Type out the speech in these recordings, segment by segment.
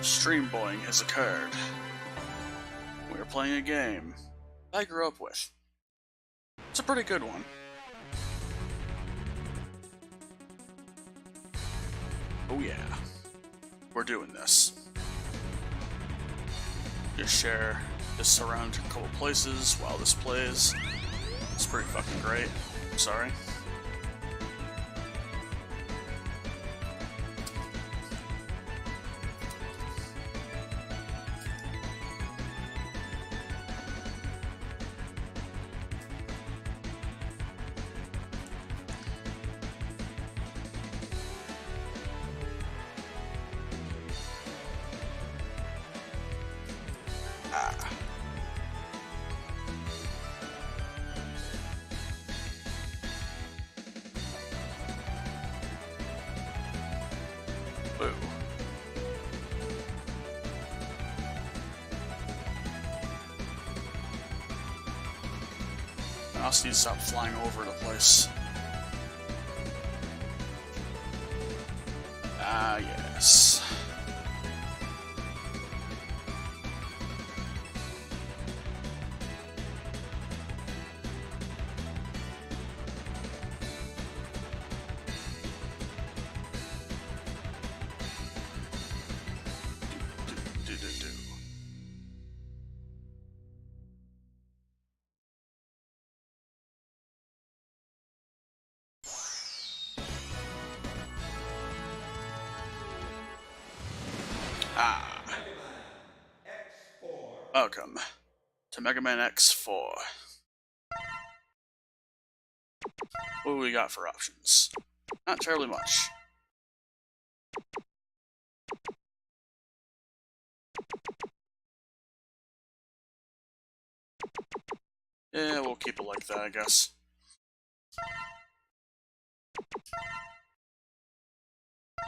Stream bullying has occurred. We are playing a game I grew up with. It's a pretty good one. Oh yeah, we're doing this. Just share this around a couple places while this plays. It's pretty fucking great. I'm sorry. Boo. Mouse needs to stop flying over the place. Ah, yes. Welcome to Megaman X4. What do we got for options? Not terribly much. Yeah, we'll keep it like that, I guess.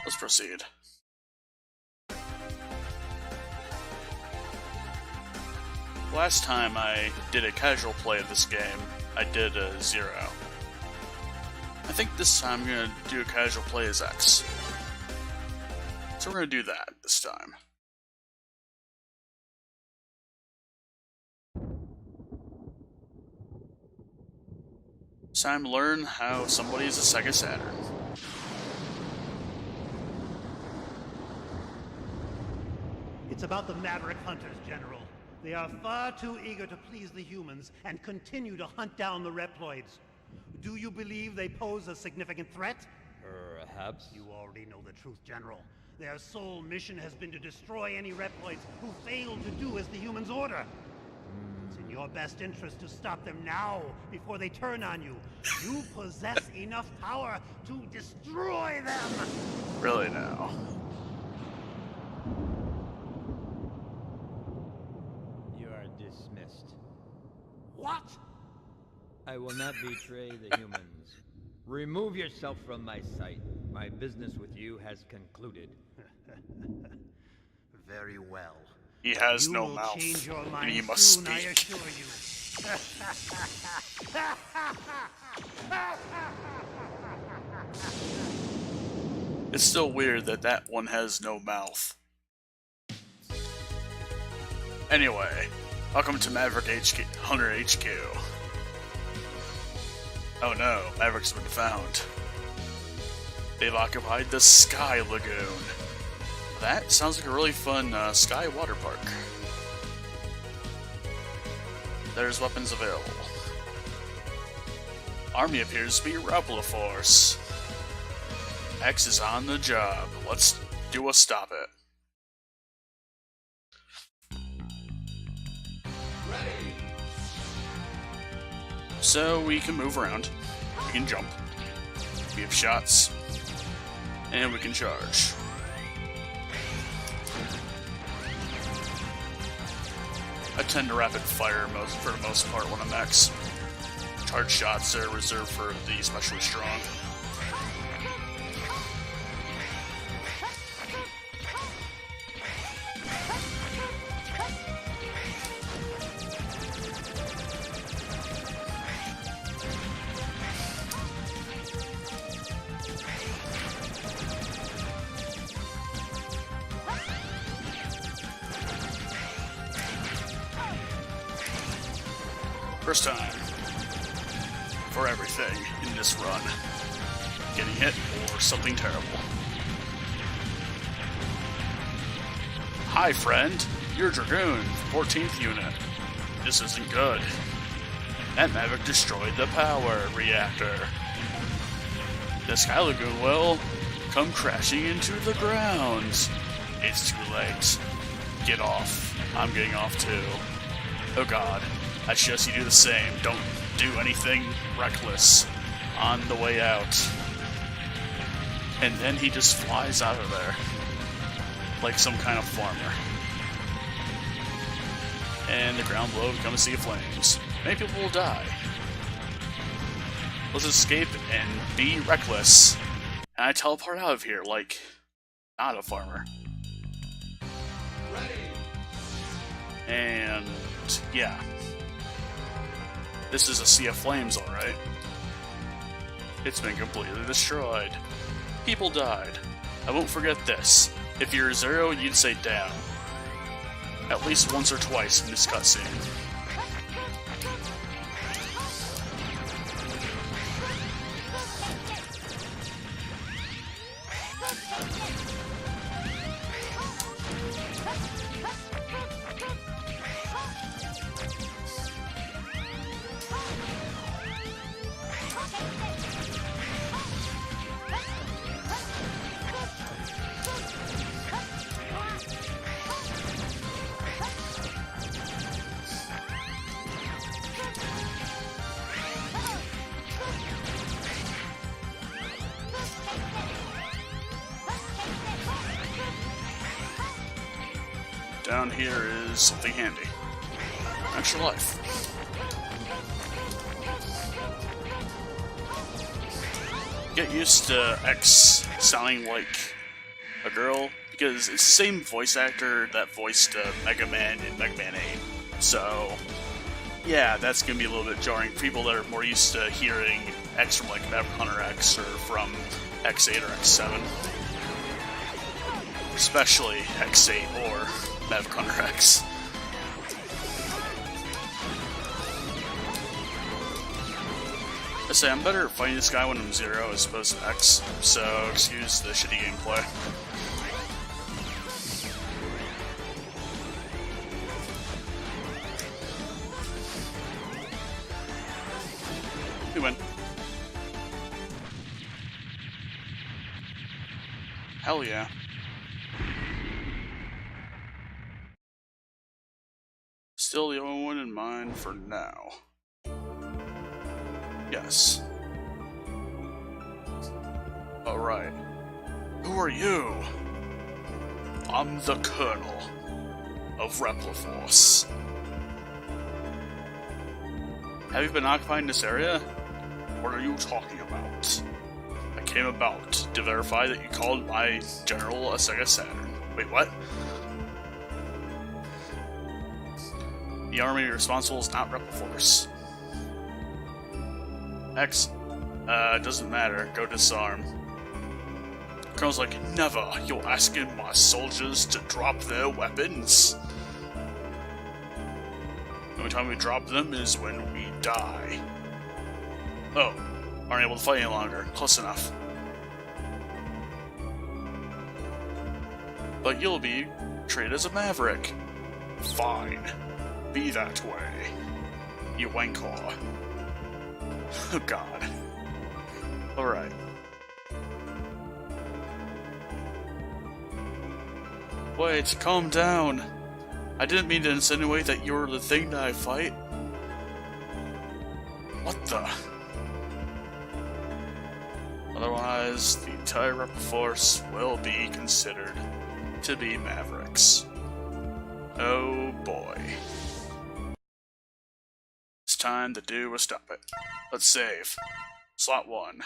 Let's proceed. Last time I did a casual play of this game, I did a 0. I think this time I'm going to do a casual play as X. So we're going to do that this time. It's time to learn how somebody is a Sega Saturn. It's about the Maverick Hunters, General. They are far too eager to please the humans and continue to hunt down the Reploids. Do you believe they pose a significant threat? Perhaps. You already know the truth, General. Their sole mission has been to destroy any Reploids who fail to do as the humans order. It's in your best interest to stop them now, before they turn on you. You possess enough power to destroy them! Really now? Dismissed. What? I will not betray the humans. Remove yourself from my sight. My business with you has concluded. Very well. He has You no will mouth, change your and mind he must soon, I speak. assure you. It's still weird that that one has no mouth. Anyway, welcome to Maverick Hunter HQ. Oh no, Mavericks have been found. They've occupied the Sky Lagoon. That sounds like a really fun Sky Water Park. There's weapons available. Army appears to be Rebel Force. X is on the job. Let's do a stop it. So we can move around, we can jump, we have shots, and we can charge. I tend to rapid fire for the most part when I'm X. Charge shots are reserved for the especially strong. First time for everything in this run. Getting hit or something terrible. Hi, friend. You're Dragoon, 14th unit. This isn't good. That Maverick destroyed the power reactor. The Sky Lagoon will come crashing into the ground. It's too late. Get off. I'm getting off too. Oh god. I suggest you do the same. Don't do anything reckless on the way out. And then he just flies out of there. Like some kind of farmer. And the ground below becomes a sea of flames. Many people will die. Let's escape and be reckless. And I teleport out of here like not a farmer. And yeah. This is a sea of flames, alright. It's been completely destroyed. People died. I won't forget this. If you're Zero, you'd say down. At least once or twice in this cutscene. Down here is something handy. Extra life. Get used to X sounding like a girl, because it's the same voice actor that voiced Megaman in Megaman 8. So, yeah, that's going to be a little bit jarring for people that are more used to hearing X from like Megaman Hunter X or from X8 or X7. Especially X8 or Megaman Hunter X. I say, I'm better at fighting this guy when I'm Zero as opposed to X, so excuse the shitty gameplay. We win. Hell yeah. Still the only one in mind for now. Yes. Alright. Who are you? I'm the Colonel of Repliforce. Have you been occupying this area? What are you talking about? I came about to verify that you called my general a Sega Saturn. Wait, what? The army responsible is not Repliforce. X, doesn't matter. Go disarm. Colonel's like, never. You're asking my soldiers to drop their weapons? The only time we drop them is when we die. Oh, aren't able to fight any longer. Close enough. But you'll be treated as a maverick. Fine. Be that way. You wankor. Oh god. Alright. Wait, calm down. I didn't mean to insinuate that you're the thing that I fight. What the? Otherwise, the entire Repliforce will be considered to be mavericks. Oh boy. It's time to do or stop it. Let's save. Slot 1.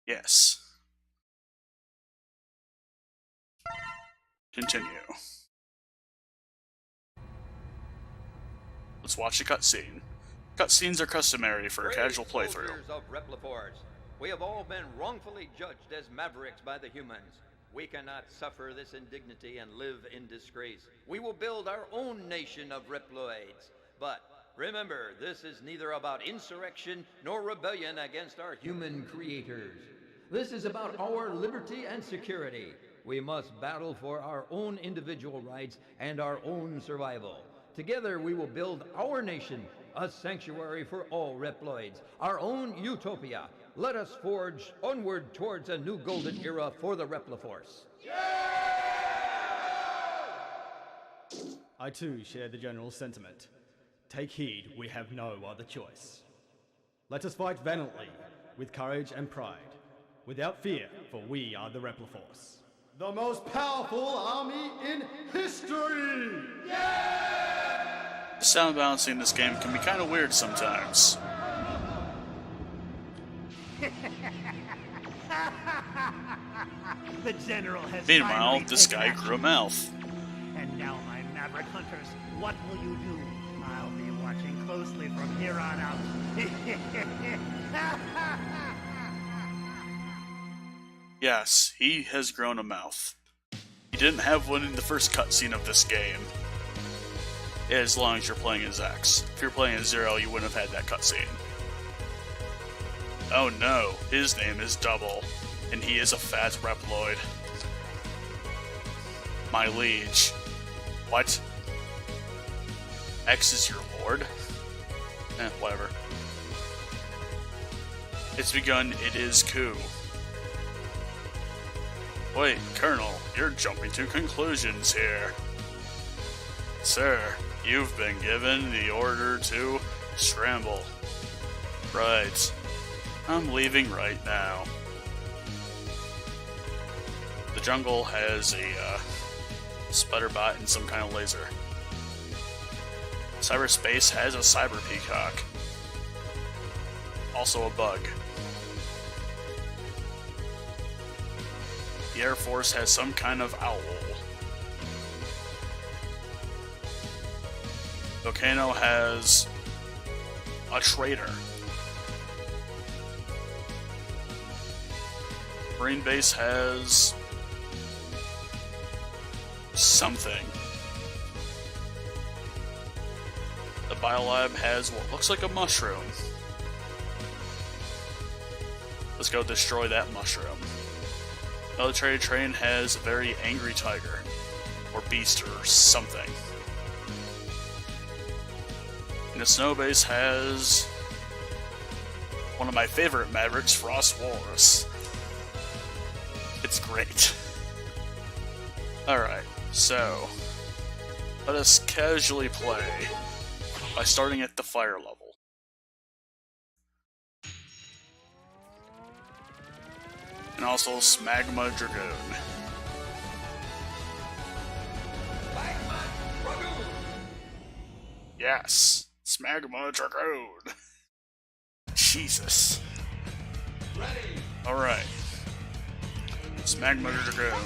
Yes. Continue. Let's watch a cutscene. Cutscenes are customary for a casual playthrough. Soldiers of Repliforce, we have all been wrongfully judged as mavericks by the humans. We cannot suffer this indignity and live in disgrace. We will build our own nation of Reploids. But remember, this is neither about insurrection nor rebellion against our human creators. This is about our liberty and security. We must battle for our own individual rights and our own survival. Together we will build our nation, a sanctuary for all Reploids, our own utopia. Let us forge onward towards a new golden era for the Repliforce. I too share the general sentiment. Take heed, we have no other choice. Let us fight valiantly, with courage and pride, without fear, for we are the Repliforce. The most powerful army in history! The sound balancing in this game can be kind of weird sometimes. The general has Meanwhile, finally this taken guy action. grew a mouth. And now, my Maverick Hunters, what will you do? I'll be watching closely from here on out. Yes, he has grown a mouth. He didn't have one in the first cutscene of this game. As long as you're playing as X. If you're playing as Zero, you wouldn't have had that cutscene. Oh no, his name is Double, and he is a fat Reploid. My liege. What? X is your lord? Whatever. It's begun, it is coup. Wait, Colonel, you're jumping to conclusions here. Sir, you've been given the order to scramble. Right. I'm leaving right now. The jungle has a spider bot and some kind of laser. Cyberspace has a cyber peacock. Also a bug. The Air Force has some kind of owl. Volcano has a traitor. Marine Base has something. The Biolab has what looks like a mushroom. Let's go destroy that mushroom. Military train has a very angry tiger. Or beast or something. And the snow base has one of my favorite Mavericks, Frost Walrus. It's great. Alright, so let us casually play by starting at the fire level. And also Smagma Dragoon. Yes, Smagma Dragoon. Jesus. Alright. Smagma Dragoon.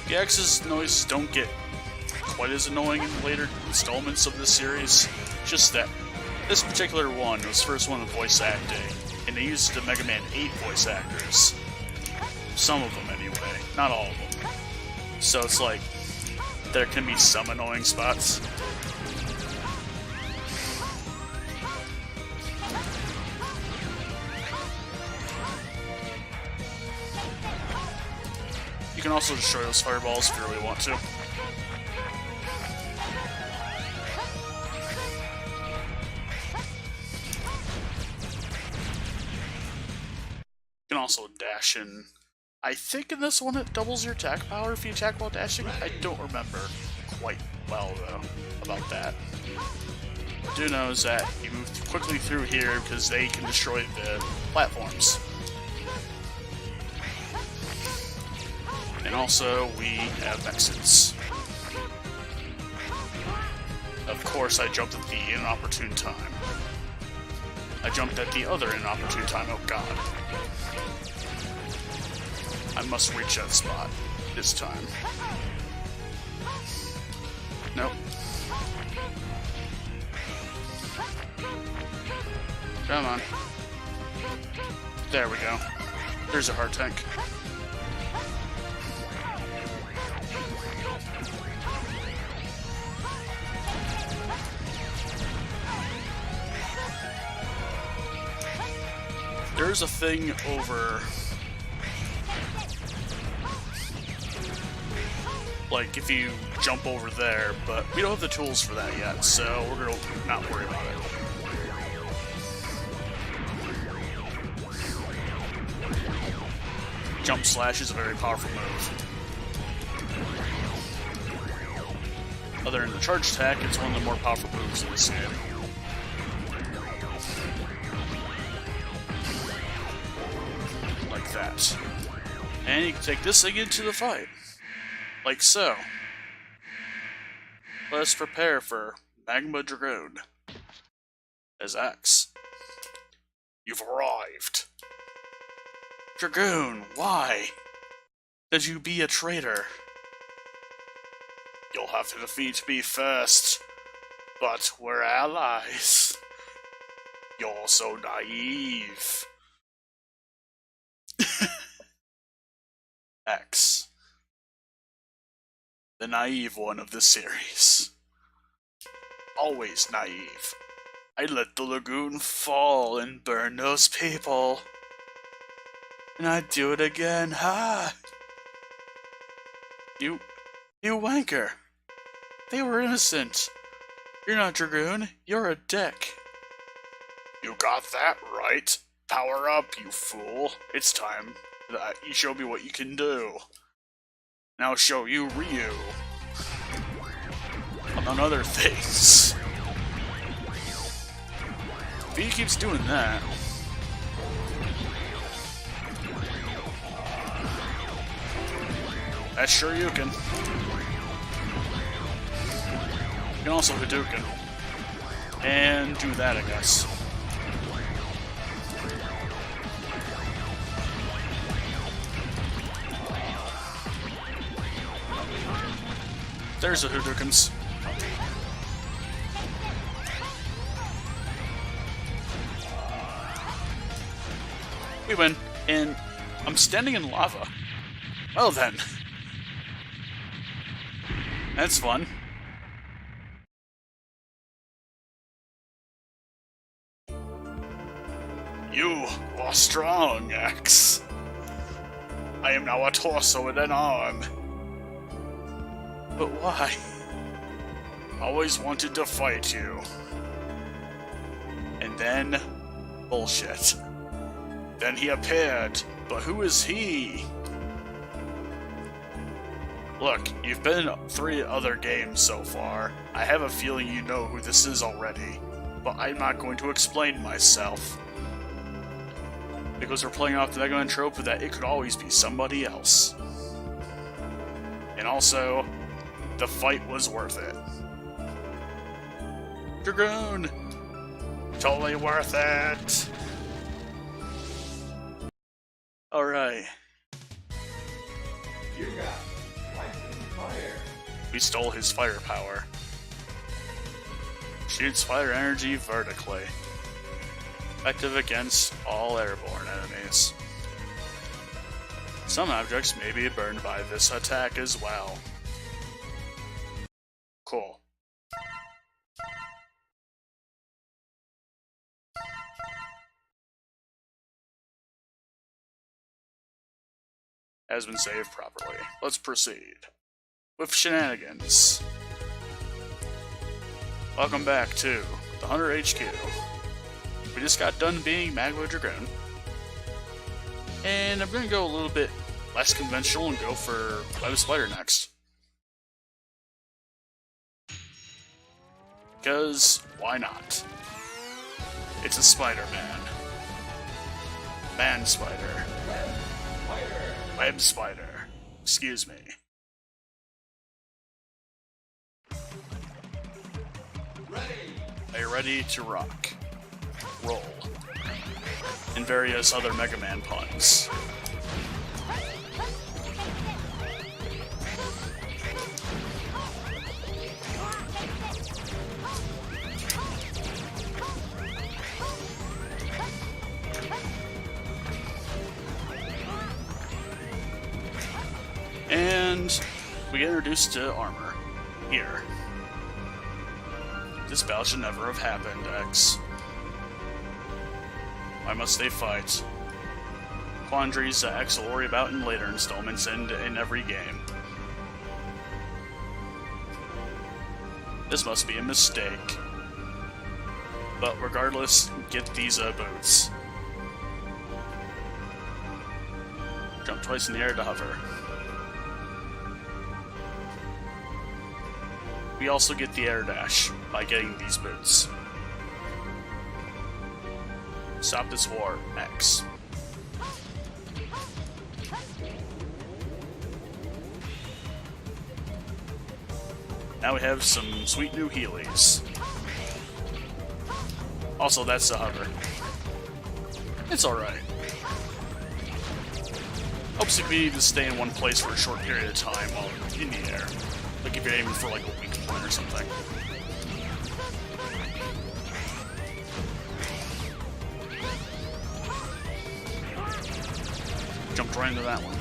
The X's noises don't get quite as annoying in later installments of this series. Just that this particular one was the first one with voice acting, and they used the Megaman 8 voice actors. Some of them anyway, not all of them. So it's like, there can be some annoying spots. You can also destroy those fireballs if you really want to. You can also dash in. I think in this one it doubles your attack power if you attack while dashing. I don't remember quite well though about that. I do know is that you move quickly through here because they can destroy the platforms. And also, we have exits. Of course, I jumped at the inopportune time. I jumped at the other inopportune time, oh god. I must reach that spot this time. Nope. Come on. There we go. There's a heart tank. There's a thing over... like, if you jump over there, but we don't have the tools for that yet, so we're gonna not worry about it. Jump slash is a very powerful move. Other than the charge attack, it's one of the more powerful moves in this game. Like that. And you can take this thing into the fight. Like so. Let's prepare for Magma Dragoon as X. You've arrived. Dragoon, why did you be a traitor? You'll have to defeat me first, but we're allies. You're so naive. X. The naive one of the series. Always naive. I let the lagoon fall and burn those people. And I'd do it again, ha! You wanker. They were innocent. You're not Dragoon, you're a dick. You got that right. Power up, you fool. It's time that you show me what you can do. Now I'll show you Ryu. Among other things. If he keeps doing that... that's Shoryuken. You can also Hadouken. And do that, I guess. There's the Hadoukens. We win, and I'm standing in lava. Well then. That's fun. You are strong, X. I am now a torso and an arm. But why? Always wanted to fight you. And then... bullshit. Then he appeared. But who is he? Look, you've been in 3 other games so far. I have a feeling you know who this is already. But I'm not going to explain myself. Because we're playing off the Megaman trope that it could always be somebody else. And also, the fight was worth it. Dragoon! Totally worth it! Alright. You got lightning fire. We stole his firepower. Shoots fire energy vertically. Effective against all airborne enemies. Some objects may be burned by this attack as well. Cool. Has been saved properly. Let's proceed with shenanigans. Welcome back to the Hunter HQ. We just got done being Magma Dragoon. And I'm gonna go a little bit less conventional and go for Web Spider next. Because, why not? It's a Spider-Man. Man Spider. Web Spider. Excuse me. Are you ready to rock? Roll. And various other Mega Man puns. We get introduced to armor. Here. This battle should never have happened, X. Why must they fight? Quandaries that X will worry about in later installments and in every game. This must be a mistake. But regardless, get these boots. Jump twice in the air to hover. We also get the air dash by getting these boots. Stop this war, X. Now we have some sweet new Heelys. Also, that's the hover. It's alright. Helps if you need to stay in one place for a short period of time while in the air. Like if you're aiming for like a weak point or something. Jumped right into that one.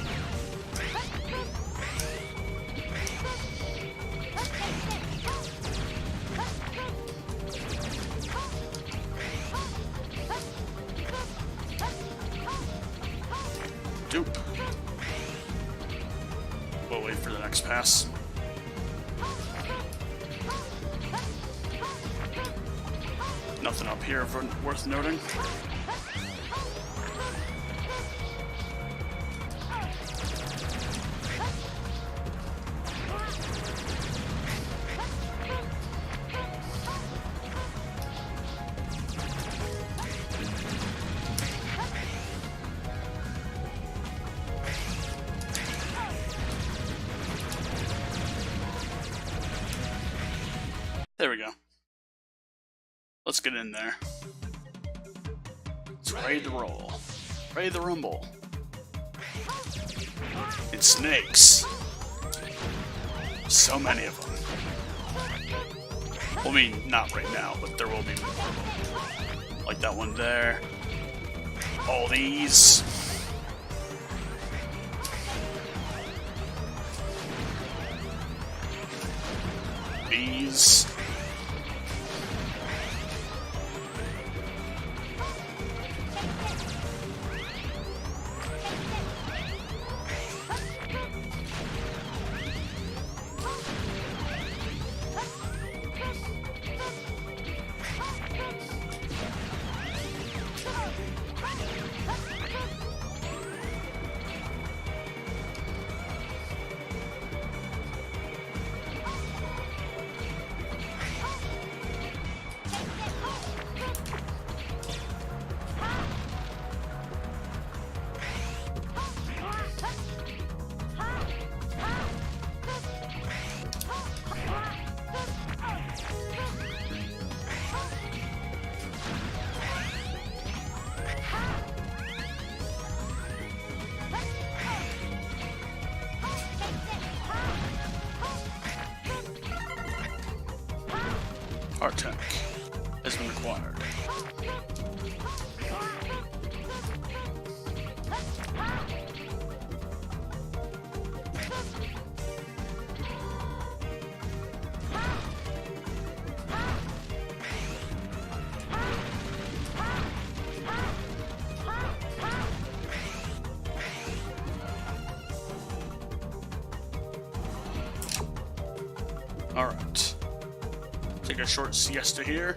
Dupe. We'll wait for the next pass. Nothing up here worth noting. There we go. Let's get in there. It's ready to roll. Ready to rumble. It's snakes. So many of them. Well, I mean, not right now, but there will be more of them. Like that one there. All these. These. Hard tech has been acquired. Alright. Take a short siesta here.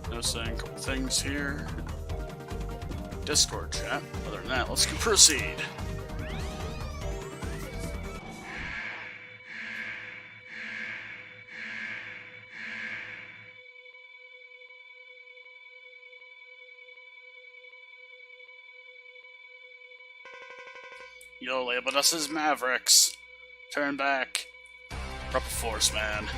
Noticing a couple things here. Discord chat. Other than that, let's proceed. Yo, labeled us as Mavericks. Turn back. Proper force, man.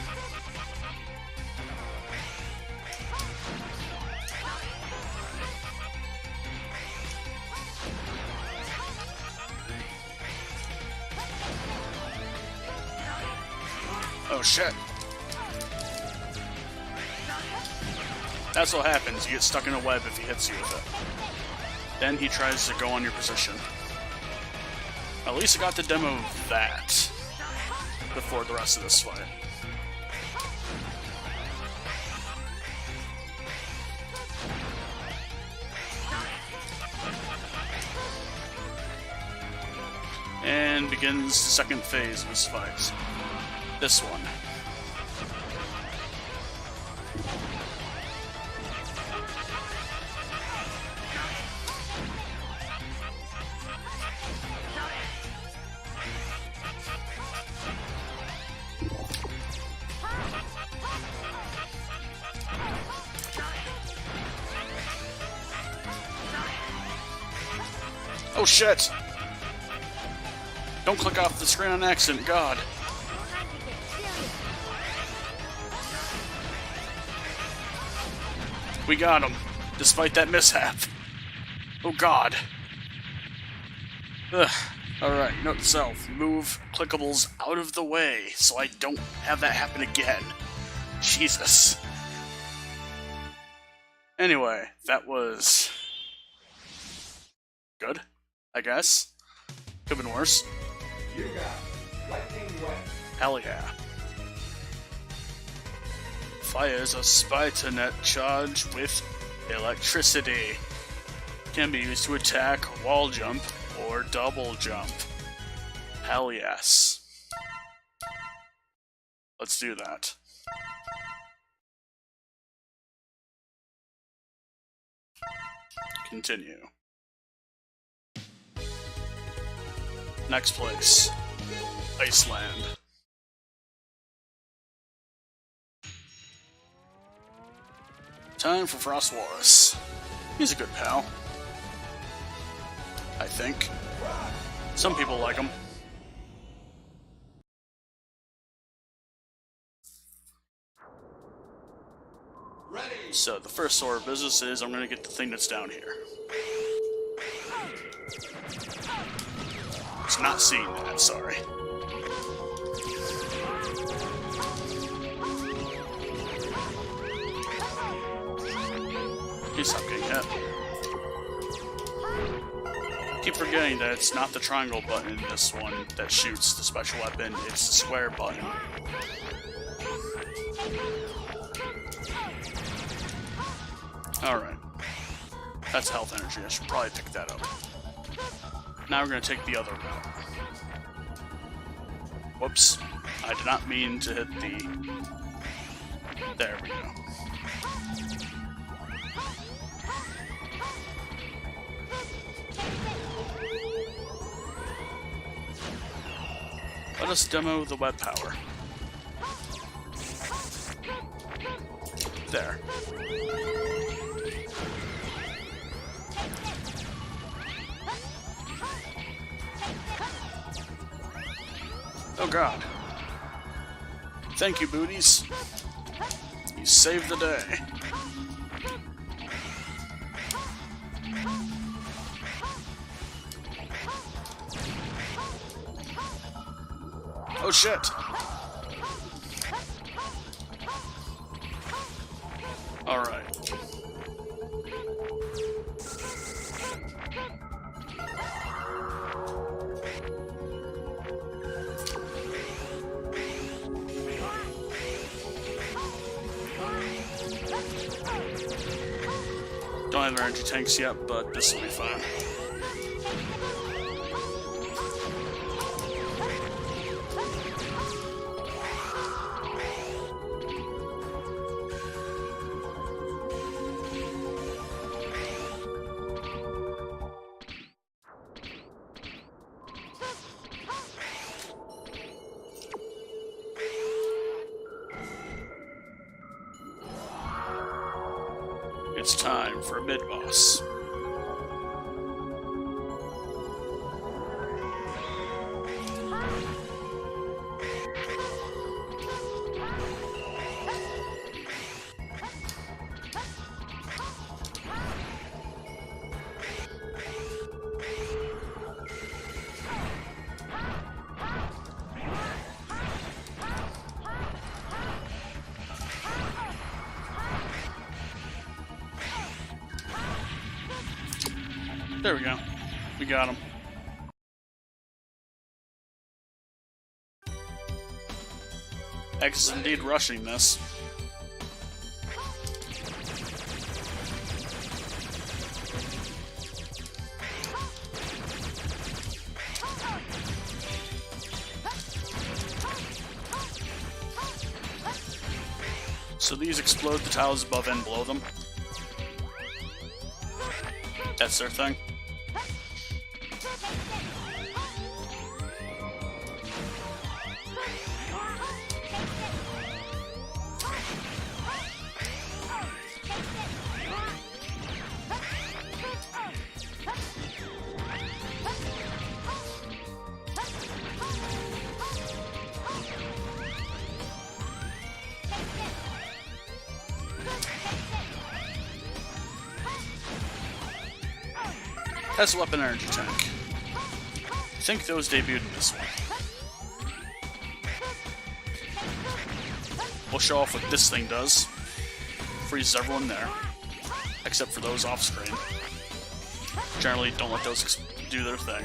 Oh shit. That's what happens. You get stuck in a web if he hits you with it. Then he tries to go on your position. At least I got to demo that before the rest of this fight. And begins the second phase of this fight. This one. Oh shit! Don't click off the screen on accident, God. We got him, despite that mishap. Oh God. Ugh. Alright, note to self, move clickables out of the way so I don't have that happen again. Jesus. Anyway, that was good, I guess. Could've been worse. You got lightning wet. Hell yeah. Fires a spider net charge with electricity. Can be used to attack, wall jump, or double jump. Hell yes. Let's do that. Continue. Next place. Iceland. Time for Frost Walrus. He's a good pal. I think. Some people like him. Ready. So, the first order of business is I'm gonna get the thing that's down here. It's not seeing that, sorry. Please stop getting hit. Keep forgetting that it's not the triangle button in this one that shoots the special weapon, it's the square button. Alright. That's health energy, I should probably pick that up. Now we're going to take the other route. Whoops. I did not mean to hit the... There we go. Let us demo the web power. There. Oh God. Thank you, booties. You saved the day. Oh shit. Alright. Don't have energy tanks yet, but this will be fine. It's time for a mid-boss. There we go. We got him. X is indeed rushing this. So these explode the tiles above and below them. That's their thing. Has a weapon energy tank. I think those debuted in this one. We'll show off what this thing does. Freezes everyone there, except for those off screen. Generally, don't let those do their thing.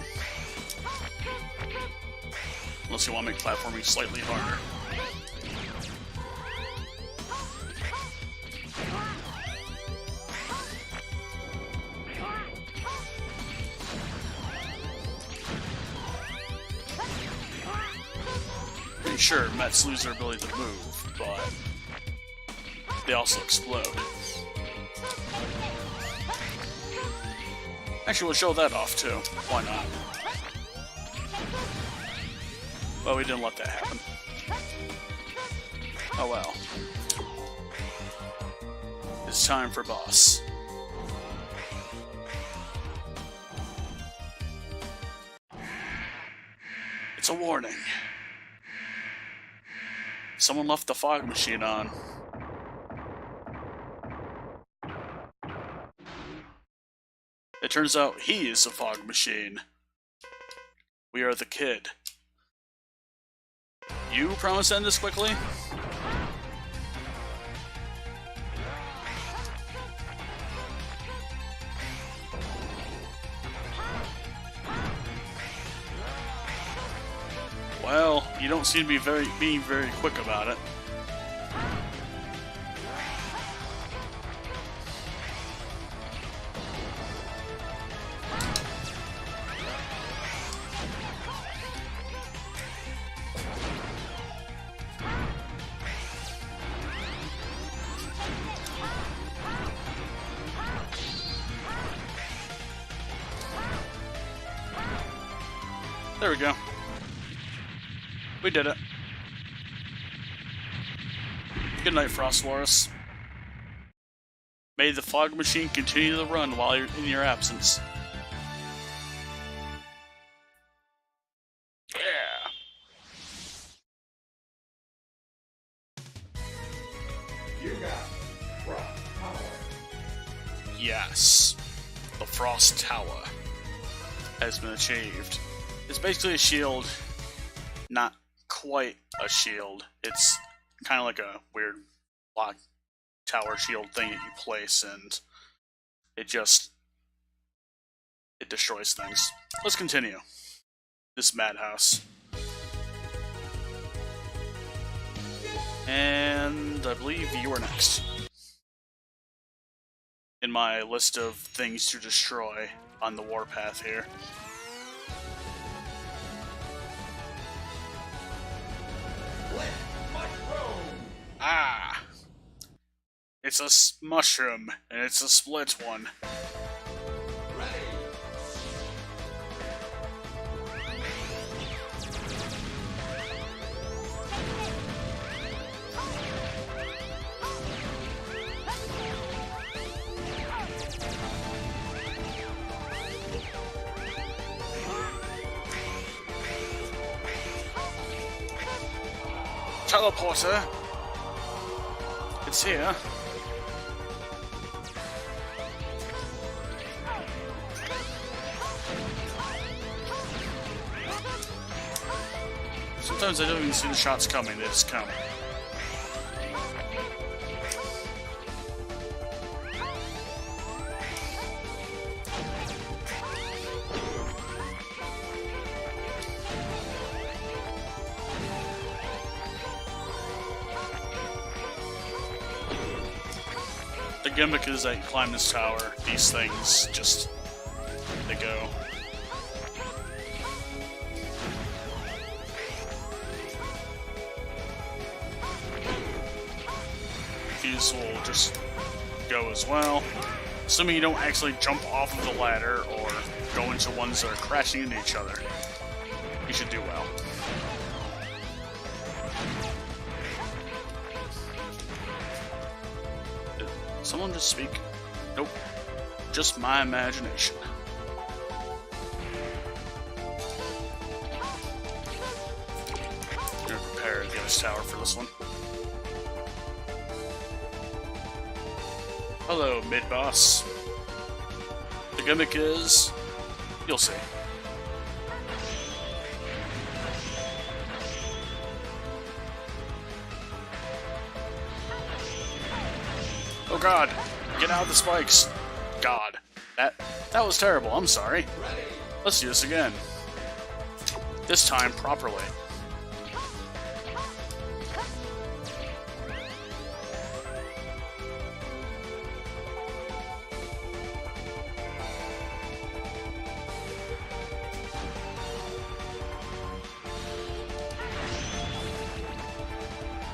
Unless you want to make platforming slightly harder. Sure, Mets lose their ability to move, but they also explode. Actually, we'll show that off too. Why not? Well, we didn't let that happen. Oh well. It's time for boss. It's a warning. Someone left the fog machine on. It turns out he is a fog machine. We are the kid. You promise to end this quickly? Well, you don't seem to be being very quick about it. There we go. We did it. Good night, Frost Loris. May the fog machine continue to run while you're in your absence. Yeah. You got Frost Tower. Yes. The Frost Tower has been achieved. It's basically a shield, not quite a shield. It's kind of like a weird block tower shield thing that you place, and it destroys things. Let's continue this madhouse. And I believe you are next in my list of things to destroy on the warpath here. Ah! It's a mushroom, and it's a split one. Ready. Teleporter! It's here. Sometimes I don't even see the shots coming, they just come. The gimmick is that you climb this tower, these things just, they go. These will just go as well. Assuming you don't actually jump off of the ladder or go into ones that are crashing into each other. You should do well. Did someone just speak? Nope. Just my imagination. I'm gonna prepare the Ghost Tower for this one. Hello, mid-boss. The gimmick is... you'll see. Oh god! Get out of the spikes! God. That was terrible, I'm sorry. Let's do this again. This time properly.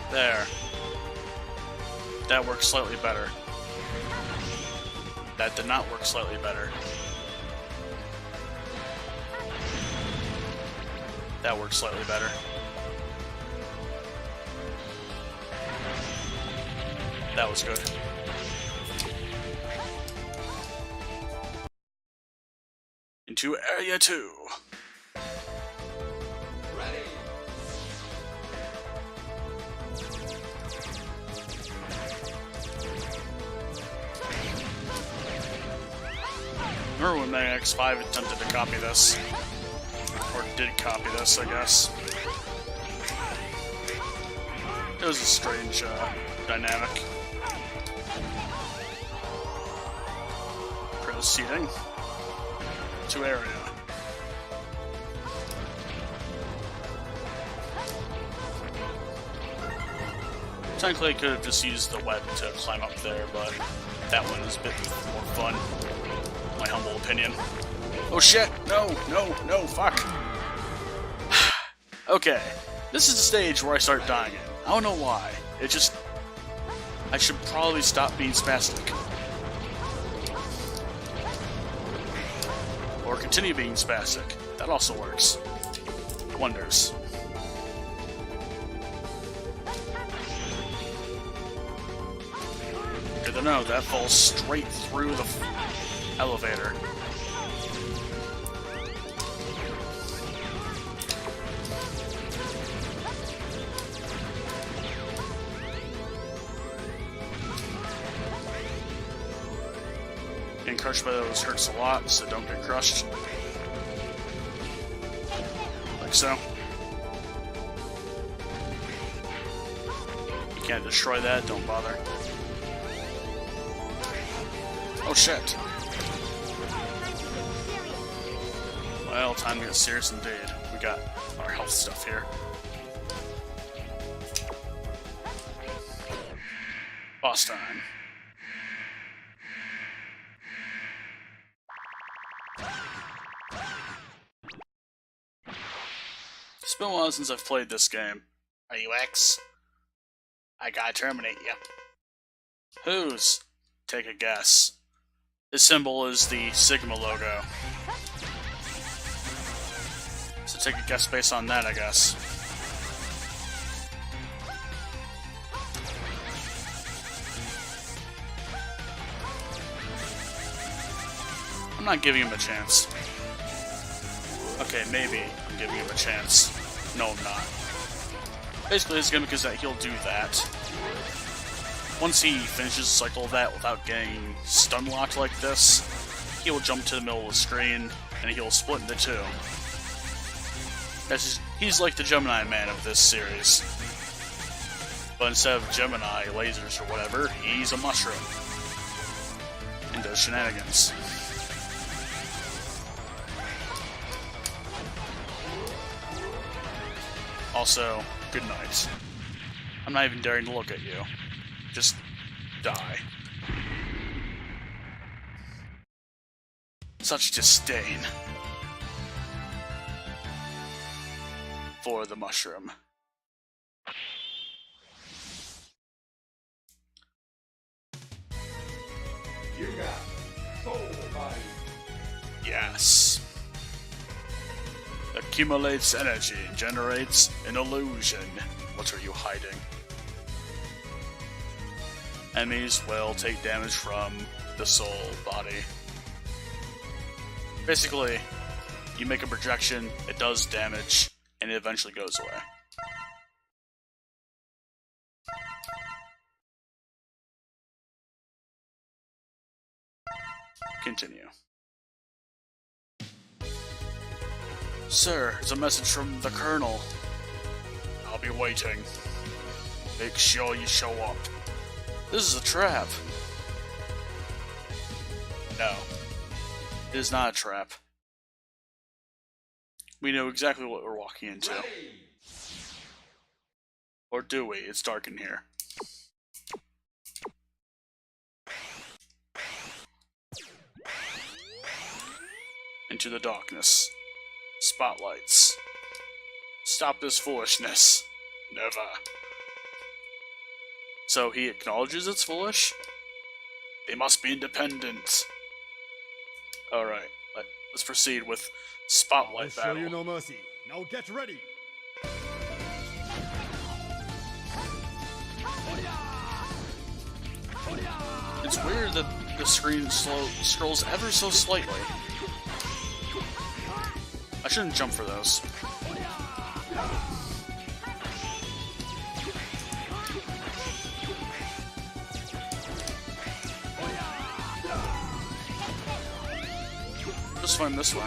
There. That works slightly better. That did not work slightly better. That works slightly better. That was good. Into Area 2. Remember when Megaman X4 attempted to copy this? Or did copy this, I guess. It was a strange dynamic. Proceeding to area. Technically I could have just used the web to climb up there, but that one is a bit more fun. My humble opinion. Oh shit! No, fuck! Okay, this is the stage where I start dying in. I don't know why. It just... I should probably stop being spastic. Or continue being spastic. That also works. Wonders. Good to know, that falls straight through the elevator. Getting crushed by those hurts a lot, so don't get crushed. Like so. You can't destroy that, don't bother. Oh shit. Well, time to get serious indeed. We got our health stuff here. Boss time. It's been a while since I've played this game. Are you X? I gotta terminate you. Whose? Take a guess. This symbol is the Sigma logo. So take a guess based on that, I guess. I'm not giving him a chance. Okay, maybe I'm giving him a chance. No, I'm not. Basically, his gimmick is that he'll do that. Once he finishes the cycle of that without getting stun locked like this, he will jump to the middle of the screen, and he'll split into two. He's like the Gemini Man of this series. But instead of Gemini, lasers, or whatever, he's a mushroom. And does shenanigans. Also, good night. I'm not even daring to look at you. Just die. such disdain for the mushroom. You got soul body. Yes. Accumulates energy, generates an illusion. What are you hiding? Enemies will take damage from the soul body. Basically, you make a projection, it does damage, and it eventually goes away. Continue. Sir, it's a message from the Colonel. I'll be waiting. Make sure you show up. This is a trap. No. It is not a trap. We know exactly what we're walking into. Ready. Or do we? It's dark in here. Into the darkness. Spotlights. Stop this foolishness. Never. So he acknowledges it's foolish? They must be independent. Alright, let's proceed with Spotlight I'll Battle. show you no mercy. Now get ready. It's weird that the screen scrolls ever so slightly. I shouldn't jump for those. Just find this way.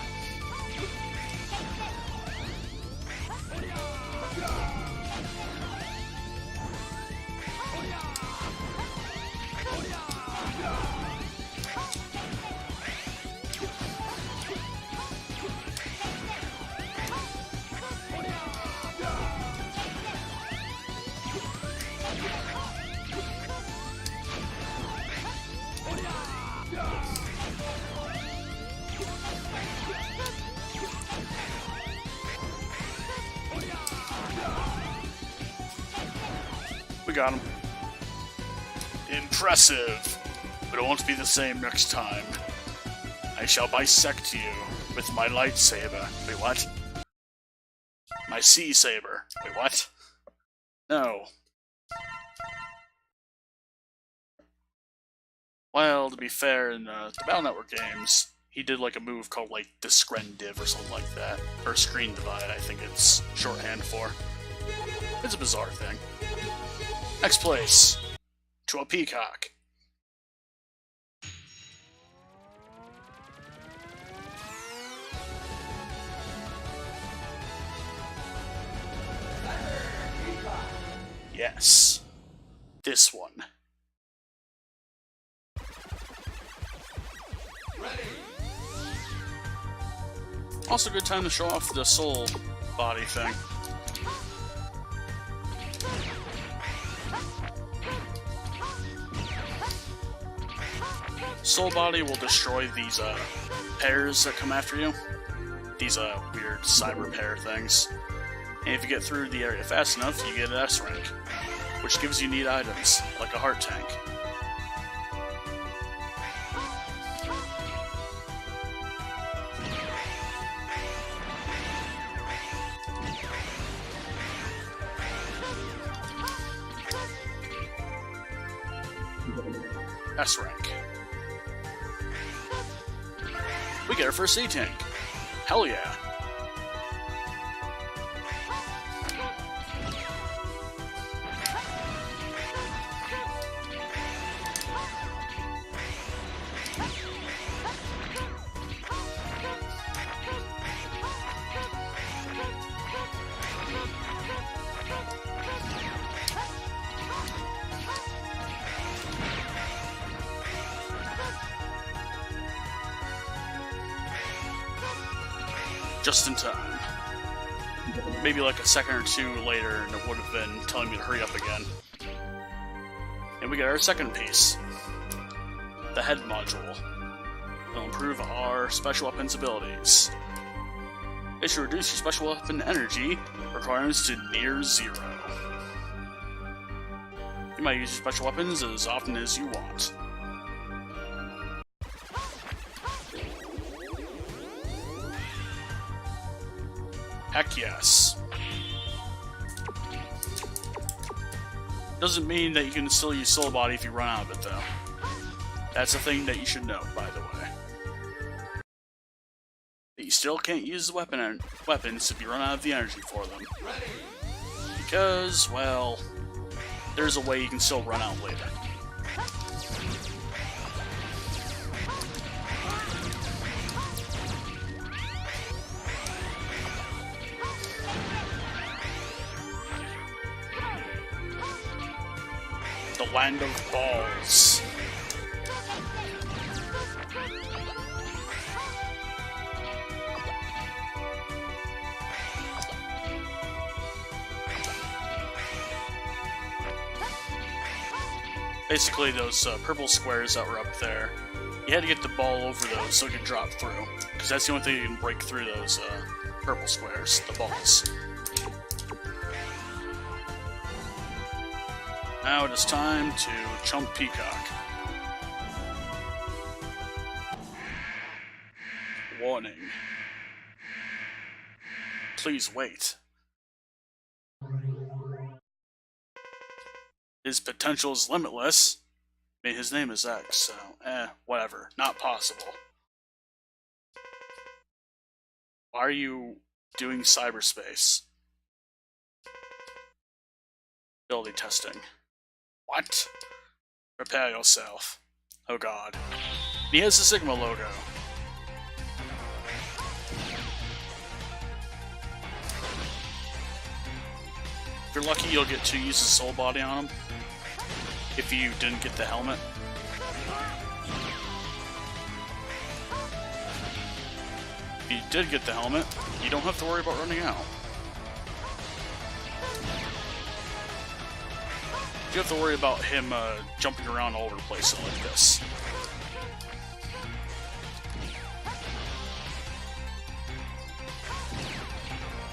We got him. Impressive, but it won't be the same next time. I shall bisect you with my lightsaber. Wait, what? My sea saber. Wait, what? No. Well, to be fair, in the Battle Network games, he did like a move called like the Scren Div or something like that. Or Screen Divide, I think it's shorthand for. It's a bizarre thing. Next place. To a peacock. Yes. This one. Ready. Also a good time to show off the soul body thing. Soul body will destroy these pairs that come after you. These weird cyber pair things. And if you get through the area fast enough, you get an S rank, which gives you neat items, like a heart tank. S rank. We get our first sea tank. Hell yeah. Just in time. Maybe like a second or two later, and it would have been telling me to hurry up again. And we get our second piece. The head module. It'll improve our special weapons abilities. It should reduce your special weapon energy requirements to near zero. You might use your special weapons as often as you want. Heck yes. Doesn't mean that you can still use Soul Body if you run out of it, though. That's a thing that you should know, by the way. But you still can't use the weapons if you run out of the energy for them. Because, well, there's a way you can still run out later. The land of balls. Basically, those purple squares that were up there, you had to get the ball over those so it could drop through, because that's the only thing you can break through those purple squares, the balls. Now it is time to chump Peacock. Warning. Please wait. His potential is limitless. I mean, his name is X, so, whatever. Not possible. Why are you doing cyberspace? Ability testing. What? Prepare yourself. Oh god. He has the Sigma logo. If you're lucky, you'll get to use the Soul Body on him. If you didn't get the helmet. If you did get the helmet, you don't have to worry about running out. You have to worry about him jumping around all over the place like this.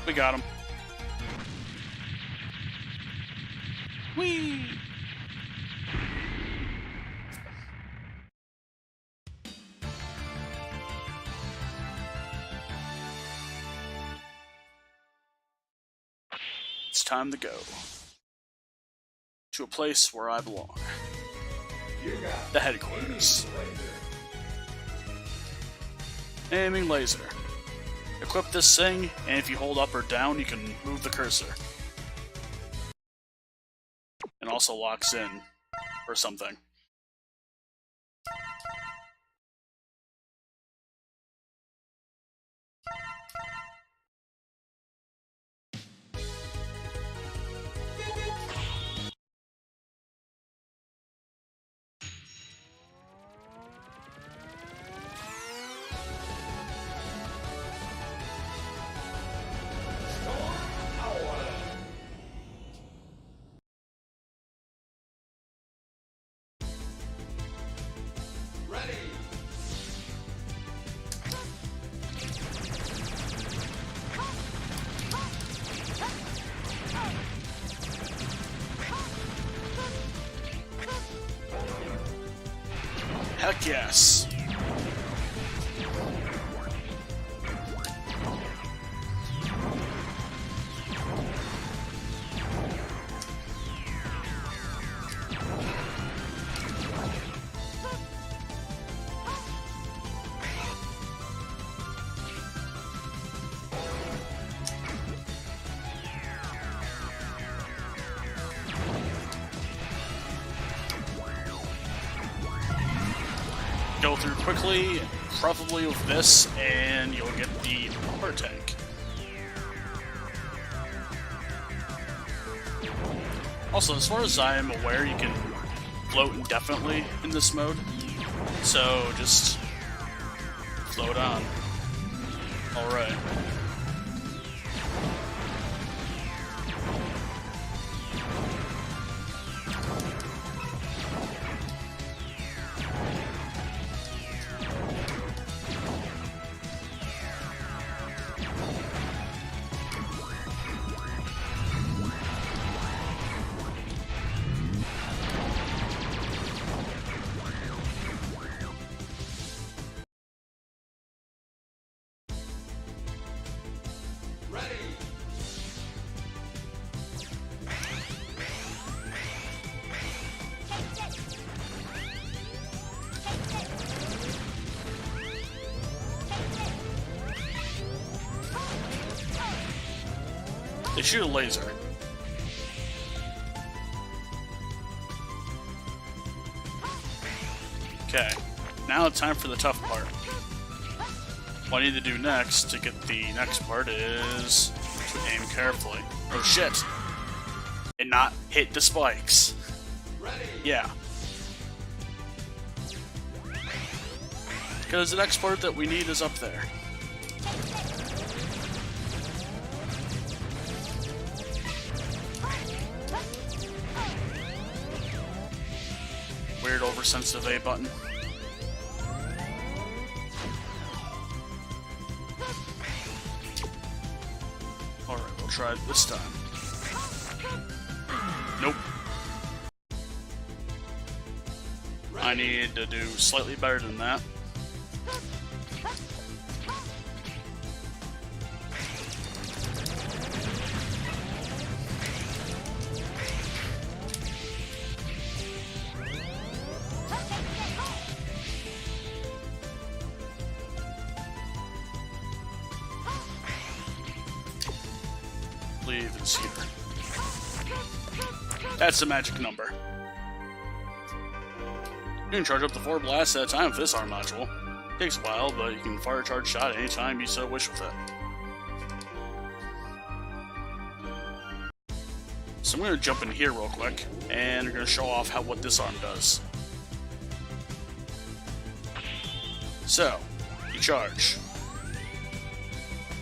We got him. Whee! It's time to go. To a place where I belong. The headquarters. Aiming laser. Equip this thing, and if you hold up or down, you can move the cursor. And also locks in, or something. Heck yes. Go through quickly, probably with this, and you'll get the water tank. Also, as far as I am aware, you can float indefinitely in this mode, so just float on. Alright. shoot a laser. Okay, now it's time for the tough part. What I need to do next to get the next part is to aim carefully. Oh shit! And not hit the spikes. Yeah. Because the next part that we need is up there. Weird oversensitive A button. Alright, we'll try it this time. Nope. I need to do slightly better than that. I believe it's here. That's the magic number. You can charge up to 4 blasts at a time with this arm module. Takes a while, but you can fire a charge shot anytime you so wish with it. So I'm going to jump in here real quick, and we're going to show off what this arm does. So, you charge.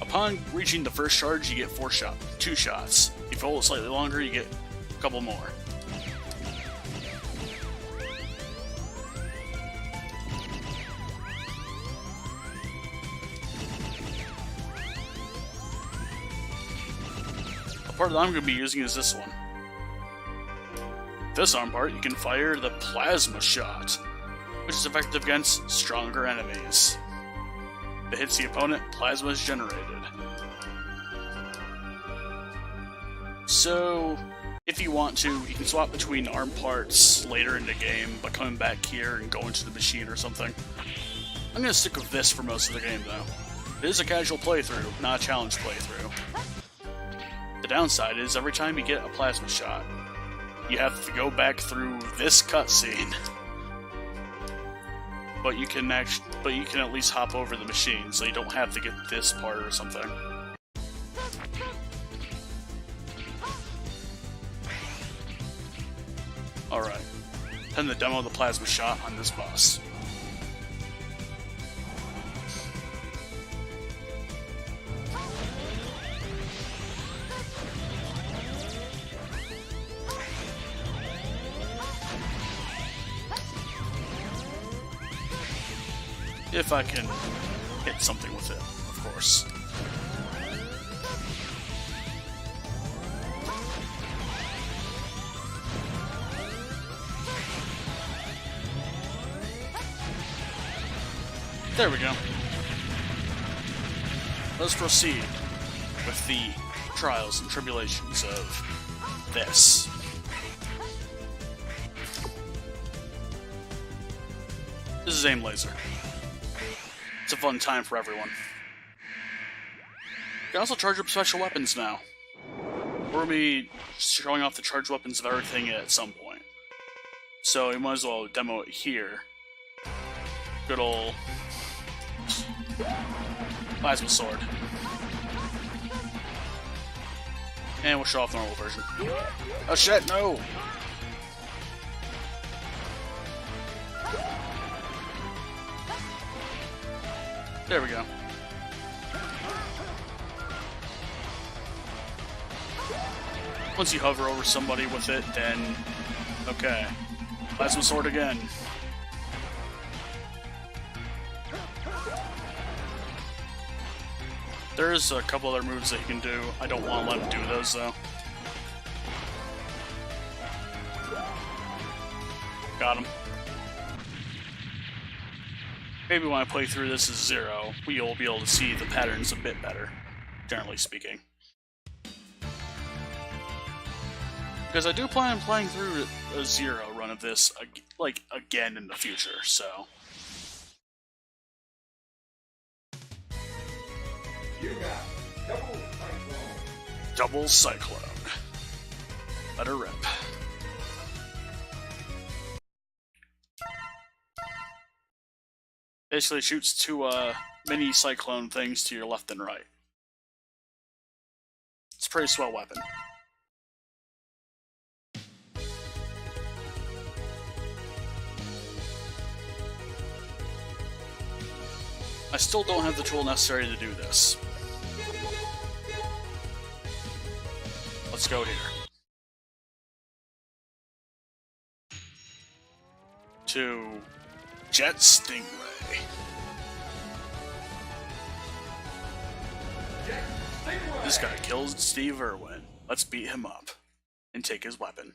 Upon reaching the first charge, you get 2 shots. If you hold it slightly longer, you get a couple more. The part that I'm going to be using is this one. This arm part, you can fire the plasma shot, which is effective against stronger enemies. If it hits the opponent, plasma is generated. So, if you want to, you can swap between arm parts later in the game by coming back here and going to the machine or something. I'm going to stick with this for most of the game though. It is a casual playthrough, not a challenge playthrough. The downside is every time you get a plasma shot, you have to go back through this cutscene. But you can at least hop over the machine, so you don't have to get this part or something. Alright, time to demo the plasma shot on this boss. If I can hit something with it, of course. There we go. Let's proceed with the trials and tribulations of this. This is aim laser. It's a fun time for everyone. You can also charge up special weapons now. We'll be showing off the charged weapons of everything at some point. So we might as well demo it here. Good ol' plasma sword. And we'll show off the normal version. Oh shit, no! There we go. Once you hover over somebody with it, then... okay. Plasma sword again. There's a couple other moves that you can do. I don't want to let him do those, though. Got him. Maybe when I play through this as Zero, we'll be able to see the patterns a bit better, generally speaking. Because I do plan on playing through a Zero run of this, like, again in the future, so... You got double cyclone. Double Cyclone. Let her rip. Basically shoots two mini cyclone things to your left and right. It's a pretty swell weapon. I still don't have the tool necessary to do this. Let's go here. To Jet Stingray. This guy killed Steve Irwin. Let's beat him up and take his weapon.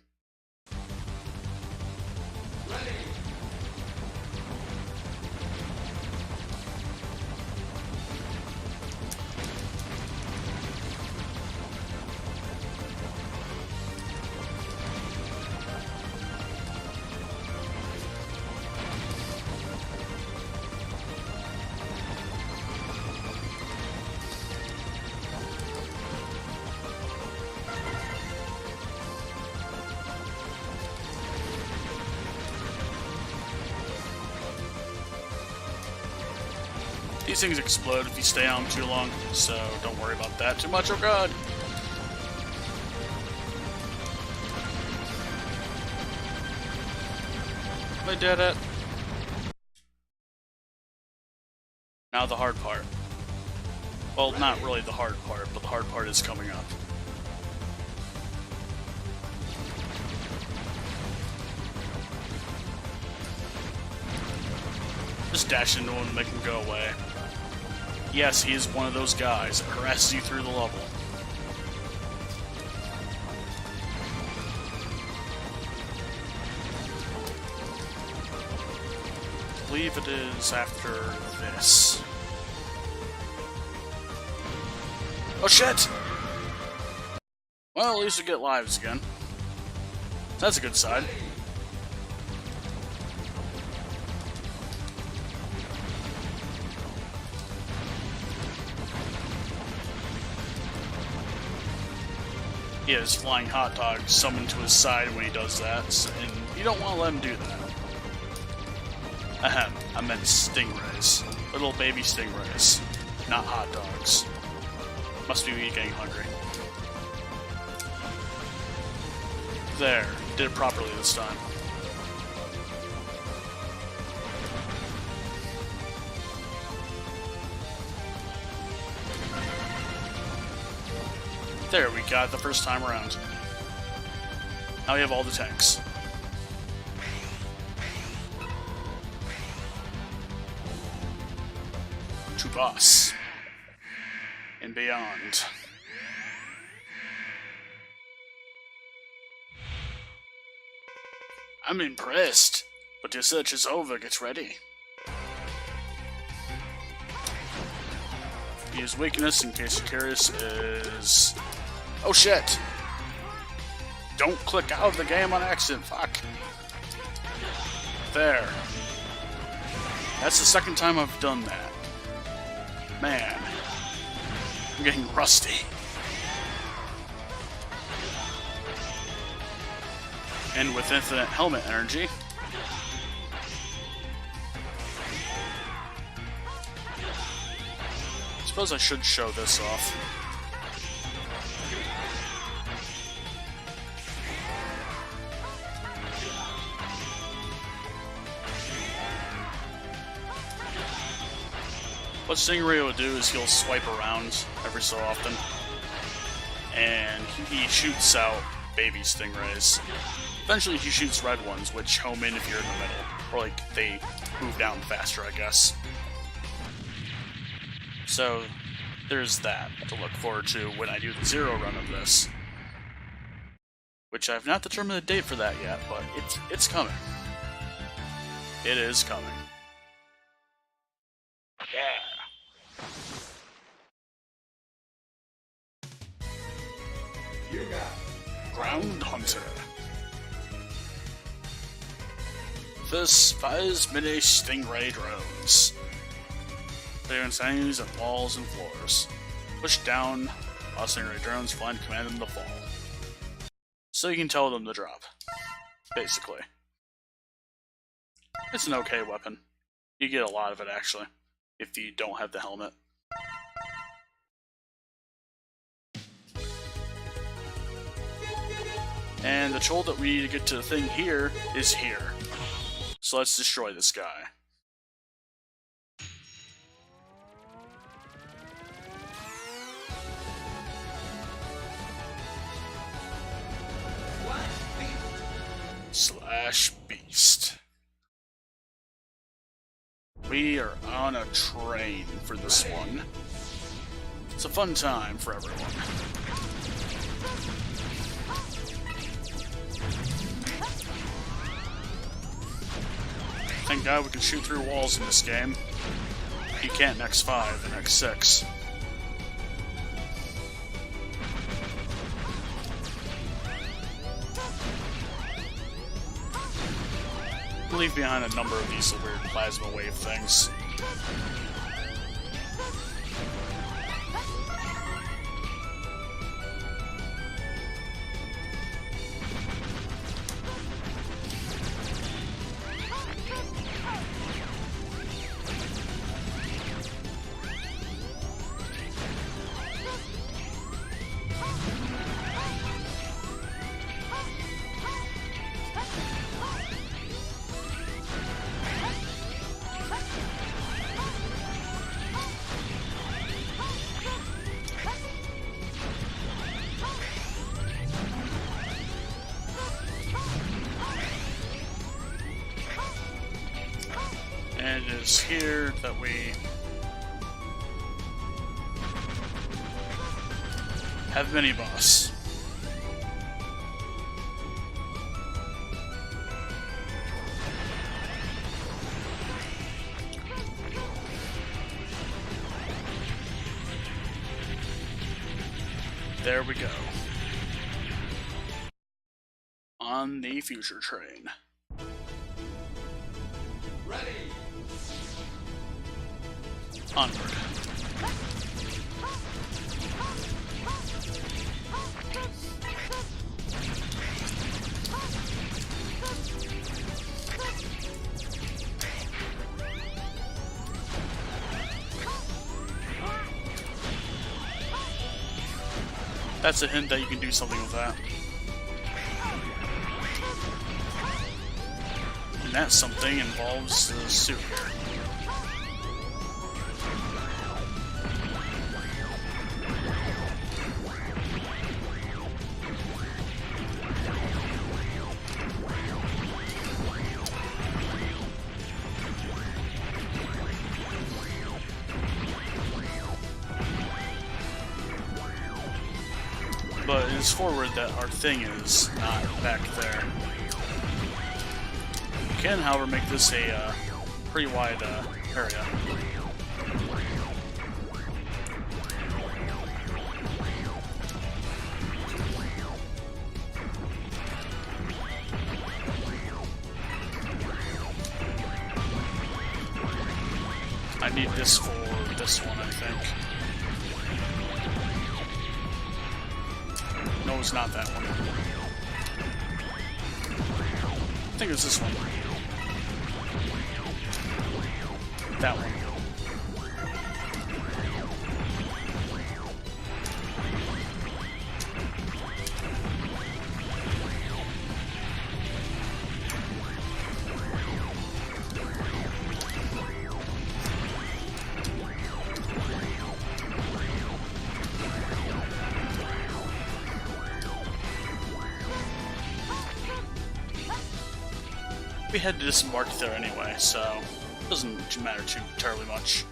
These things explode if you stay on them too long, so don't worry about that too much. Oh god! I did it. Now the hard part. Well, not really the hard part, but the hard part is coming up. Just dash into him and make him go away. Yes, he is one of those guys that harasses you through the level. I believe it is after this. Oh shit! Well, at least we get lives again. That's a good sign. He has flying hot dogs summoned to his side when he does that, and you don't want to let him do that. Ahem, I meant stingrays. Little baby stingrays, not hot dogs. Must be me getting hungry. There, did it properly this time. There, we got it the first time around. Now we have all the tanks. To boss. And beyond. I'm impressed, but your search is over. Get ready. His weakness, in case you're curious, is... Oh shit! Don't click out of the game on accident, fuck. There. That's the second time I've done that. Man. I'm getting rusty. And with infinite helmet energy... I suppose I should show this off. What Stingray will do is he'll swipe around every so often, and he shoots out baby stingrays. Eventually he shoots red ones, which home in if you're in the middle, or like they move down faster, I guess. So there's that to look forward to when I do the zero run of this, which I've not determined a date for that yet, but it's coming. It is coming. Yeah. You got Ground Hunter. This fires mini stingray drones. They are enemies on walls and floors. Push down Auxiliary drones flying to command them to fall. So you can tell them to drop. Basically. It's an okay weapon. You get a lot of it, actually, if you don't have the helmet. And the tool that we need to get to the thing here is here. So let's destroy this guy. Slash Beast. We are on a train for this one. It's a fun time for everyone. Thank God we can shoot through walls in this game. You can't in X5 and X6. Leave behind a number of these weird plasma wave things. And it is here that we have mini-boss. There we go. On the future train. Ready. Onward. That's a hint that you can do something with that. And that something involves the suit here. But it is forward that our thing is not back there. We can, however, make this a pretty wide area. I need this for this one, I think. No, it's not that one. I think it was this one. That one. We had to disembark there anyway, so it doesn't matter too terribly much.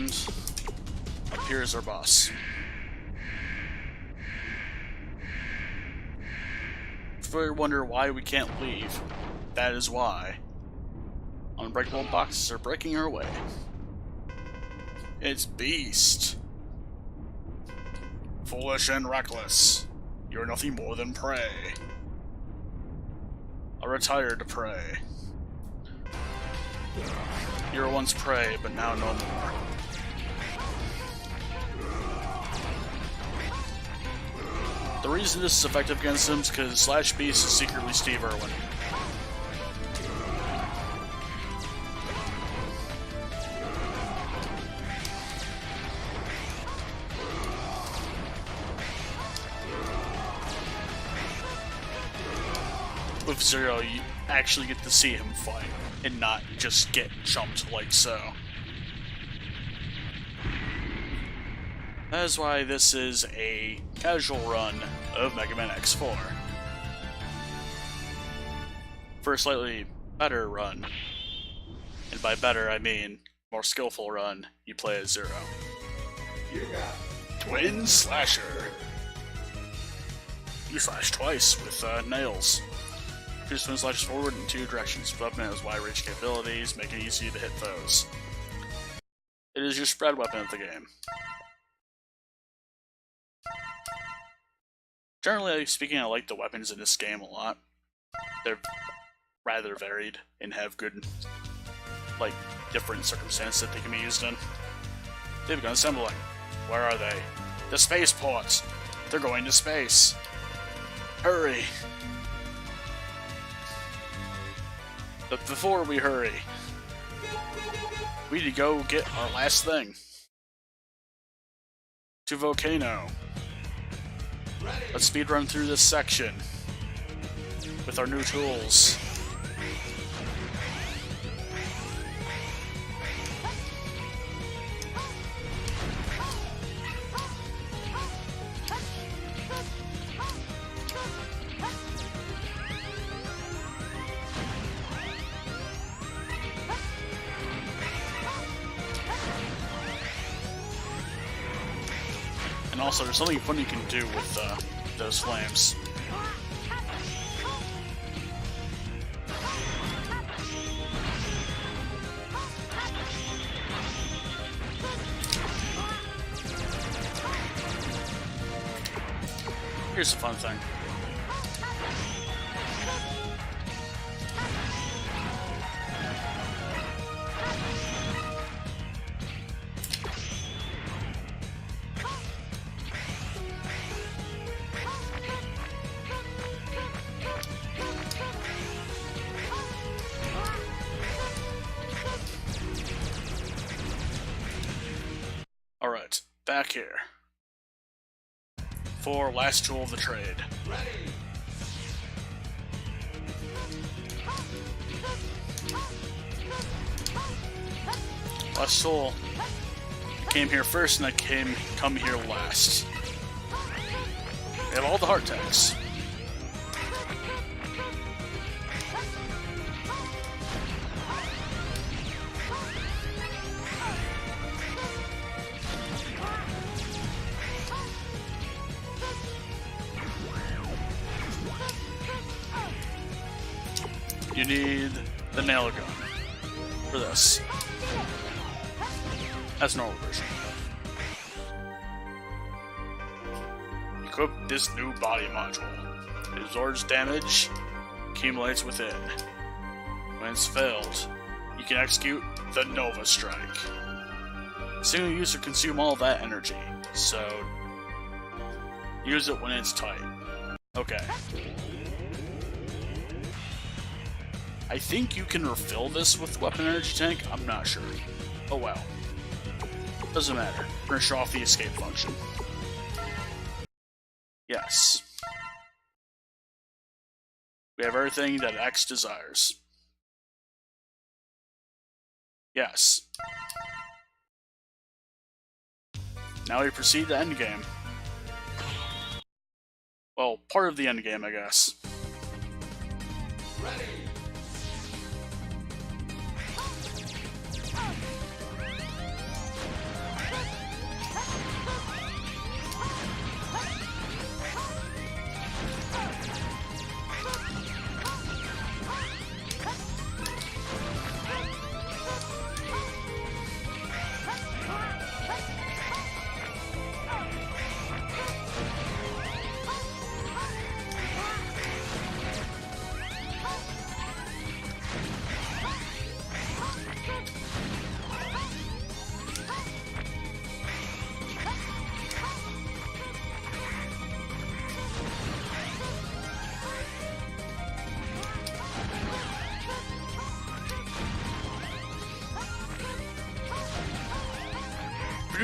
And up here is our boss. If you wonder why we can't leave, that is why. Unbreakable boxes are breaking our way. It's Beast. Foolish and reckless. You're nothing more than prey. A retired prey. You were once prey, but now no more. The reason this is effective against him is because Slash Beast is secretly Steve Irwin. With Zero, you actually get to see him fight, and not just get jumped like so. That is why this is a casual run of Megaman X4. For a slightly better run, and by better I mean more skillful run, you play as Zero. You got Twin Slasher. You slash twice with nails. Choose twin slashes forward in two directions. Weapon has wide range capabilities, making it easy to hit foes. It is your spread weapon of the game. Generally speaking, I like the weapons in this game a lot. They're rather varied and have good, like, different circumstances that they can be used in. They've begun assembling. Where are they? The spaceports! They're going to space! Hurry! But before we hurry, we need to go get our last thing. To Volcano. Let's speedrun through this section with our new tools. And also, there's something fun you can do with those flames. Here's the fun thing. Alright, back here. For last tool of the trade. Last tool. I came here first and I come here last. We have all the heart tags. You need the nail gun for this. That's normal version. Equip this new body module. It absorbs damage, accumulates within. When it's filled, you can execute the Nova Strike. A single user consume all that energy, so use it when it's tight. Okay. I think you can refill this with weapon energy tank, I'm not sure. Oh well. Doesn't matter. We're gonna show off the escape function. Yes. We have everything that X desires. Yes. Now we proceed to endgame. Well, part of the endgame, I guess. ready.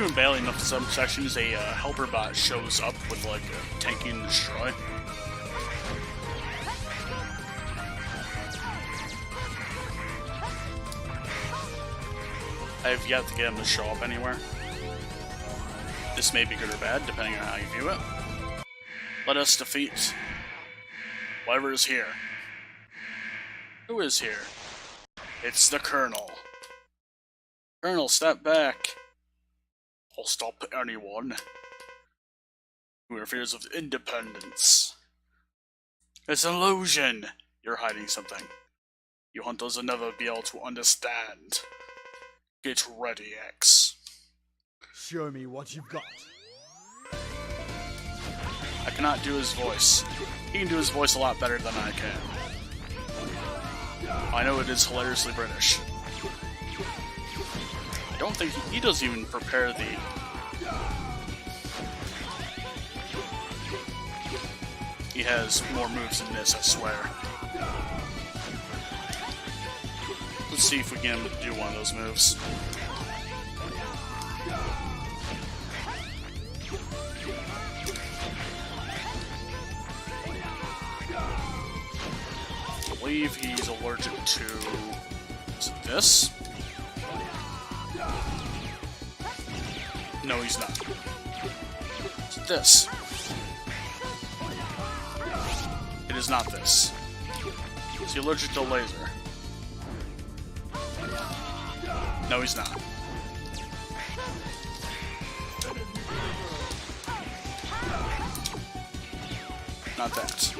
doing badly enough in some sections, a helper bot shows up with like a tanky and destroy. I've yet to get him to show up anywhere. This may be good or bad, depending on how you view it. Let us defeat whatever is here. Who is here? It's the Colonel. Colonel, step back. I'll stop anyone who interferes with independence. It's an illusion. You're hiding something. You hunters will never be able to understand. Get ready, X. Show me what you've got. I cannot do his voice. He can do his voice a lot better than I can. I know it is hilariously British. I don't think he doesn't even prepare the... He has more moves than this, I swear. Let's see if we can get him to do one of those moves. I believe he's allergic to... Is it this? No, he's not. Is it this? It is not this. Is he allergic to laser? No, he's not. Not that.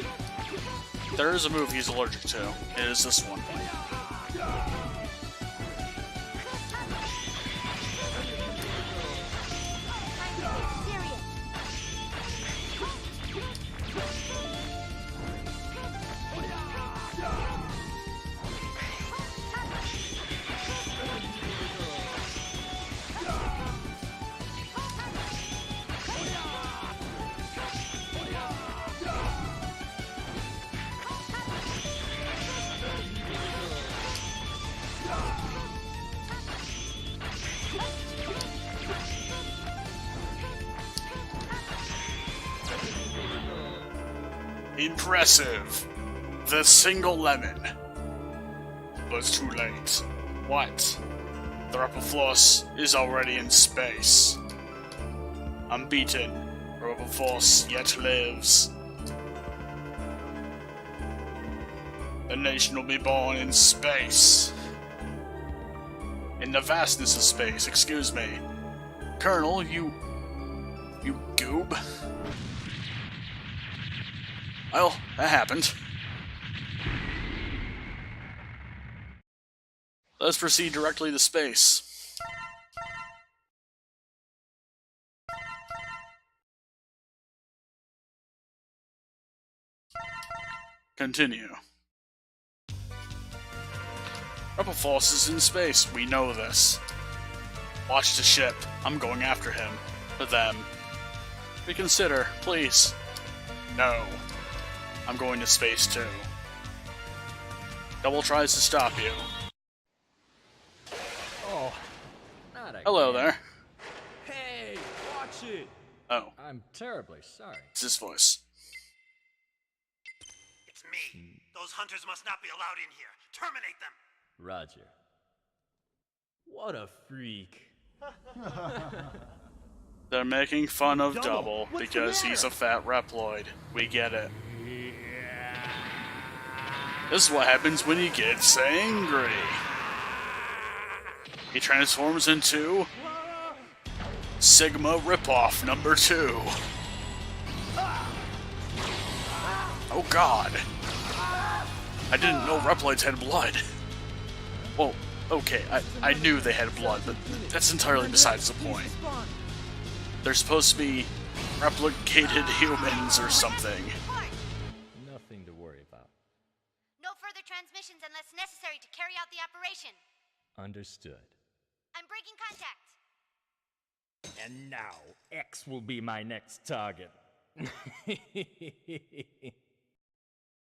There is a move he's allergic to. It is this one. Impressive. The single lemon. But it's too late. What? The Repulforce is already in space. Unbeaten. Repulforce yet lives. The nation will be born in space. In the vastness of space, excuse me. Colonel, you goob. Well, that happened. Let's proceed directly to space. Continue. Repulforce is in space, we know this. Watch the ship. I'm going after him. For them. Reconsider, please. No. I'm going to space too. Double tries to stop you. Oh, not again. Hello there. Hey, watch it! Oh, I'm terribly sorry. it's this voice. It's me. Those hunters must not be allowed in here. Terminate them. Roger. What a freak. They're making fun of Double? Double What's the because he's a fat Reploid. We get it. This is what happens when he gets angry. He transforms into Sigma Ripoff number 2. Oh god. I didn't know Reploids had blood. Well, okay, I knew they had blood, but that's entirely besides the point. They're supposed to be replicated humans or something. Nothing to worry about. No further transmissions unless necessary to carry out the operation. Understood. I'm breaking contact. And now, X will be my next target.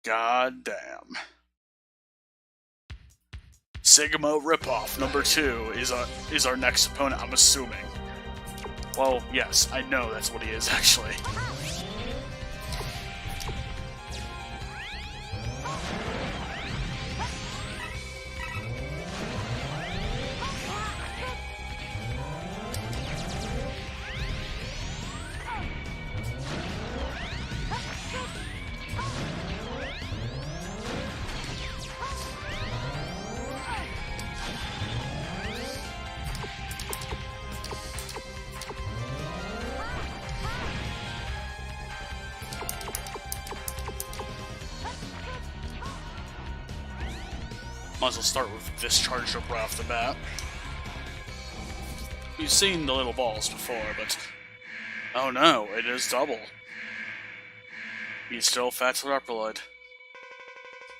God damn. Sigma Ripoff number 2 is our next opponent, I'm assuming. Well, yes, I know that's what he is, actually. Might as well start with Discharge right off the bat. We've seen the little balls before, but... oh no, it is double. He's still Fats Reploid.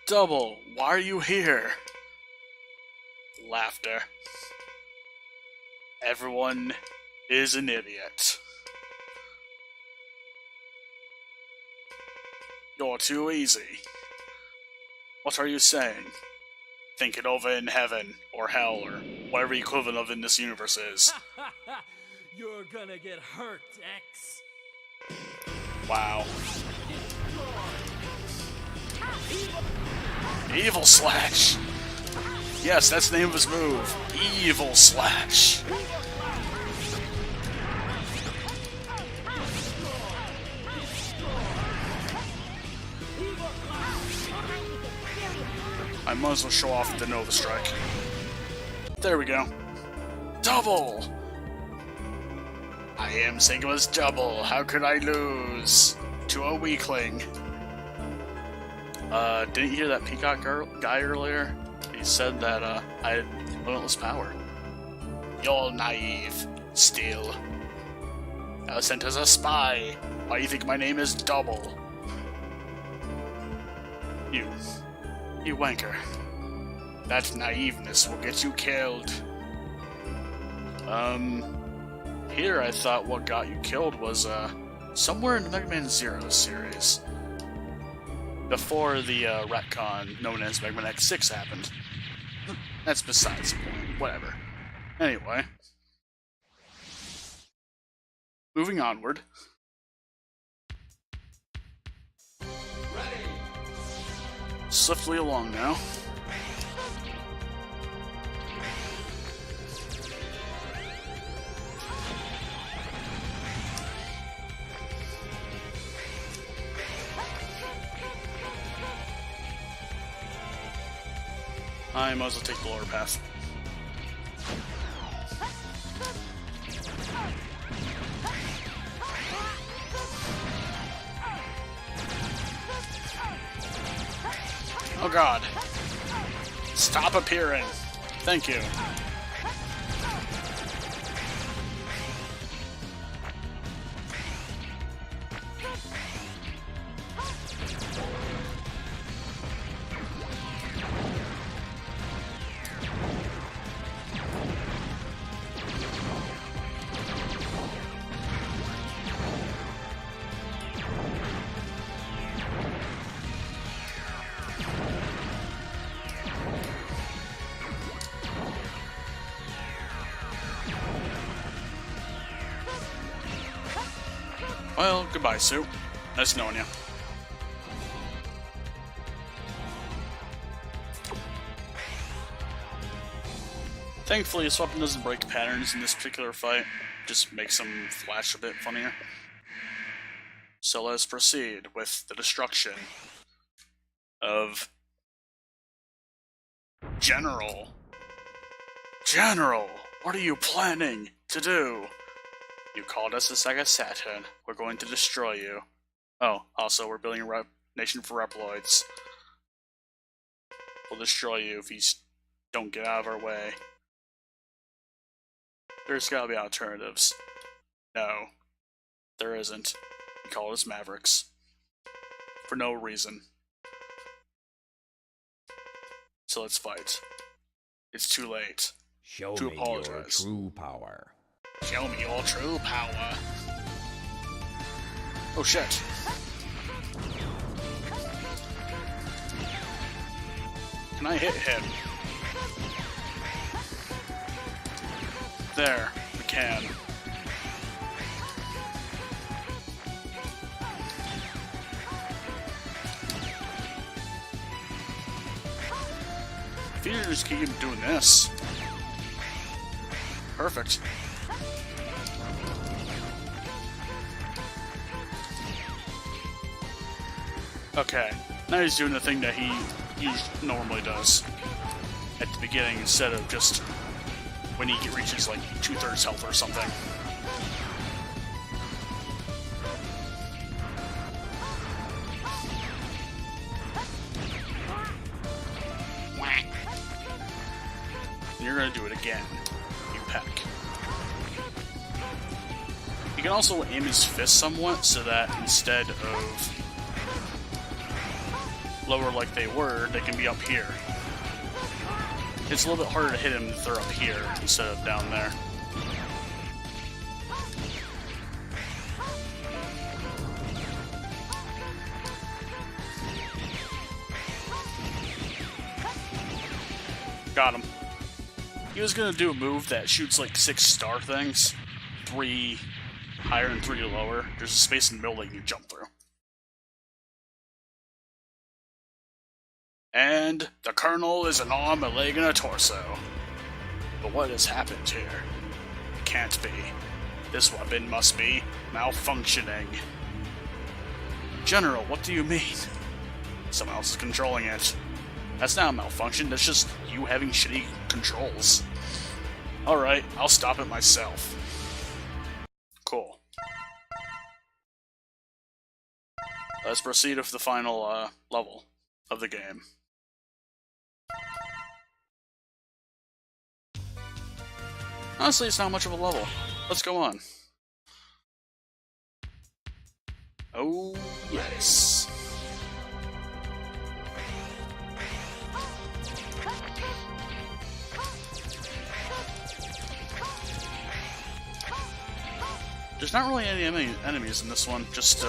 Double, why are you here? Laughter. Everyone is an idiot. You're too easy. What are you saying? Think it over in heaven, or hell, or whatever the equivalent of in this universe is. You're gonna get hurt, X. Wow. Evil Slash! Yes, that's the name of his move. Evil Slash. I might as well show off the Nova Strike. There we go. Double! I am Sigma's double. How could I lose to a weakling? Didn't you hear that Peacock guy earlier? He said that I had limitless power. You're naive, still. I was sent as a spy. Why do you think my name is Double? You wanker. That naiveness will get you killed. Here I thought what got you killed was, somewhere in the Megaman Zero series. Before the, retcon known as Megaman X4 happened. That's besides the point. Whatever. Anyway. Moving onward. Swiftly along now. I might as well take the lower path. Oh god. Stop appearing. Thank you. Well, goodbye, Sue. Nice knowing you. Thankfully, his weapon doesn't break patterns in this particular fight. Just makes him flash a bit funnier. So let's proceed with the destruction of General. General, what are you planning to do? You called us a Sega Saturn. We're going to destroy you. Oh, also, we're building a nation for Reploids. We'll destroy you if you don't get out of our way. There's gotta be alternatives. No, there isn't. You call us Mavericks. For no reason. So let's fight. It's too late. Show to me your apologize. true power. Show me your true power. Oh shit. Can I hit him? There, we can. If you just keep doing this. Perfect. Okay, now he's doing the thing that he normally does at the beginning instead of just when he reaches like 2/3 health or something. And you're gonna do it again, you peck. You can also aim his fist somewhat so that instead of lower like they were, they can be up here. It's a little bit harder to hit him if they're up here instead of down there. Got him. He was gonna do a move that shoots like 6 star things. 3 higher and 3 lower. There's a space in the middle that you can jump through. And the Colonel is an arm, a leg, and a torso. But what has happened here? It can't be. This weapon must be malfunctioning. General, what do you mean? Someone else is controlling it. That's not a malfunction, that's just you having shitty controls. Alright, I'll stop it myself. Cool. Let's proceed with the final level of the game. Honestly, it's not much of a level. Let's go on. Oh, yes. There's not really any enemies in this one, just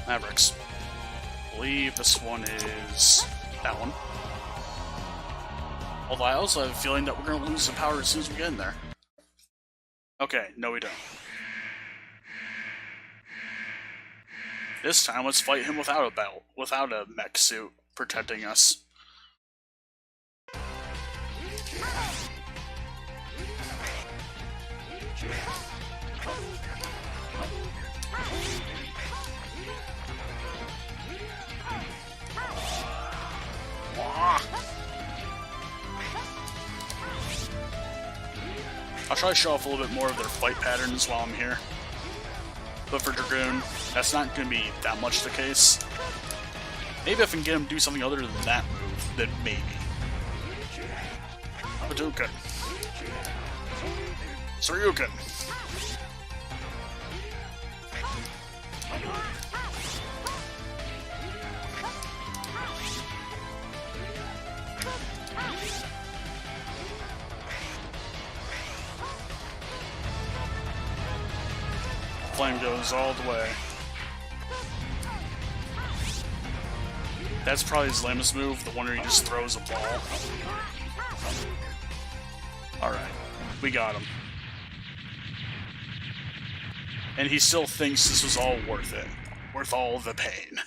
Mavericks. I believe this one is that one. Although I also have a feeling that we're going to lose some power as soon as we get in there. Okay, no we don't. This time, let's fight him without a belt, without a mech suit protecting us. I'll try to show off a little bit more of their fight patterns while I'm here. But for Dragoon, that's not going to be that much the case. Maybe if I can get him to do something other than that move, then maybe. Hadouken. Soryuken. Flame goes all the way. That's probably his lamest move, the one where he just throws a ball. Alright, we got him. And he still thinks this was all worth it. Worth all the pain.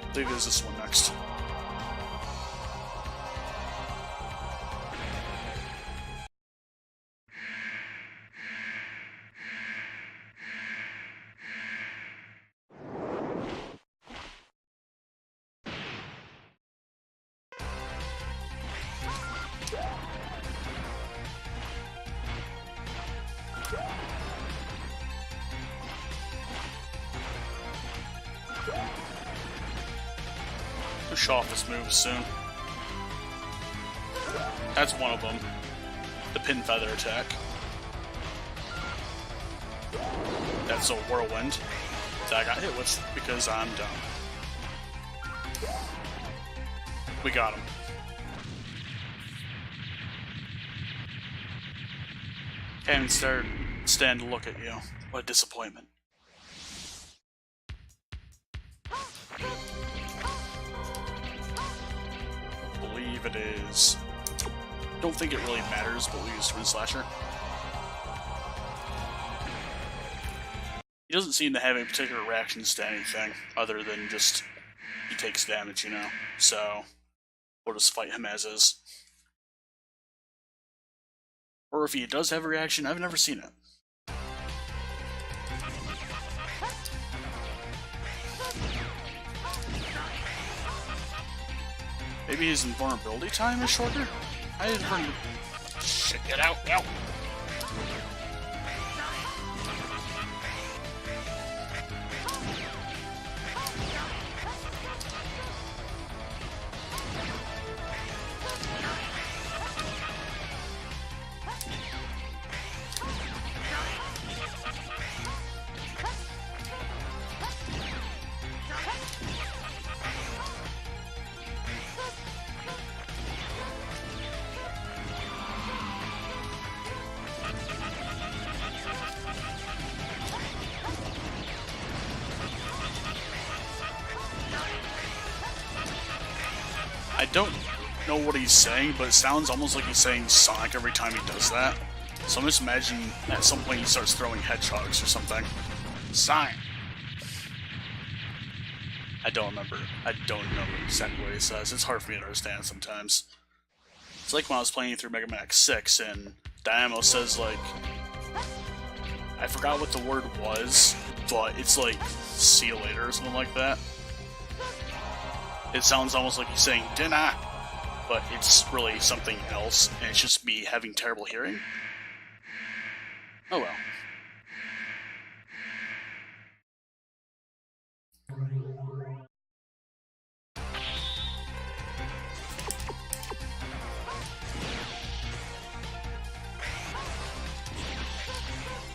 I believe there's this one next. We'll show off his moves soon. That's one of them. The pin feather attack. That's a whirlwind that I got hit with because I'm dumb. We got him. Can't even stand to look at you. What a disappointment. I believe it is. Don't think it really matters, but we use Twin Slasher. He doesn't seem to have any particular reactions to anything, other than just he takes damage, you know? So, we'll just fight him as is. Or if he does have a reaction, I've never seen it. Maybe his invulnerability time is shorter? I didn't heard him. Shit, get out, out! I don't know what he's saying, but it sounds almost like he's saying Sonic every time he does that. So I'm just imagining at some point he starts throwing hedgehogs or something. Sonic! I don't remember. I don't know exactly what he says. It's hard for me to understand sometimes. It's like when I was playing through Megaman X4 and Dynamo says, like, I forgot what the word was, but it's like, see you later or something like that. It sounds almost like he's saying, dinner, but it's really something else, and it's just me having terrible hearing. Oh well.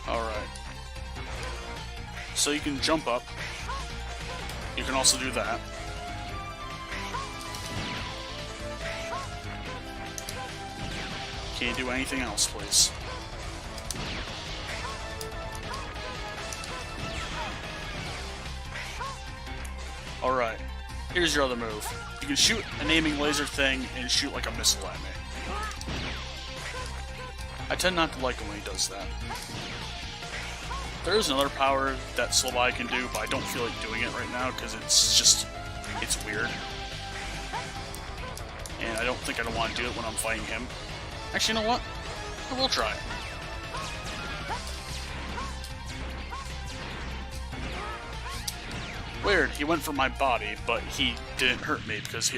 Alright. So you can jump up. You can also do that. Can't do anything else, please. Alright, here's your other move. You can shoot an aiming laser thing and shoot like a missile at me. I tend not to like him when he does that. There is another power that Slobai can do, but I don't feel like doing it right now because it's weird. And I don't think I want to do it when I'm fighting him. Actually, you know what? I will try it. Weird, he went for my body, but he didn't hurt me because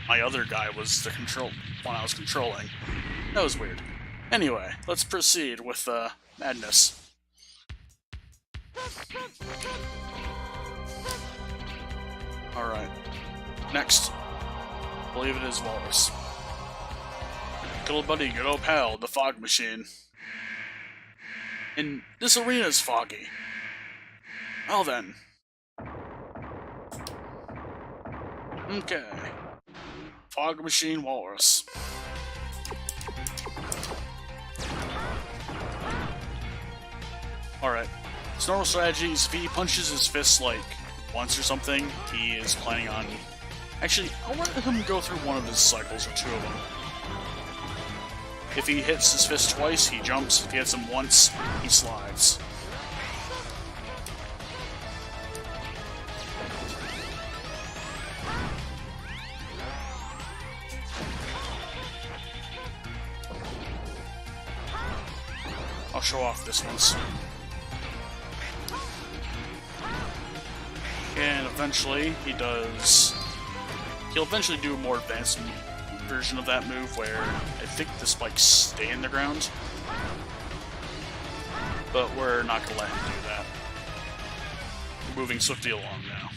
my other guy was the one I was controlling. That was weird. Anyway, let's proceed with madness. Alright. Next. I believe it is Walrus. Good old buddy, good old pal, the fog machine. And this arena is foggy. Well then. Okay. Fog machine Walrus. Alright. His normal strategy is if he punches his fist like once or something, he is planning on... Actually, I'll let him go through one of his cycles or two of them. If he hits his fist twice, he jumps. If he hits him once, he slides. I'll show off this once. And eventually, he'll eventually do a more advanced version of that move where I think the spikes stay in the ground. But we're not going to let him do that. We're moving swiftly along now.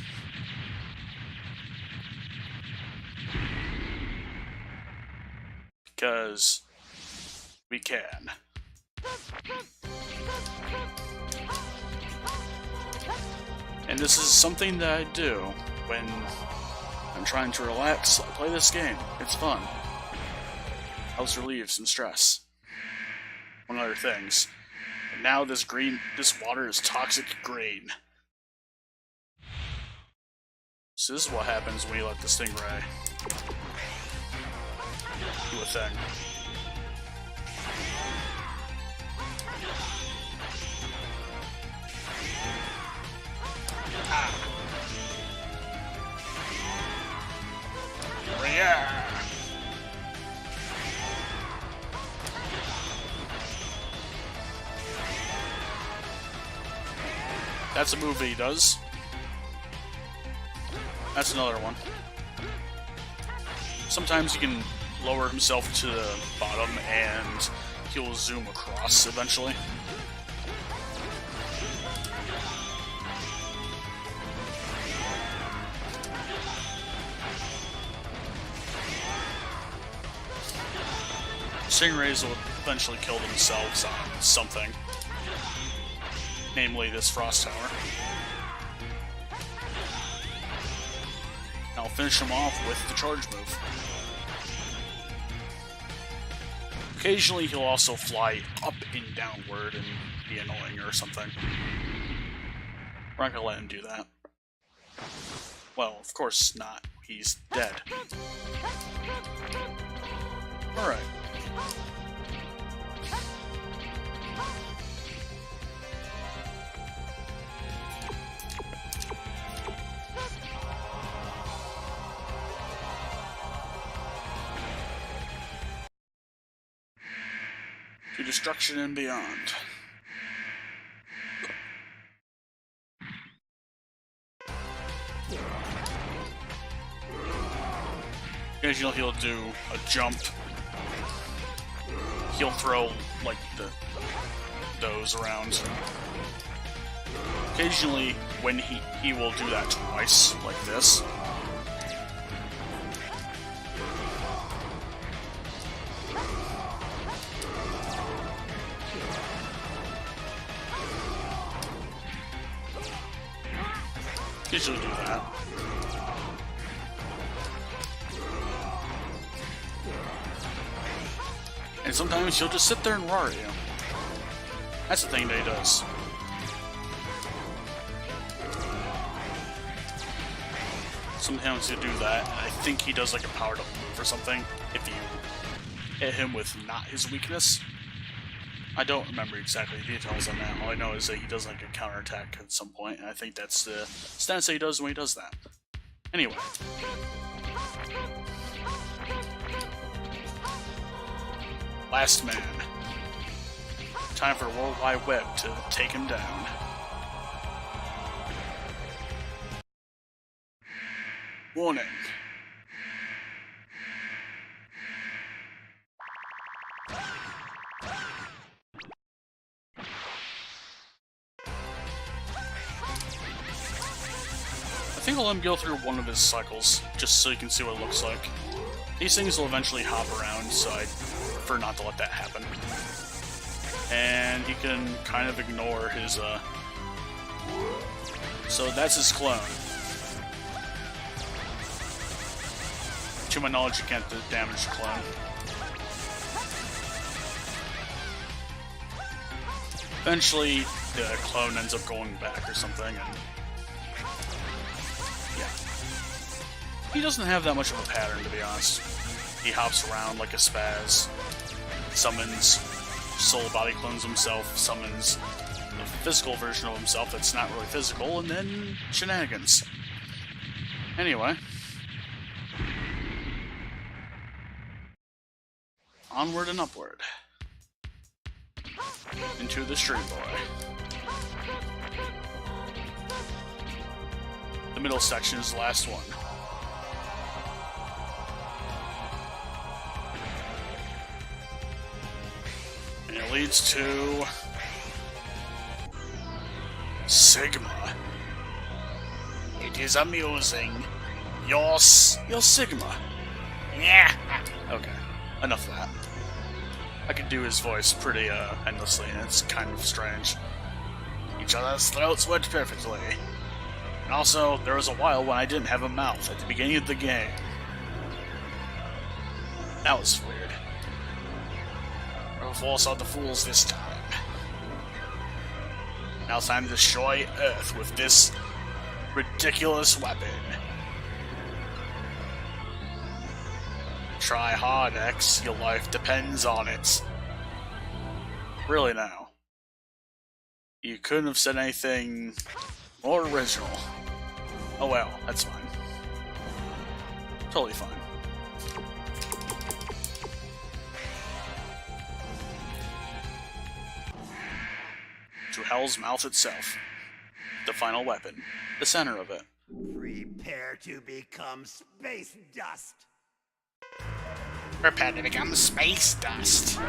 Because we can. And this is something that I do when I'm trying to relax. I play this game. It's fun. Helps relieve some stress. Among other things. And now this water is toxic green. So this is what happens when you let the stingray do a thing. Yeah. That's a move he does. That's another one. Sometimes he can lower himself to the bottom and he'll zoom across eventually. Stingrays will eventually kill themselves on something. Namely this Frost Tower. I'll finish him off with the charge move. Occasionally he'll also fly up and downward and be annoying or something. We're not gonna let him do that. Well, of course not. He's dead. Alright. To destruction and beyond. Occasionally he'll do a jump. He'll throw like those around. Occasionally when he will do that twice, like this. Usually do that. And sometimes he'll just sit there and roar at you. That's the thing that he does. Sometimes he'll do that, and I think he does like a powered up move or something if you hit him with not his weakness. I don't remember exactly the details on that. All I know is that he does like a counterattack at some point, and I think that's the stance that he does when he does that. Anyway. Last man. Time for World Wide Web to take him down. Warning. I think I'll let him go through one of his cycles, just so you can see what it looks like. These things will eventually hop around, so I prefer not to let that happen. And he can kind of ignore his, So that's his clone. To my knowledge, you can't damage the clone. Eventually, the clone ends up going back or something, and yeah. He doesn't have that much of a pattern, to be honest. He hops around like a spaz, summons soul body clones himself, summons a physical version of himself that's not really physical, and then shenanigans. Anyway. Onward and upward. Into the Stream Boy. The middle section is the last one. And it leads to Sigma. It is amusing. You're Sigma. Yeah. Okay, enough of that. I can do his voice pretty endlessly, and it's kind of strange. Each other's throats worked perfectly. And also, there was a while when I didn't have a mouth at the beginning of the game. That was weird. We'll force out the fools this time. Now it's time to destroy Earth with this ridiculous weapon. Try hard, X. Your life depends on it. Really now. You couldn't have said anything Or original. Oh well, that's fine. Totally fine. To Hell's Mouth itself. The final weapon. The center of it. Prepare to become space dust. Prepare to become space dust.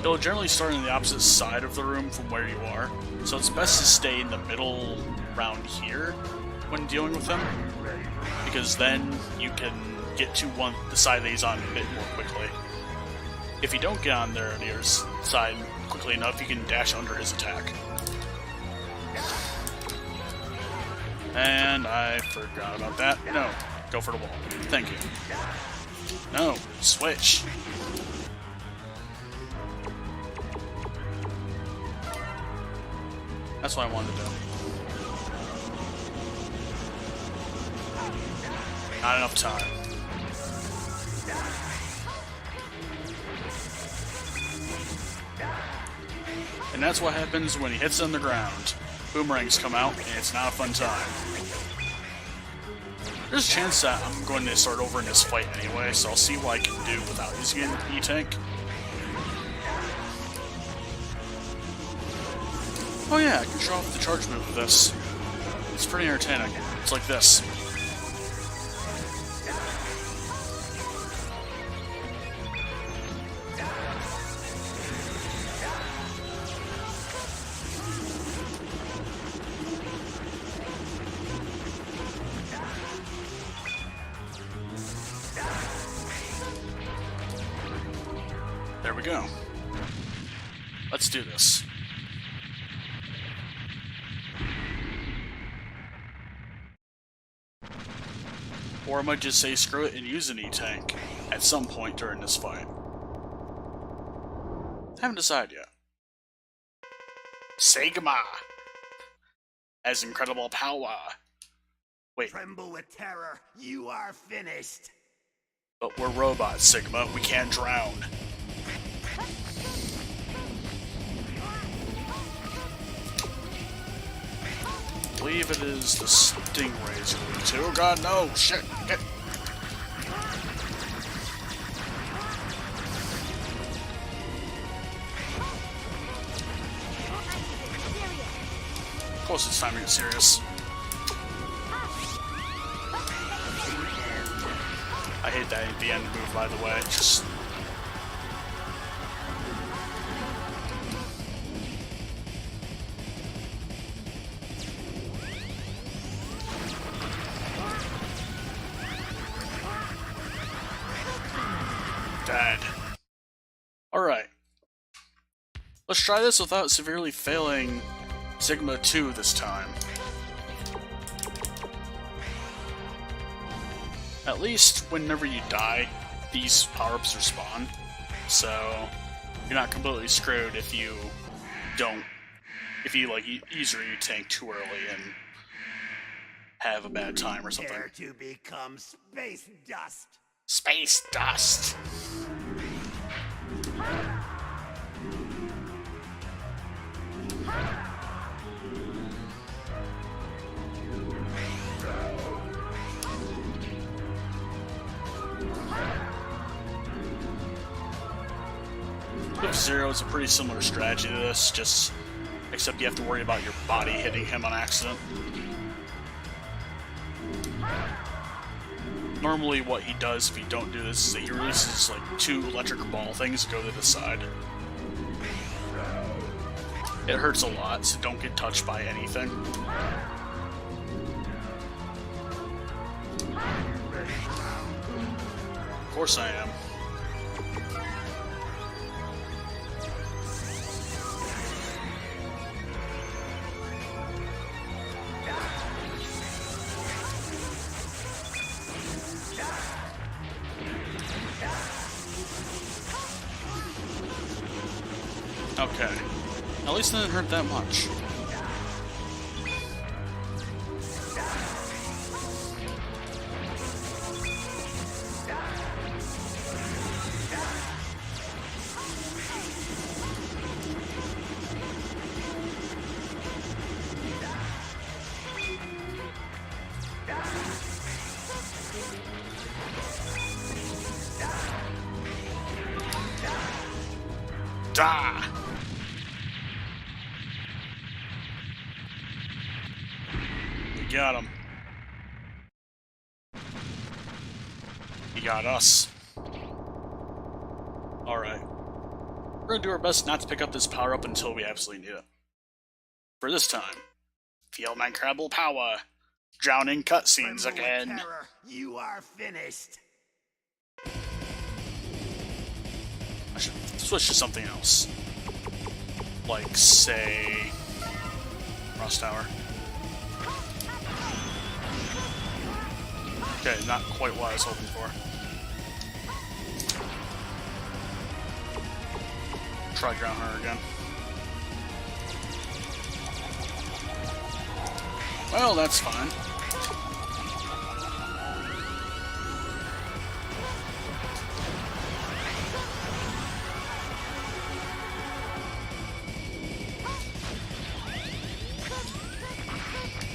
You'll generally start on the opposite side of the room from where you are, so it's best to stay in the middle round here when dealing with them, because then you can get to the side that he's on a bit more quickly. If you don't get on there near his side quickly enough, you can dash under his attack. And I forgot about that. No, go for the wall. Thank you. No, switch. That's what I wanted to do. Not enough time. And that's what happens when he hits on the ground. Boomerangs come out, and it's not a fun time. There's a chance that I'm going to start over in this fight anyway, so I'll see what I can do without using an E-Tank. Oh yeah, I can show off the charge move with this. It's pretty entertaining. It's like this. There we go. Let's do this. Or I might just say screw it and use an E-Tank at some point during this fight. Haven't decided yet. Sigma has incredible power. Wait. Tremble with terror. You are finished. But we're robots, Sigma. We can't drown. I believe it is the Stingrays you're weak to. Oh god, no! Shit! Get. Of course it's time to get serious. I hate that at the end move, by the way. Just... dead. Alright. Let's try this without severely failing Sigma 2 this time. At least whenever you die, these power-ups respawn, so you're not completely screwed if you don't, like, use your E-Tank too early and have a bad time or something. Prepare to become space dust. Space dust! F-Zero is a pretty similar strategy to this, except you have to worry about your body hitting him on accident. Normally what he does if you don't do this is that he releases like 2 electric ball things that go to the side. It hurts a lot, so don't get touched by anything. Of course I am. Okay. At least it didn't hurt that much. Da! We got him. He got us. Alright. We're gonna do our best not to pick up this power-up until we absolutely need it. For this time, feel my incredible power. Drowning cutscenes again. Terror, you are finished. I should switch to something else. Like, say... Frost Tower. Okay, not quite what I was hoping for. Try Ground Hunter again. Well, that's fine.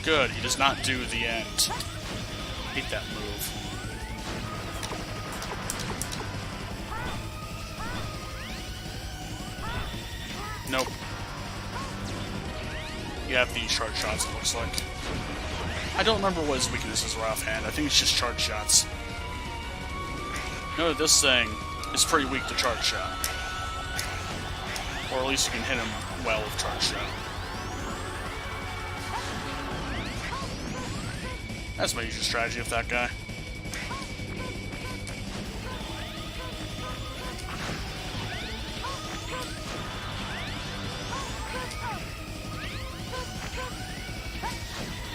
Good, he does not do the end. Hate that move. Nope. You have these charge shots, it looks like. I don't remember what his weaknesses were offhand. I think it's just charge shots. No, this thing is pretty weak to charge shot. Or at least you can hit him well with charge shot. That's my usual strategy with that guy.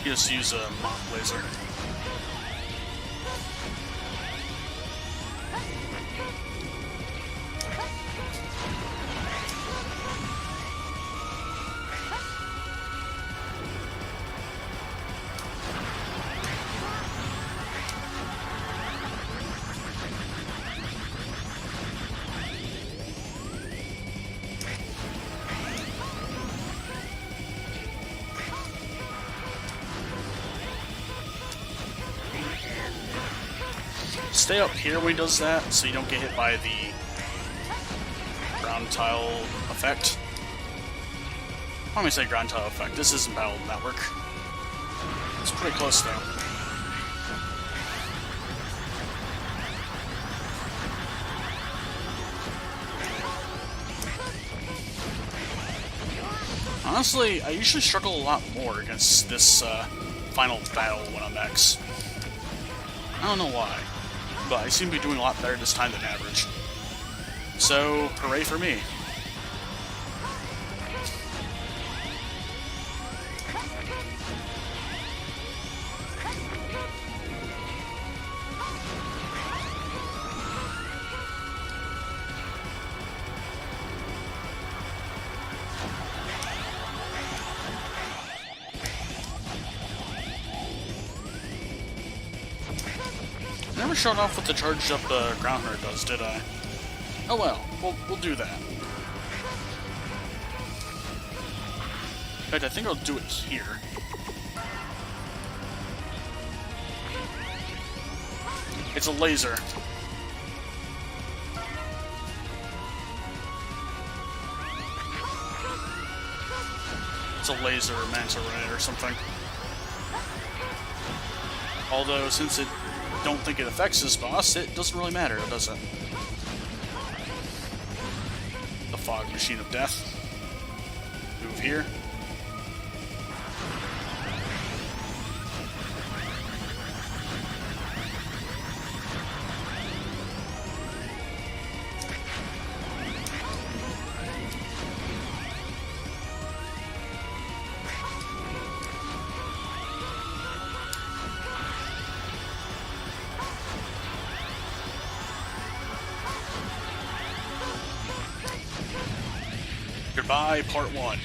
You just use a mock laser. Stay up here when he does that, so you don't get hit by the ground tile effect. Let me say ground tile effect. This isn't Battle Network. It's pretty close, though. Honestly, I usually struggle a lot more against this final battle when I'm X. I don't know why, but I seem to be doing a lot better this time than average. So, hooray for me. Never showed off what the charged up ground hunter does, did I? Oh well, we'll do that. In fact, I think I'll do it here. It's a laser. It's a laser manta ray or something. Although, since it don't think it affects this boss, it doesn't really matter, does it? The fog machine of death. Move here. Goodbye, part 1.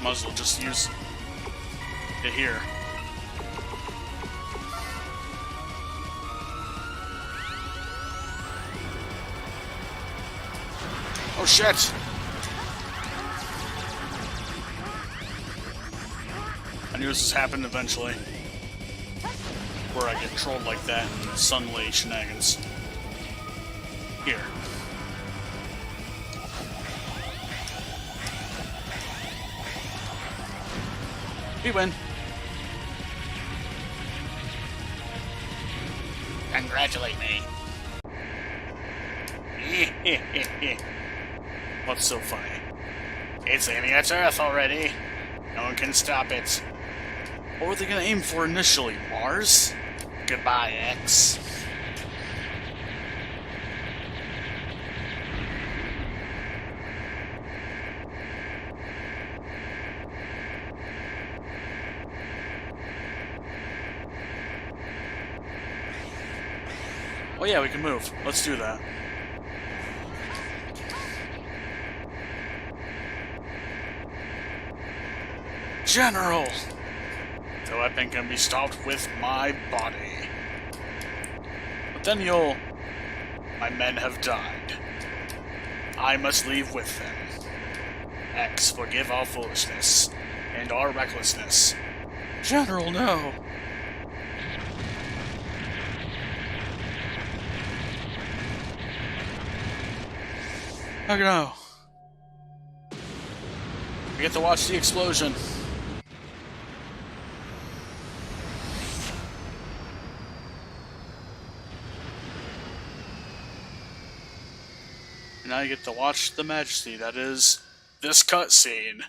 Might as well just use it here. Oh shit! I knew this would happen eventually. Where I get trolled like that and suddenly shenanigans. Here. We win. Congratulate me. What's so funny? It's aiming at Earth already. No one can stop it. What were they gonna aim for initially? Mars? Goodbye, X. Oh yeah, we can move. Let's do that. General! The weapon can be stopped with my body. But then my men have died. I must leave with them. X, forgive our foolishness and our recklessness. General, no! Oh no. We get to watch the explosion. And now you get to watch the majesty that is this cutscene.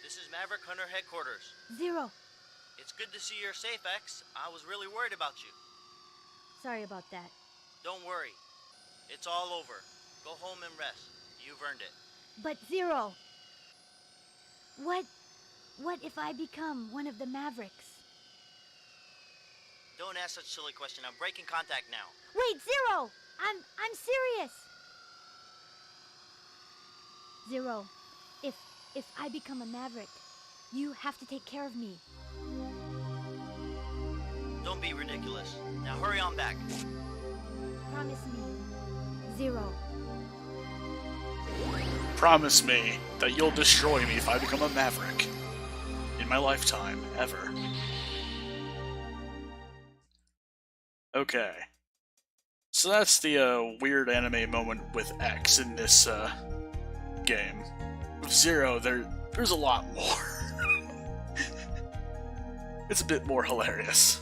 This is Maverick Hunter Headquarters. Zero. It's good to see you're safe, X. I was really worried about you. Sorry about that. Don't worry. It's all over. Go home and rest. You've earned it. But Zero, what if I become one of the Mavericks? Don't ask such a silly question. I'm breaking contact now. Wait, Zero! I'm serious. Zero, if I become a Maverick, you have to take care of me. Don't be ridiculous. Now hurry on back. Promise me, Zero. Promise me that you'll destroy me if I become a Maverick. In my lifetime, ever. Okay. So that's the weird anime moment with X in this game. With Zero, there's a lot more. It's a bit more hilarious.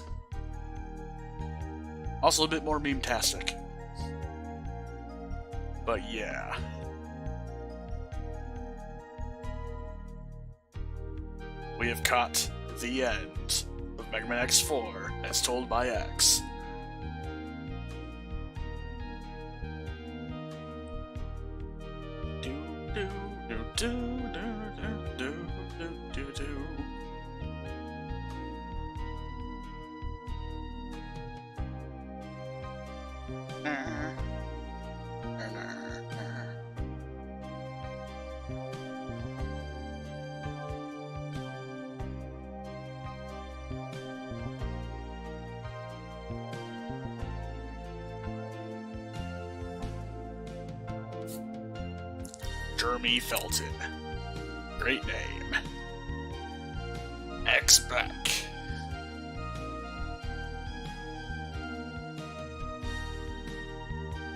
Also a bit more meme-tastic. But yeah. We have caught the end of Megaman X4 as told by X. Do do do do do do do do do. Jeremy Felton. Great name. X back.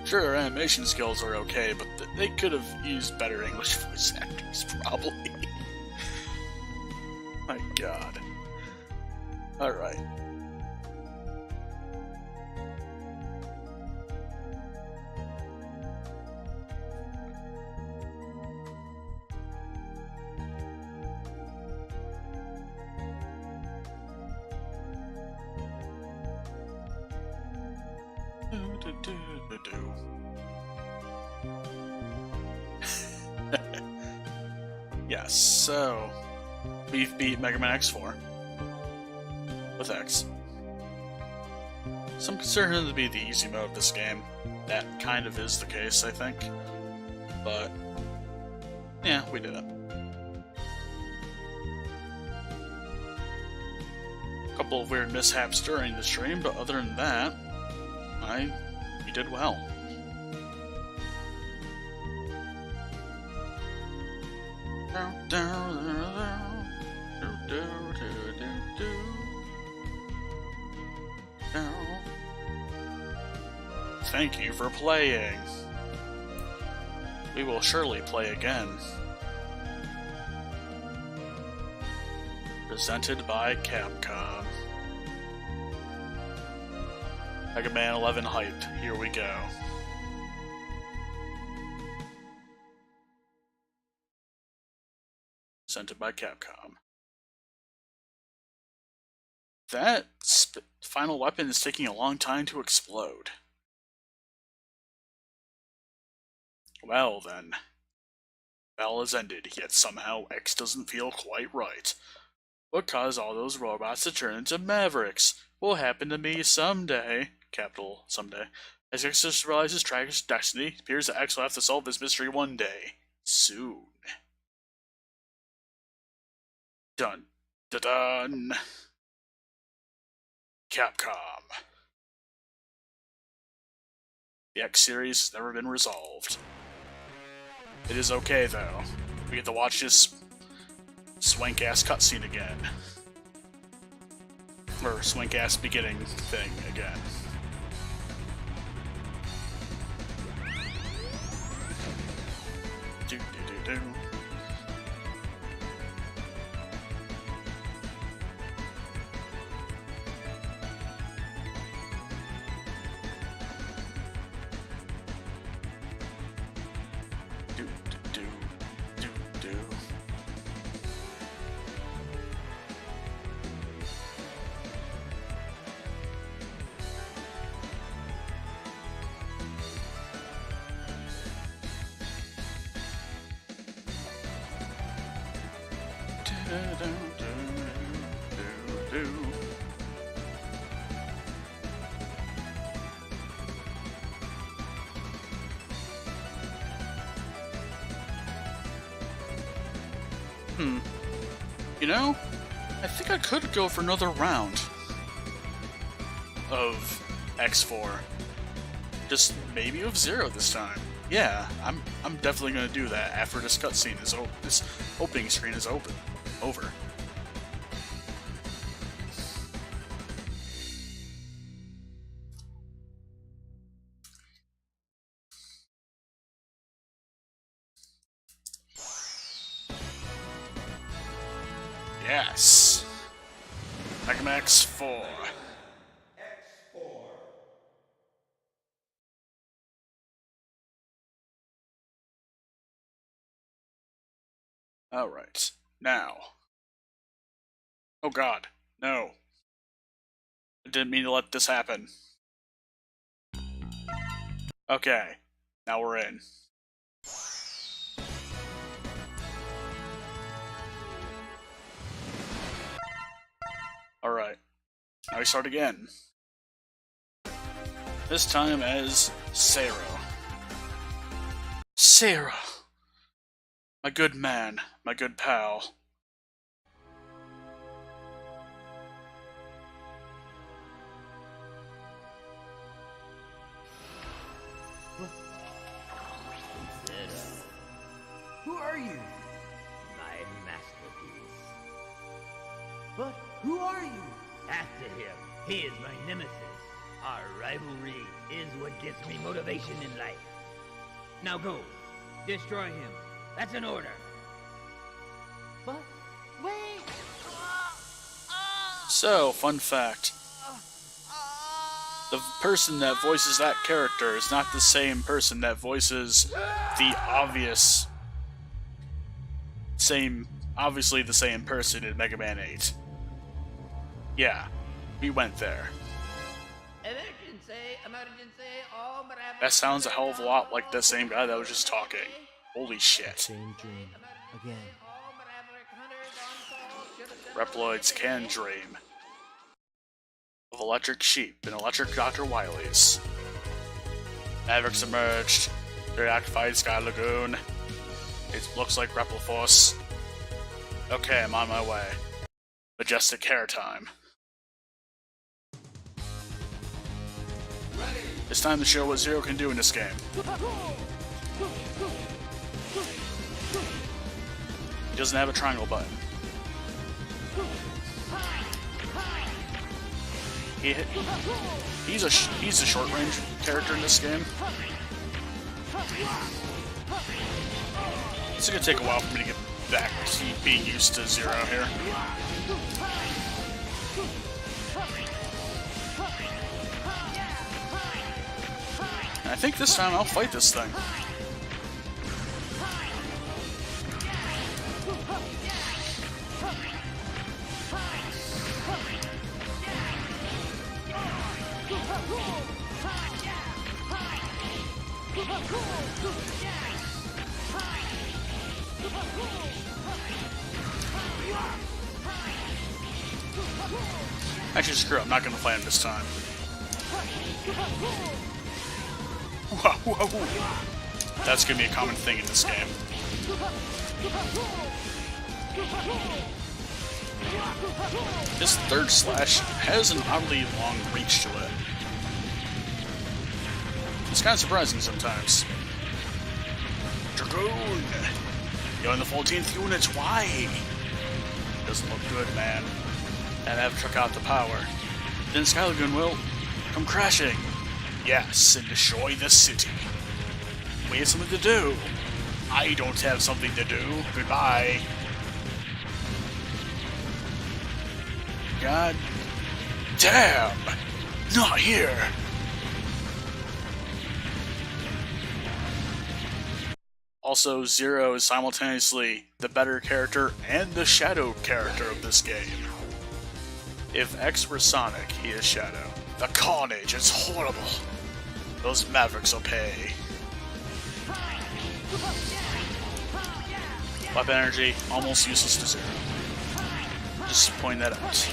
Sure, their animation skills are okay, but they could have used better English voice actors, probably. My god. Alright. Yes, so we've beat Megaman X4 with X. Some consider him to be the easy mode of this game. That kind of is the case, I think. But yeah, we did it. A couple of weird mishaps during the stream, but other than that, we did well. Thank you for playing. We will surely play again. Presented by Capcom. Megaman 11 hype. Here we go. Presented by Capcom. That final weapon is taking a long time to explode. Well then. Battle has ended, yet somehow X doesn't feel quite right. What caused all those robots to turn into Mavericks? Will happen to me someday. Capital someday. As X just realizes tragic destiny, it appears that X will have to solve this mystery one day. Soon. Dun. Dun dun. Capcom. The X series has never been resolved. It is okay though. We get to watch this swank ass cutscene again. Or swank ass beginning thing again. Do do do do. You know, I think I could go for another round of X4. Just maybe of Zero this time. Yeah, I'm definitely gonna do that after this cutscene is this opening screen is over. Yes. Megaman X4. Alright, now. Oh god, no. I didn't mean to let this happen. Okay, now we're in. Alright, now we start again. This time as Sarah. Sarah! My good man, my good pal. Who are you? My masterpiece. But who are you? After him. He is my nemesis. Our rivalry is what gives me motivation in life. Now go. Destroy him. That's an order. But wait. So, fun fact. The person that voices that character is not the same person that voices the obviously the same person in Mega Man 8. Yeah, we went there. Emergency That sounds a hell of a lot like the same guy that was just talking. Holy shit. Same dream. Again. Reploids can dream. Of electric sheep and electric Dr. Wileys. Mavericks emerged. They activated Sky Lagoon. It looks like Repliforce. Okay, I'm on my way. Majestic hair time. It's time to show what Zero can do in this game. He doesn't have a triangle button. He's a short range character in this game. It's gonna take a while for me to get back to being used to Zero here. And I think this time I'll fight this thing. Actually, screw it, I'm not gonna fight him this time. Whoa. That's gonna be a common thing in this game. This third slash has an oddly long reach to it. It's kind of surprising sometimes. Dragoon! You're in the 14th unit, why? Doesn't look good, man. And have took out the power. Then Sky Lagoon will come crashing. Yes, and destroy the city. We have something to do. I don't have something to do. Goodbye. God damn! Not here! Also, Zero is simultaneously the better character and the Shadow character of this game. If X were Sonic, he is Shadow. The carnage is horrible. Those Mavericks will pay. Weapon energy, almost useless to Zero. Just point that out.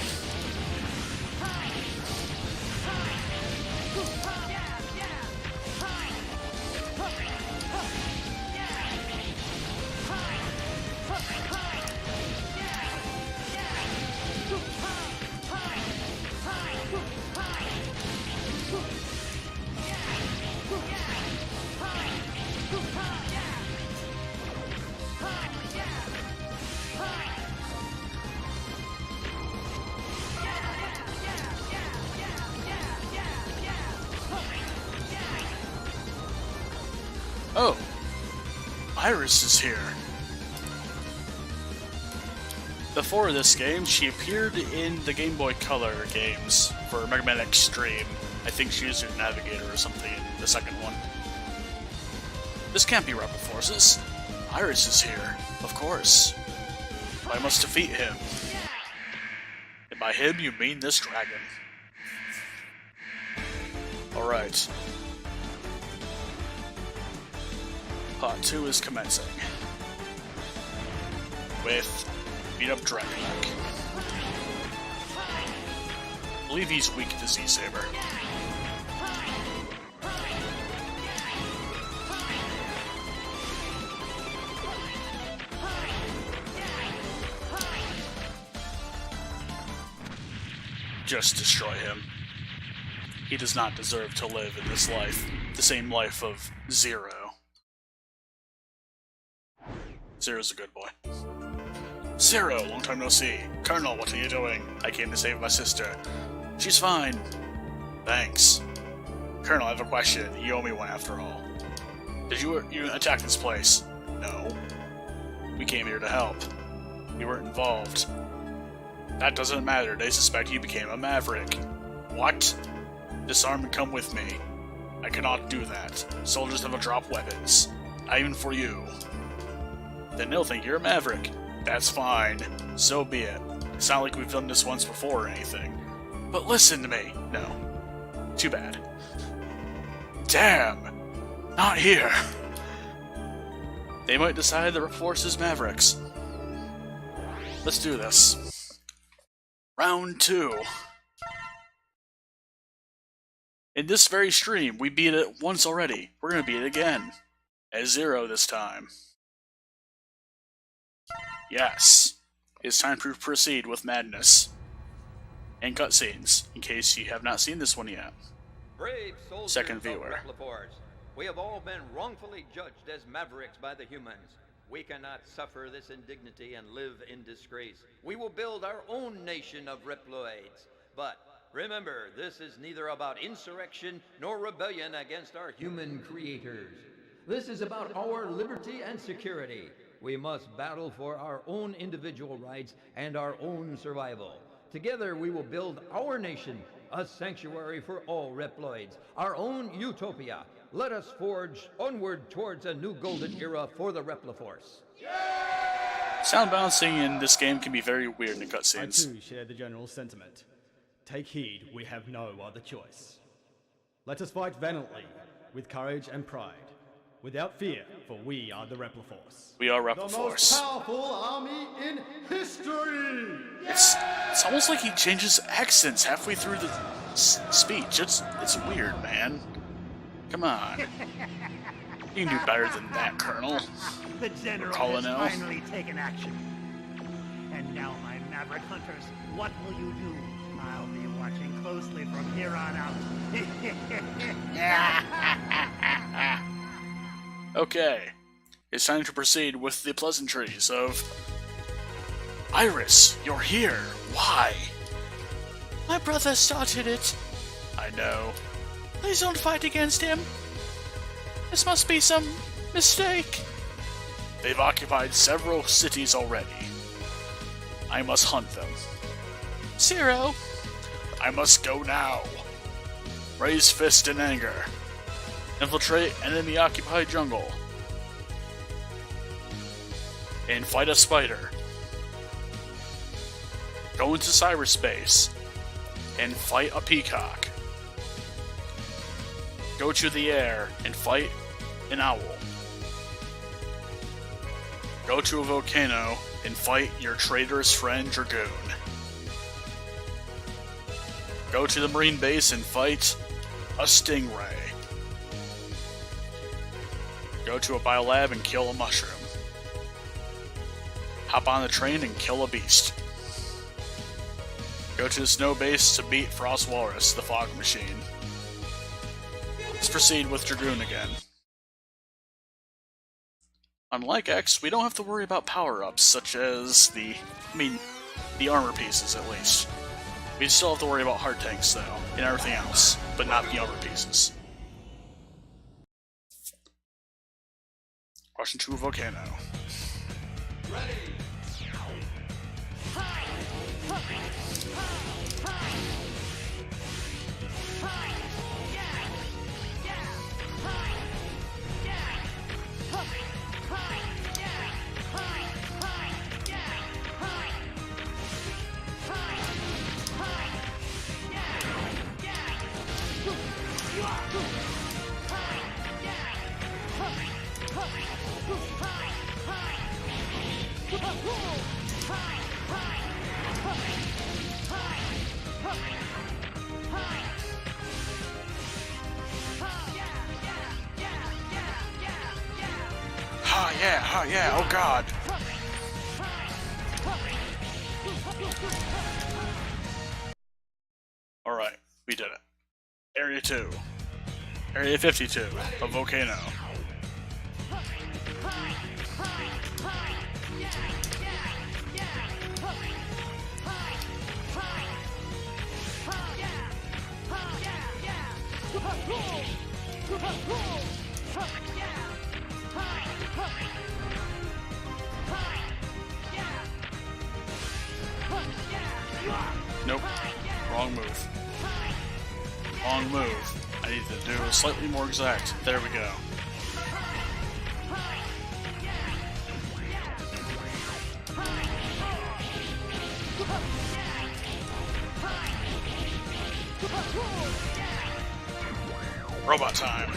Oh, Iris is here. Before this game, she appeared in the Game Boy Color games for Megaman X4. I think she was your navigator or something in the second one. This can't be Repliforce's. Iris is here, of course. I must defeat him. And by him, you mean this dragon. Alright. Part 2 is commencing. With beat-up Dragonac. I believe he's weak to Z-Saber. Just destroy him. He does not deserve to live in this life, the same life of Zero. Zero's a good boy. Zero, long time no see. Colonel, what are you doing? I came to save my sister. She's fine. Thanks. Colonel, I have a question. You owe me one after all. Did you attack this place? No. We came here to help. You weren't involved. That doesn't matter. They suspect you became a maverick. What? Disarm and come with me. I cannot do that. Soldiers never drop weapons. Not even for you. Then they'll think you're a maverick. That's fine. So be it. It's not like we've done this once before or anything. But listen to me. No. Too bad. Damn! Not here! They might decide the force is Mavericks. Let's do this. Round 2. In this very stream, we beat it once already. We're gonna beat it again. At 0 this time. Yes. It's time to proceed with madness. And cutscenes, in case you have not seen this one yet. Brave soldiers Second of viewer. Replifors, we have all been wrongfully judged as mavericks by the humans. We cannot suffer this indignity and live in disgrace. We will build our own nation of Reploids. But remember, this is neither about insurrection nor rebellion against our human creators. This is about our liberty and security. We must battle for our own individual rights and our own survival. Together we will build our nation, a sanctuary for all Reploids, our own utopia. Let us forge onward towards a new golden era for the Repliforce. Sound balancing in this game can be very weird in I cutscenes. too share the general sentiment. Take heed, we have no other choice. Let us fight valiantly, with courage and pride, without fear, for we are the Repliforce. We are The most Repliforce. powerful army in history! It's almost like he changes accents halfway through the speech. It's weird, man. Come on. You can do better than that, Colonel. The general Colonel. has finally taken action. And now, my maverick hunters, what will you do? I'll be watching closely from here on out. Okay. It's time to proceed with the pleasantries of... Iris, you're here. Why? My brother started it. I know. Please don't fight against him. This must be some mistake. They've occupied several cities already. I must hunt them. Zero. I must go now. Raise fist in anger. Infiltrate enemy-occupied jungle. And fight a spider. Go into cyberspace. And fight a peacock. Go to the air and fight an owl. Go to a volcano and fight your traitorous friend Dragoon. Go to the marine base and fight a stingray. Go to a biolab and kill a mushroom. Hop on the train and kill a beast. Go to the snow base to beat Frost Walrus, the fog machine. Let's proceed with Dragoon again. Unlike X, we don't have to worry about power-ups, such as the armor pieces, at least. We still have to worry about hard tanks, though, and everything else, but not the armor pieces. Rush into a volcano. Ready! Ha yeah, oh god. Alright, we did it. Area 2. Area 52, a volcano. Nope. Wrong move. Wrong move. I need to do a slightly more exact. There we go. Robot time.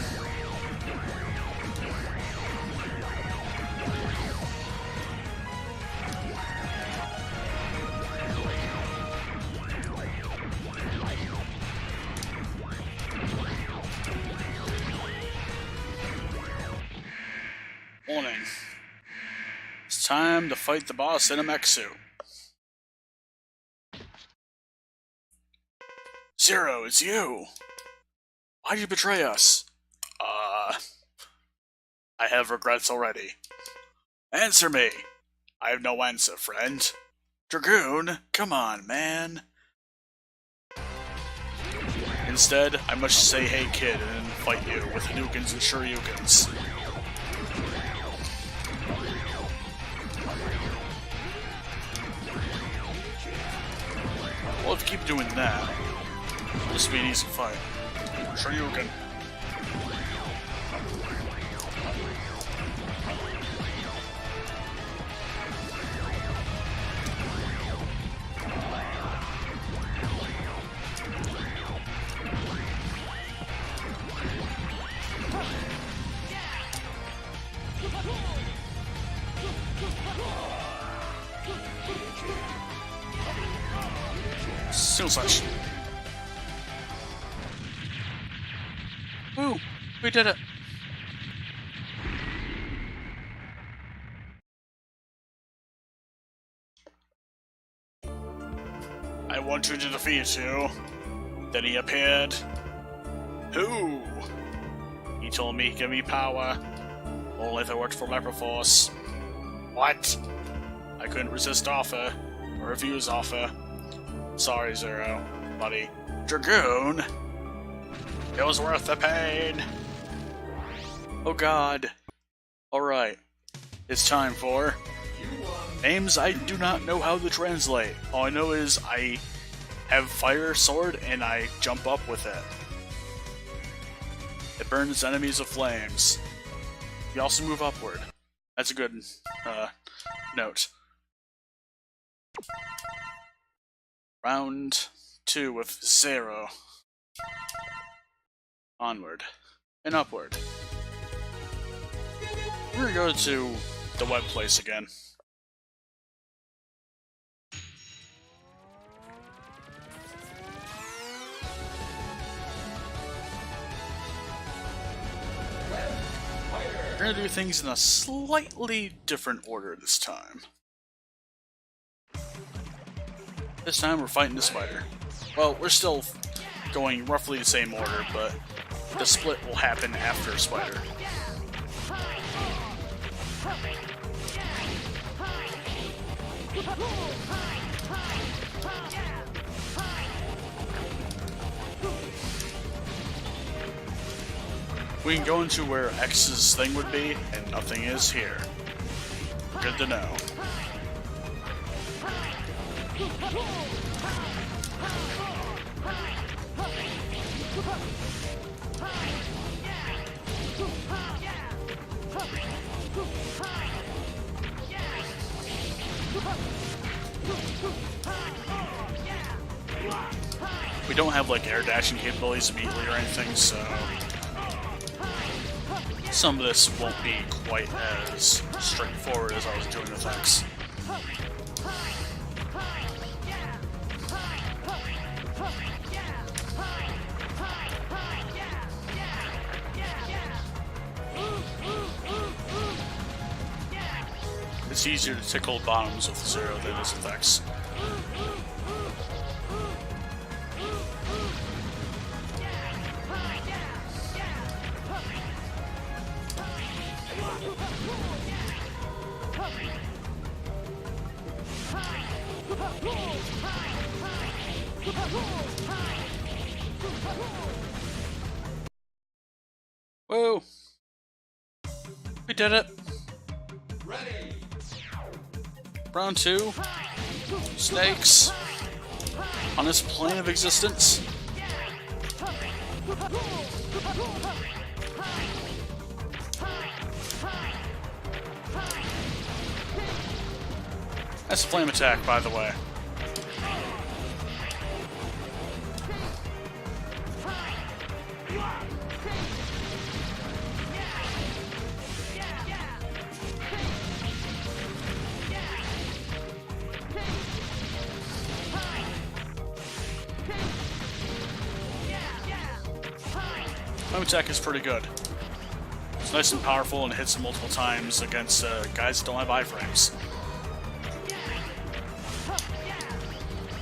Warning. It's time to fight the boss in a mech suit. Zero, it's you! Why'd you betray us? I have regrets already. Answer me! I have no answer, friend. Dragoon, come on, man. Instead, I must say hey kid and then fight you with Hadoukens and Shoryukens. Well, if you keep doing that, this will be an easy fight. Shoryuken. Suicide. Woo! We did it! I want you to defeat you. Then he appeared. Who? He told me he'd give me power. Only if it worked for Leper Force. What? I couldn't resist offer, or refuse offer. Sorry, Zero, buddy. Dragoon? It was worth the pain! Oh god. Alright. It's time for... names I do not know how to translate. All I know is I have fire sword and I jump up with it. It burns enemies with flames. You also move upward. That's a good note. Round 2 with Zero. Onward and upward. We're gonna go to the web place again. We're gonna do things in a slightly different order this time. This time we're fighting the spider. Well, we're still going roughly the same order, but the split will happen after spider. We can go into where X's thing would be, and nothing is here. Good to know. We don't have like air dashing capabilities immediately or anything, so some of this won't be quite as straightforward as I was doing with X. It's easier to tickle bottoms with Zero than it is with X. Whoa! We did it! Ready. Round 2. Snakes. On this plane of existence. That's a flame attack, by the way. Flame attack is pretty good. It's nice and powerful and hits multiple times against guys that don't have iframes.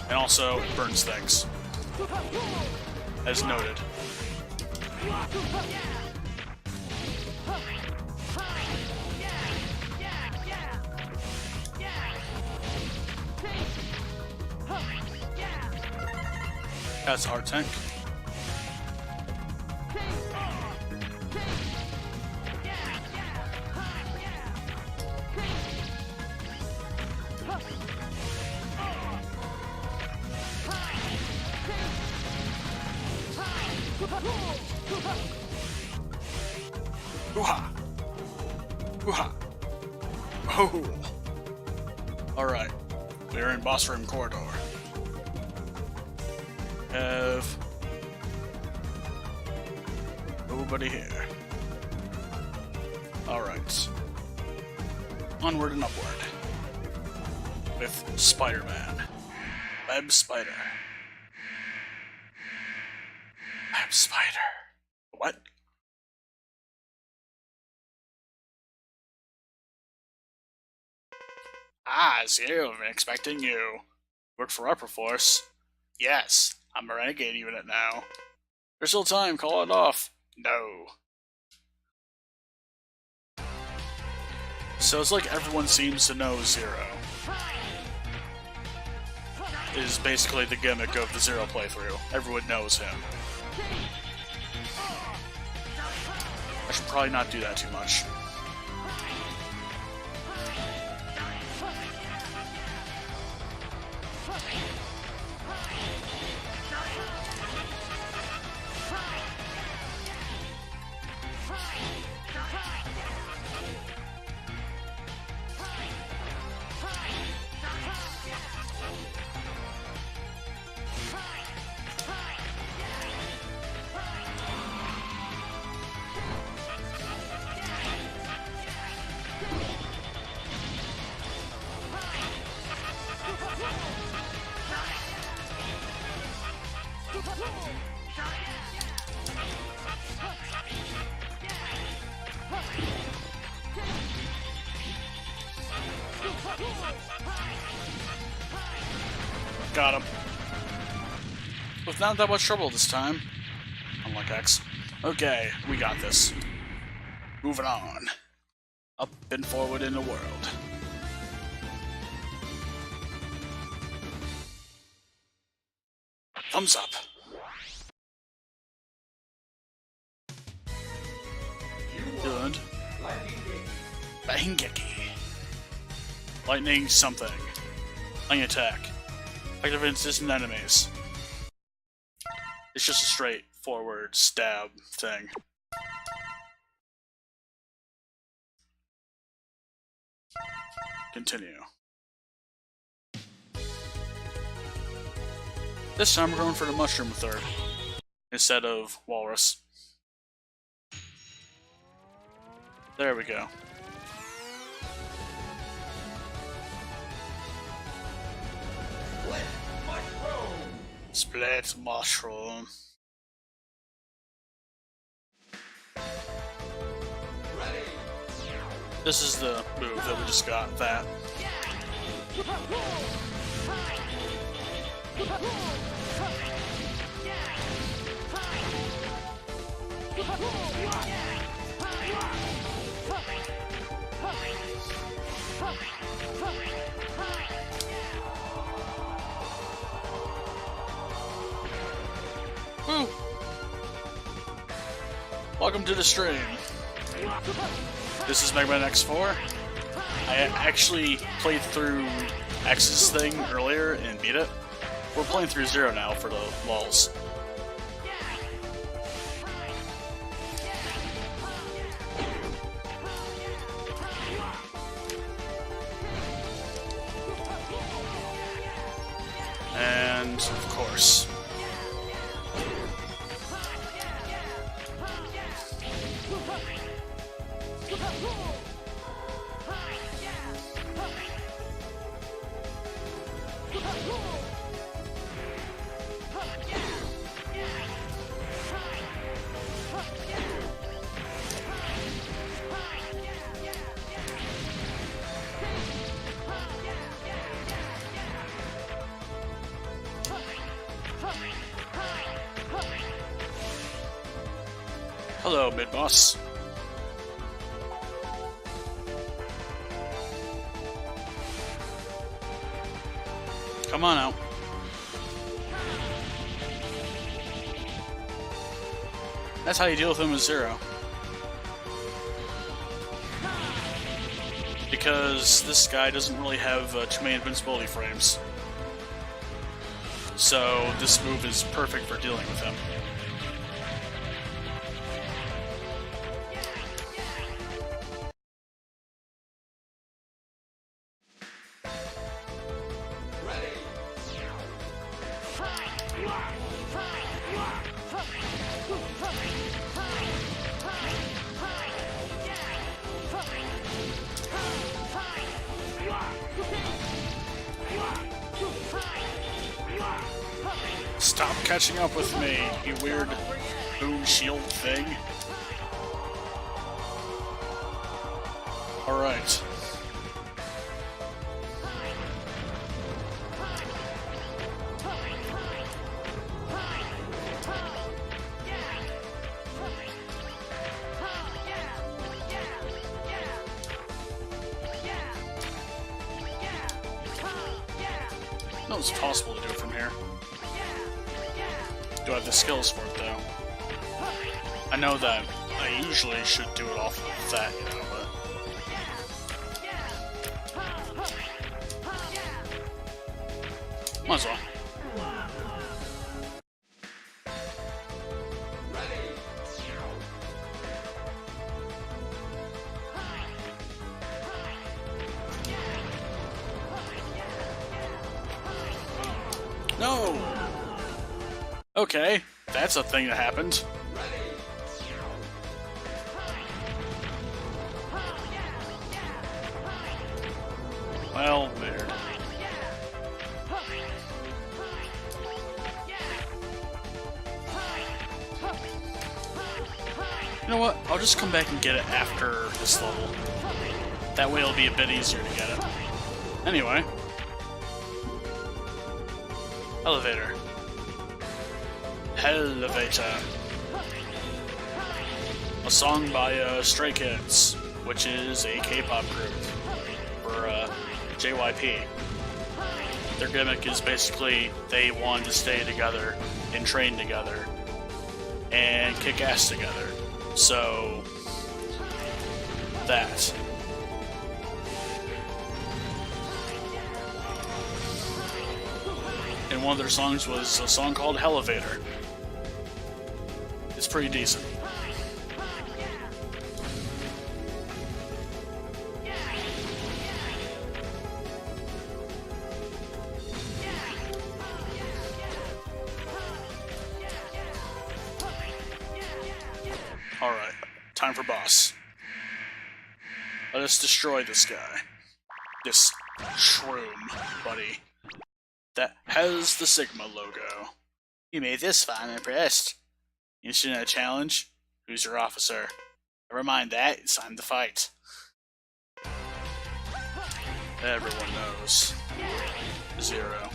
And also, it burns things. As noted. That's a hard tank. Ooh-ha! Ooh-ha! Oh! Alright. We're in boss room corridor. Have nobody here. Alright. Onward and upward. With Spider-Man. Web Spider. Web Spider. What? Ah, Zero, I've been expecting you. Work for Upper Force? Yes, I'm a renegade unit now. There's still time, call it off. No. So it's like everyone seems to know Zero. Is basically the gimmick of the Zero playthrough. Everyone knows him. I should probably not do that too much. Got him. With not that much trouble this time. Unlike X. Okay, we got this. Moving on. Up and forward in the world. Thumbs up. Good. Bangeki. Lightning something. Lightning attack. Effective against distant enemies. It's just a straightforward stab thing. Continue. This time we're going for the mushroom third instead of walrus. There we go. Split mushroom. This is the move that we just got. That. Woo! Welcome to the stream. This is Megaman X4. I actually played through X's thing earlier and beat it. We're playing through Zero now for the lulz. And, of course, Hello, mid-boss. Come on out. That's how you deal with him with Zero. Because this guy doesn't really have too many invincibility frames. So this move is perfect for dealing with him. Stop catching up with me, you weird moon shield thing. Alright. No, it's possible to do it from here. Do I have the skills for it, though? I know that I usually should do it off of that, you know, but... Might as well. No! Okay, that's a thing that happened. Well, weird. You know what? I'll just come back and get it after this level. That way it'll be a bit easier to get it. Anyway. Elevator. Elevator. A song by Stray Kids, which is a K-pop group for JYP. Their gimmick is basically they wanted to stay together and train together and kick ass together. So that. And one of their songs was a song called Elevator. It's pretty decent. Alright, time for boss. Let us destroy this guy. This shroom, buddy. That has the Sigma logo. You made this fun, I'm impressed. Interested in a challenge? Who's your officer? Never mind that, it's time to fight. Everyone knows. Zero.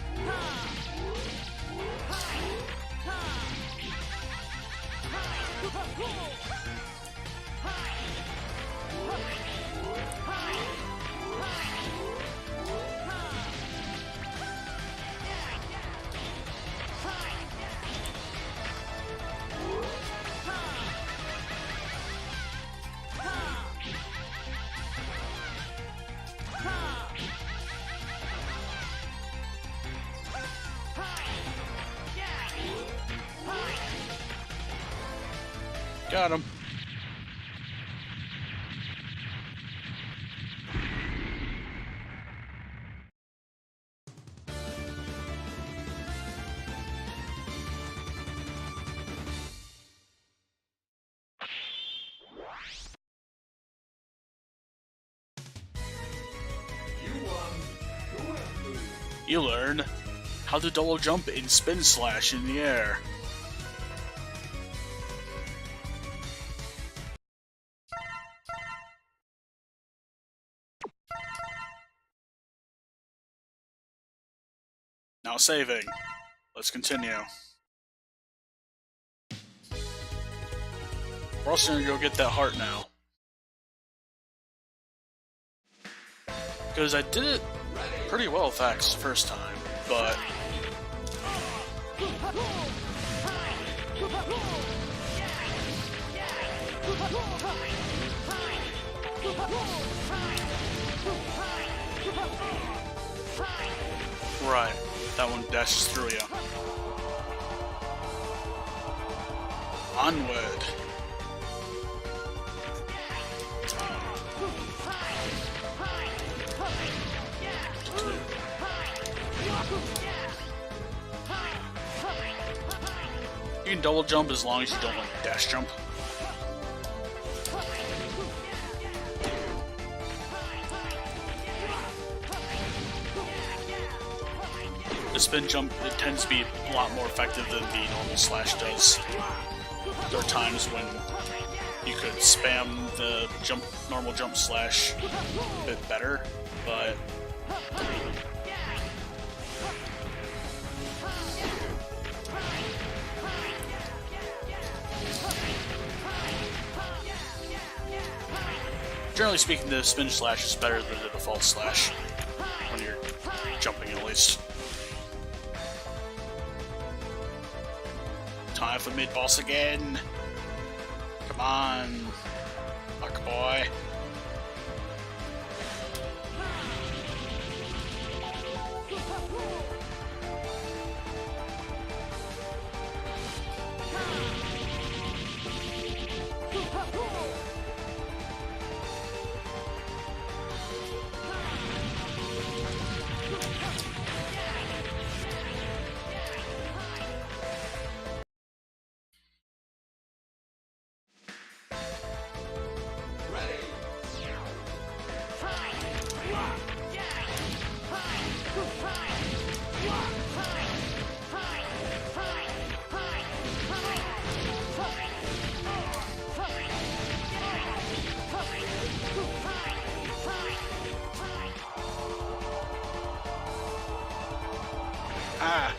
Got him. You learned how to double jump and spin slash in the air. Now saving. Let's continue. We're also gonna go get that heart now. Because I did it pretty well with Axe the first time, but... Right, that one dashes through you. Onward. You can double jump as long as you don't like dash jump. The spin jump, it tends to be a lot more effective than the normal slash does. There are times when you could spam the normal jump slash a bit better, but generally speaking, the spin slash is better than the default slash when you're jumping, at least. Time for mid-boss again. Come on, luck boy. Ah.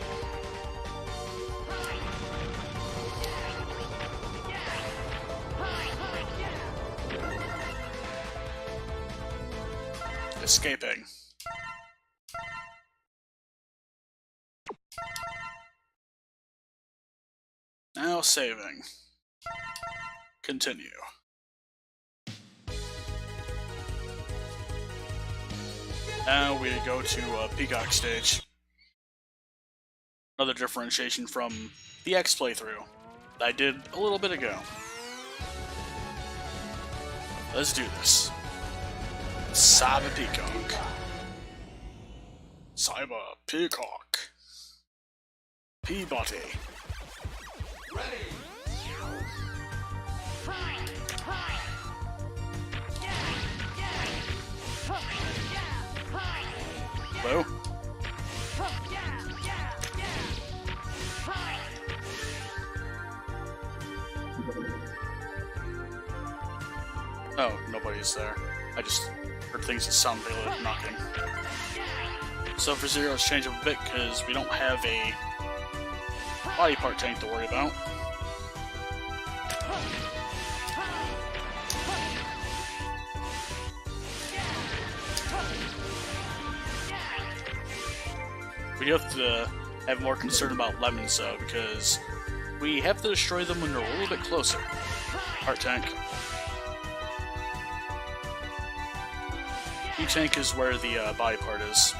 Escaping. Now saving. Continue. Now we go to Peacock stage. Another differentiation from the X playthrough that I did a little bit ago. Let's do this. Cyber Peacock. Cyber Peacock. Peabody. Hello? Oh, nobody's there. I just heard things that sound really like knocking. So for Zero, it's changed up a bit because we don't have a body part tank to worry about. We do have to have more concern about lemons though, because we have to destroy them when they're a little bit closer. Heart tank. E-tank is where the body part is.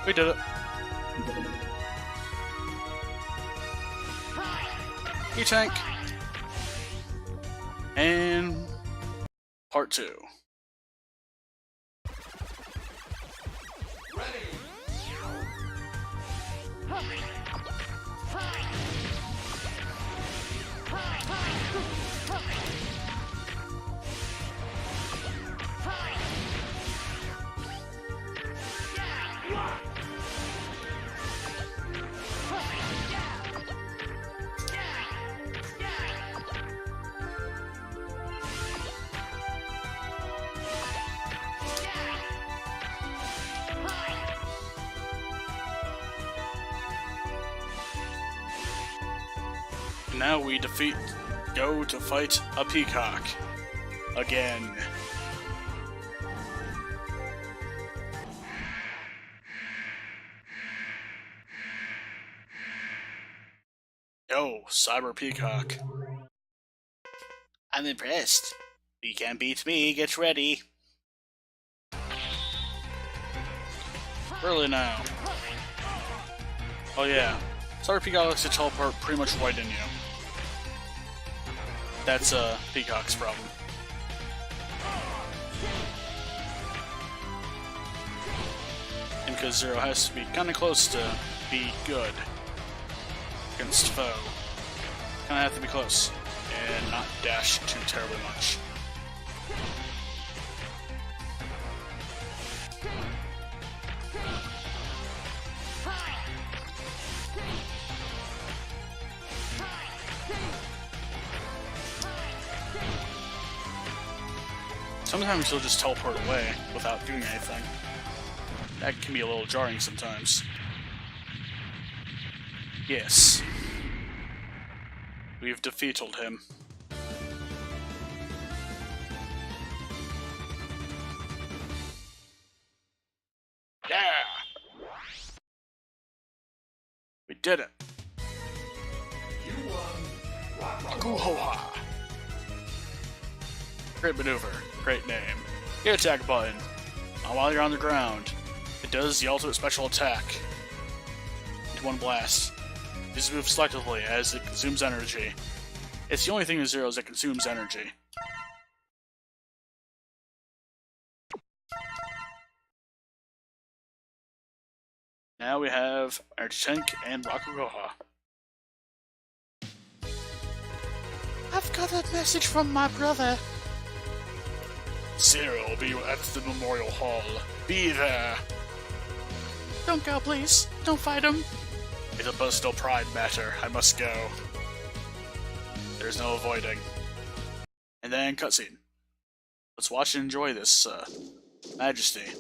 We did it. E-tank. And part 2. And now we go to fight a peacock. Again. Yo, Cyber Peacock. I'm impressed. You can't beat me, get ready. Really now. Oh yeah, Cyber Peacock likes to teleport pretty much right in you. That's Peacock's problem. And because Zero has to be kinda close to be good against foe. Kinda have to be close. And not dash too terribly much. Sometimes he'll just teleport away without doing anything. That can be a little jarring sometimes. Yes. We've defeated him. Yeah! We did it! Rakuhoha! Great maneuver. Great name. Hit attack button. While you're on the ground, it does the ultimate special attack. Into one blast. These move selectively as it consumes energy. It's the only thing in Zero's that consumes energy. Now we have Energy Tank and Rakugoha. I've got a message from my brother. Zero will be at the Memorial Hall. Be there. Don't go, please. Don't fight him. It's a personal pride matter. I must go. There's no avoiding. And then cutscene. Let's watch and enjoy this, majesty.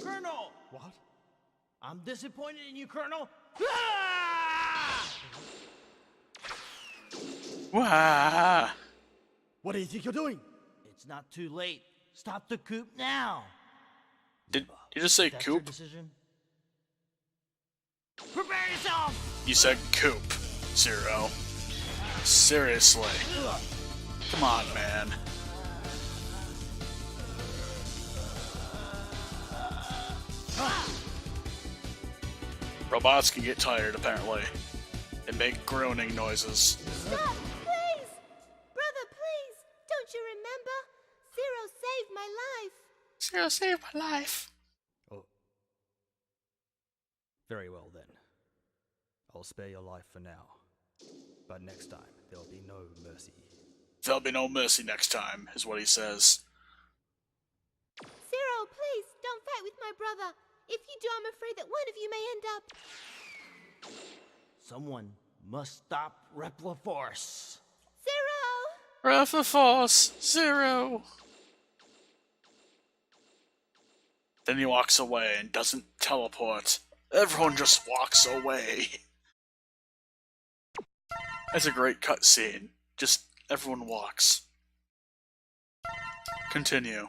Colonel! What? I'm disappointed in you, Colonel. Wah! What do you think you're doing? It's not too late. Stop the coup now. Did you just say That's your coop? decision? Prepare yourself! You said coop, Zero. Seriously. Come on, man. Robots can get tired, apparently. They make groaning noises. Stop, please! Brother, please! Don't you remember? Zero saved my life. Zero saved my life. Oh. Very well then. I'll spare your life for now. But next time, there'll be no mercy. There'll be no mercy next time, is what he says. Zero, please, don't fight with my brother. If you do, I'm afraid that one of you may end up... Someone must stop Repliforce. Zero! Repliforce Zero. Then he walks away and doesn't teleport. Everyone just walks away. That's a great cutscene. Just everyone walks. Continue.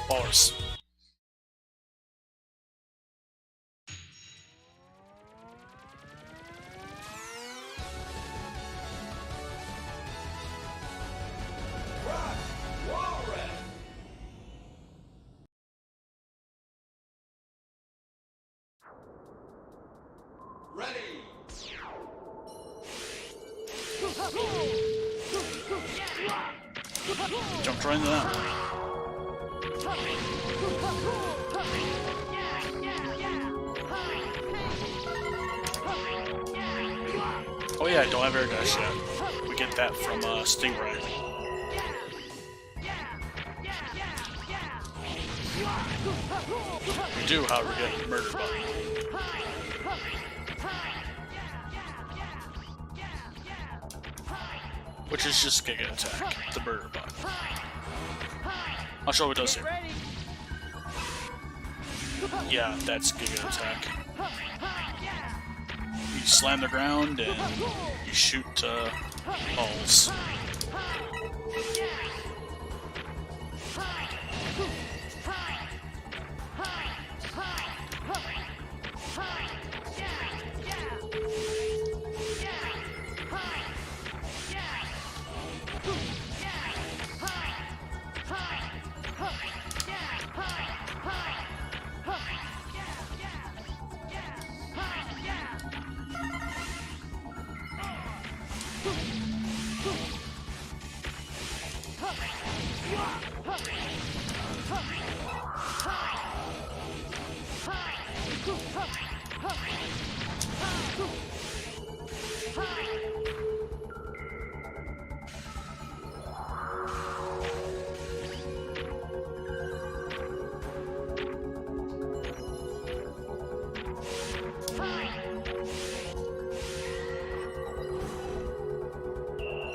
Bars. Ready! Jumped right into that. Oh yeah, don't have air dash yet. We get that from Stingray. We do, however, get murder button. Which is just Giga Attack, the murder button. I'll show what it does here. Yeah, that's Giga attack. You slam the ground and you shoot balls.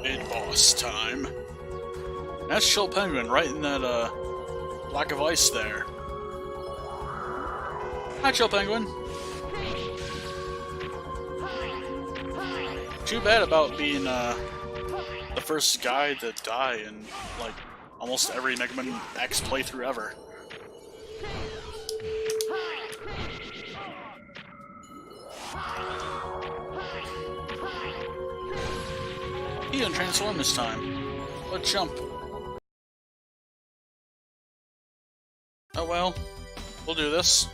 Mid-boss time. That's Chill Penguin right in that block of ice there. Hi, Chill Penguin. Too bad about being the first guy to die in like almost every Megaman X playthrough ever. He didn't transform this time. But jump. Oh well, we'll do this.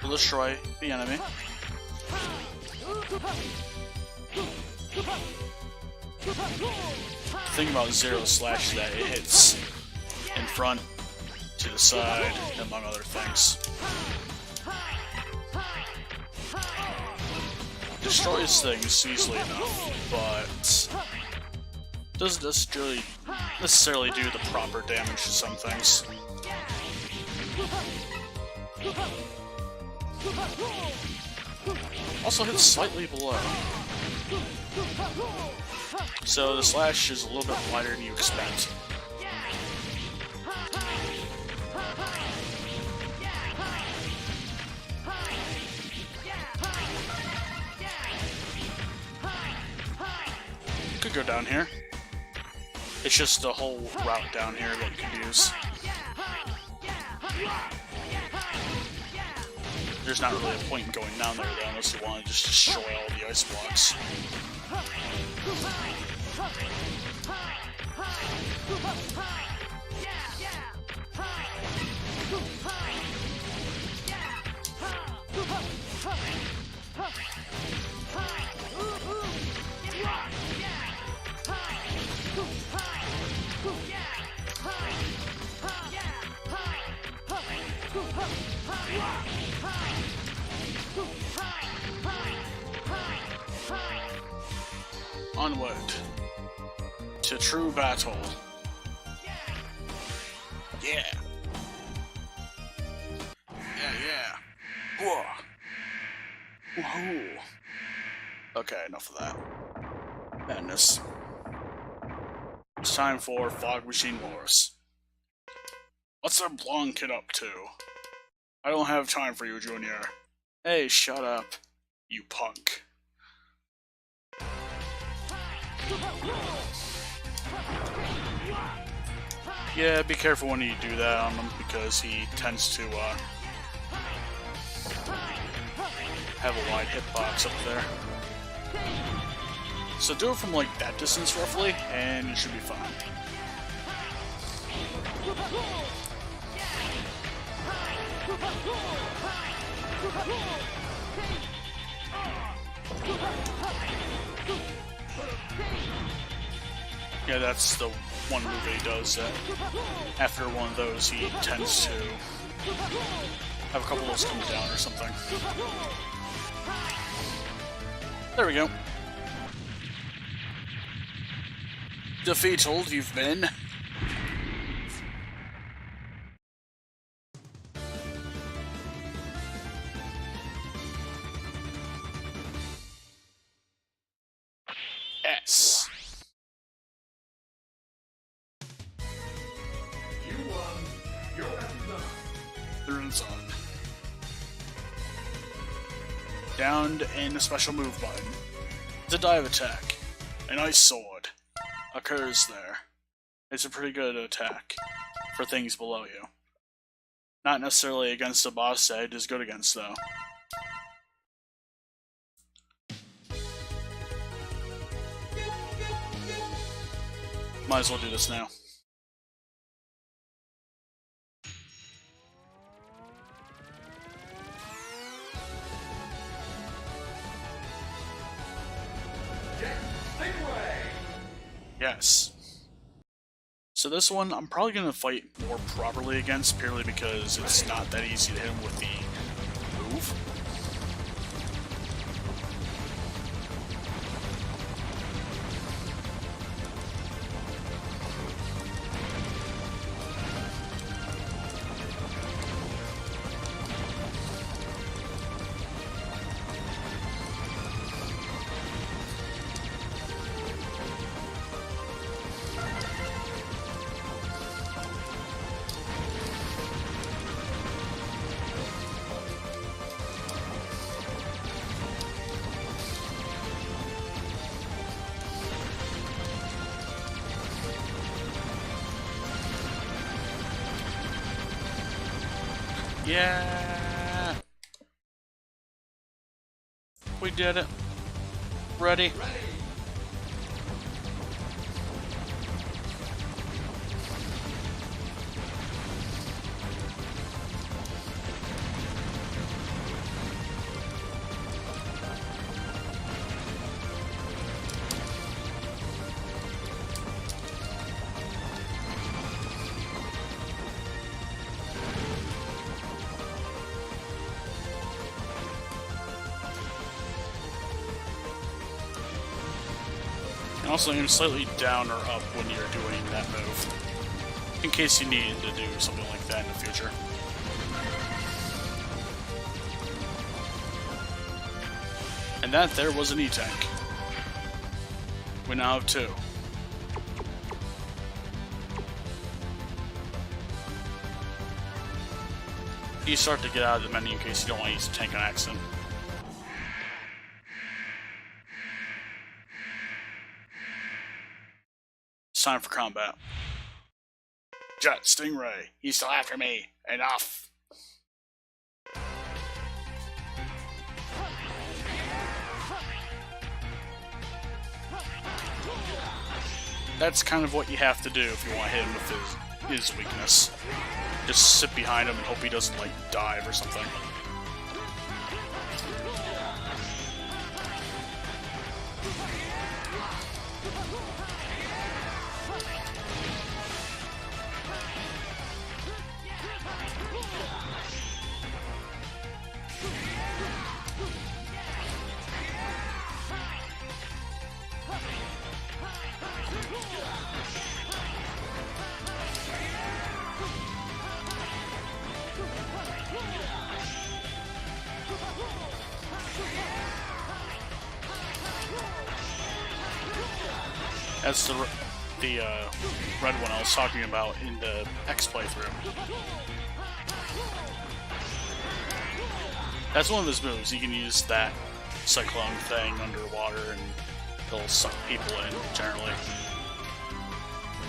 We'll destroy the enemy. The thing about Zero Slash is that it hits in front, to the side, among other things. Destroys things easily enough, but doesn't necessarily do the proper damage to some things. Also hits slightly below. So the slash is a little bit wider than you expect. Could go down here. It's just a whole route down here that you could use. There's not really a point in going down there though, unless you want to just destroy all the ice blocks. Onward to true battle. Yeah. Yeah. Whoa. Whoa. Okay, enough of that. Madness. It's time for Fog Machine Wars. What's that blonde kid up to? I don't have time for you, Junior. Hey, shut up, you punk. Yeah, be careful when you do that on him, because he tends to have a wide hitbox up there. So do it from like that distance roughly, and you should be fine. Yeah, that's the one move he does. After one of those, he tends to have a couple of those come down or something. There we go. Defeated, you've been. You Down and a special move button. The dive attack. An ice sword occurs there. It's a pretty good attack for things below you. Not necessarily against the boss that it is good against, though. Might as well do this now. Yes. So this one, I'm probably going to fight more properly against, purely because it's not that easy to hit him with the move. Yeah! We did it. Ready? And also aim slightly down or up when you're doing that move, in case you need to do something like that in the future. And that there was an E-Tank. We now have two. You start to get out of the menu in case you don't want to use the tank on accident. Time for combat. Jet, Stingray, he's still after me. Enough. That's kind of what you have to do if you want to hit him with his weakness. Just sit behind him and hope he doesn't, like, dive or something. That's the red one I was talking about in the X playthrough. That's one of his moves. You can use that cyclone thing underwater and it'll suck people in, generally.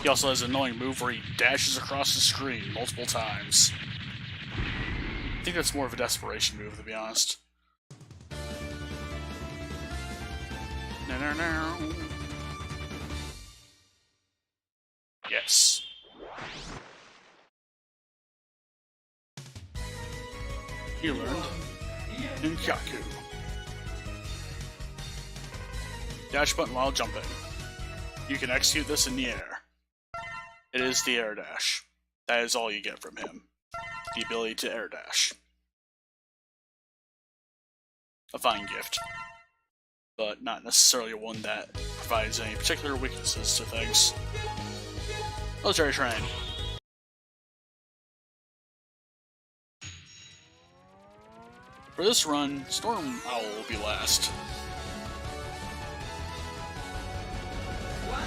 He also has an annoying move where he dashes across the screen multiple times. I think that's more of a desperation move, to be honest. No. Yes. He learned Ninkaku. Dash button while jumping. You can execute this in the air. It is the air dash. That is all you get from him. The ability to air dash. A fine gift, but not necessarily one that provides any particular weaknesses to things. Military train. For this run, Storm Owl will be last.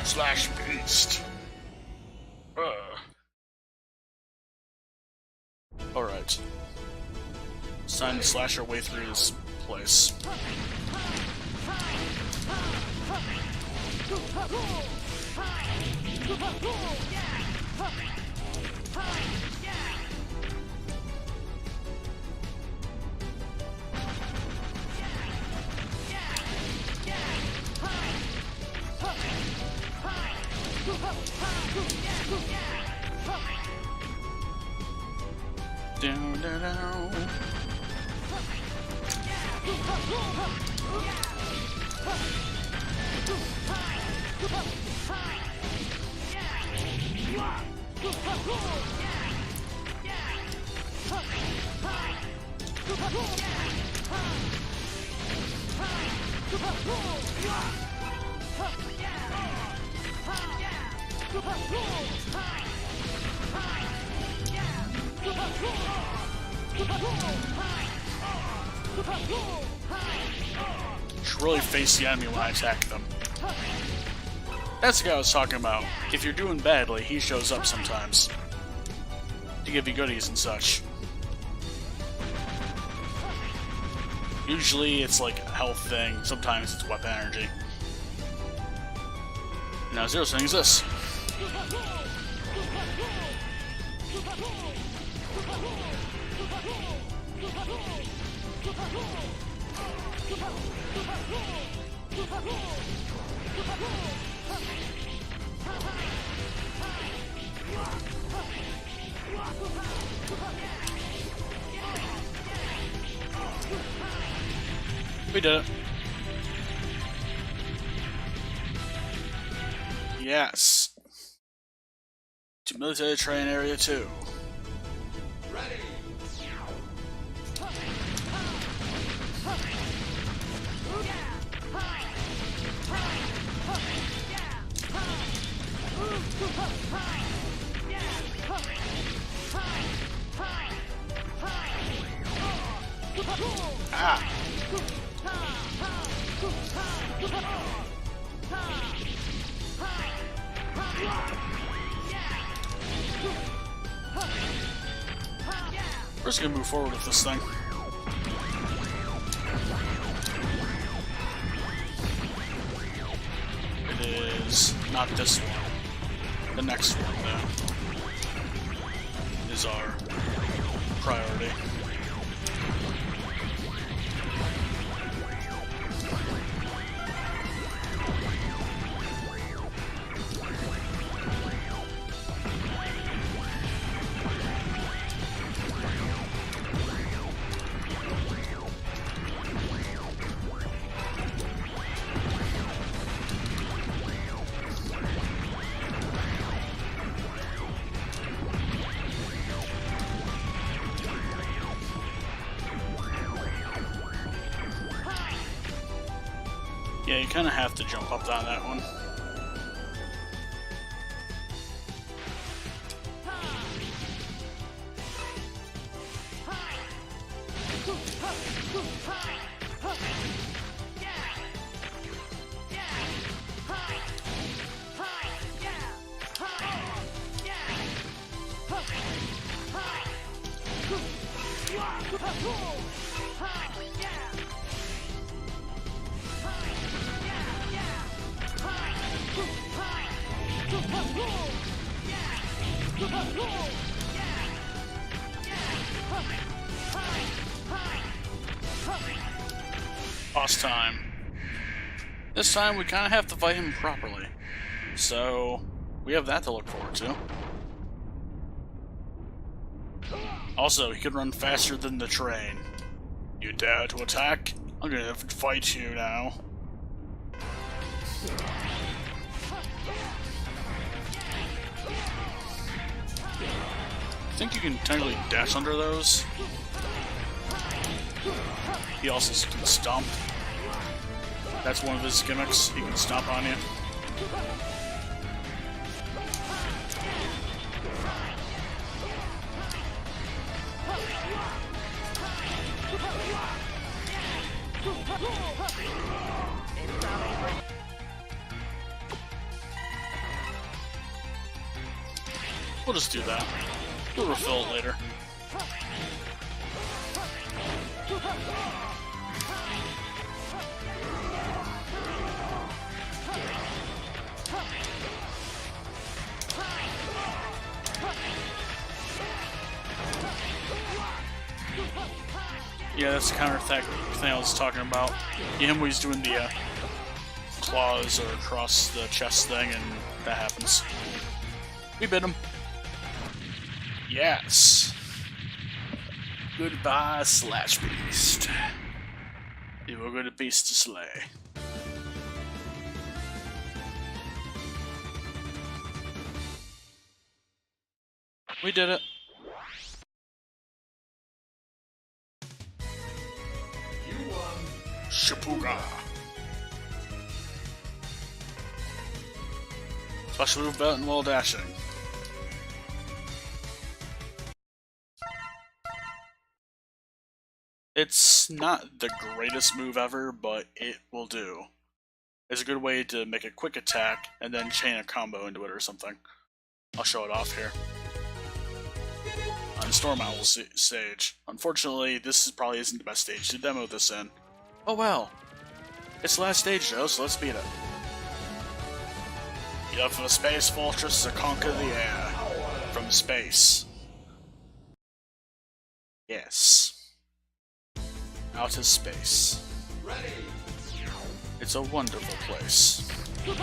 Slash Beast. Alright. It's time to slash our way through this place. Down, down, down. Should really face the enemy when I attack them. That's the guy I was talking about. If you're doing badly, he shows up sometimes to give you goodies and such. Usually it's like a health thing, sometimes it's weapon energy. Now Zero Swing is this. We did it. Yes. To military train area 2. Ready. Ah. We're just gonna move forward with this thing. It is not this one. The next one, though, is our priority. Yeah, you kind of have to jump up on that one. Boss time. This time we kind of have to fight him properly. So, we have that to look forward to. Also, he can run faster than the train. You dare to attack? I'm gonna fight you now. I think you can technically dash under those. He also can stomp. That's one of his gimmicks. He can stomp on you. We'll just do that. We'll refill it later. Yeah, that's the counter-attack thing I was talking about. Him when he's doing the claws or across the chest thing, and that happens. We bit him. Yes. Goodbye, Slash Beast. You were good beast to slay. We did it. You won. Shapuga. Special move button while dashing. It's not the greatest move ever, but it will do. It's a good way to make a quick attack and then chain a combo into it or something. I'll show it off here. On Storm Owl's stage. Unfortunately, probably isn't the best stage to demo this in. Oh well. It's the last stage though, so let's beat it. Get up for the Space Fortress to conquer the air. From space. Yes. Outer space. Ready. It's a wonderful place. You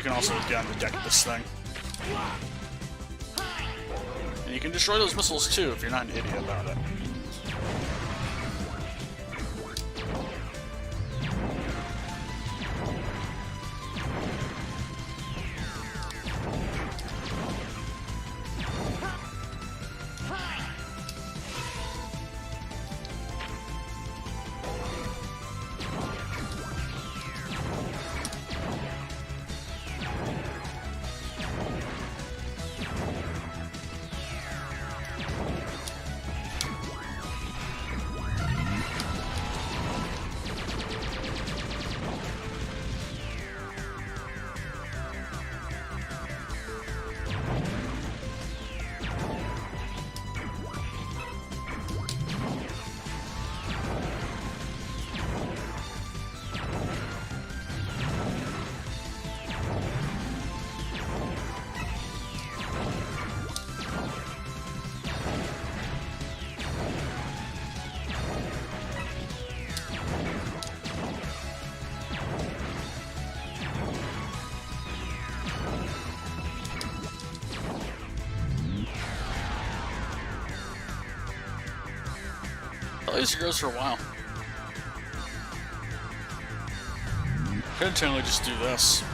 can also get on the deck of this thing. And you can destroy those missiles too if you're not an idiot about it. At least it goes for a while. Could totally just do this.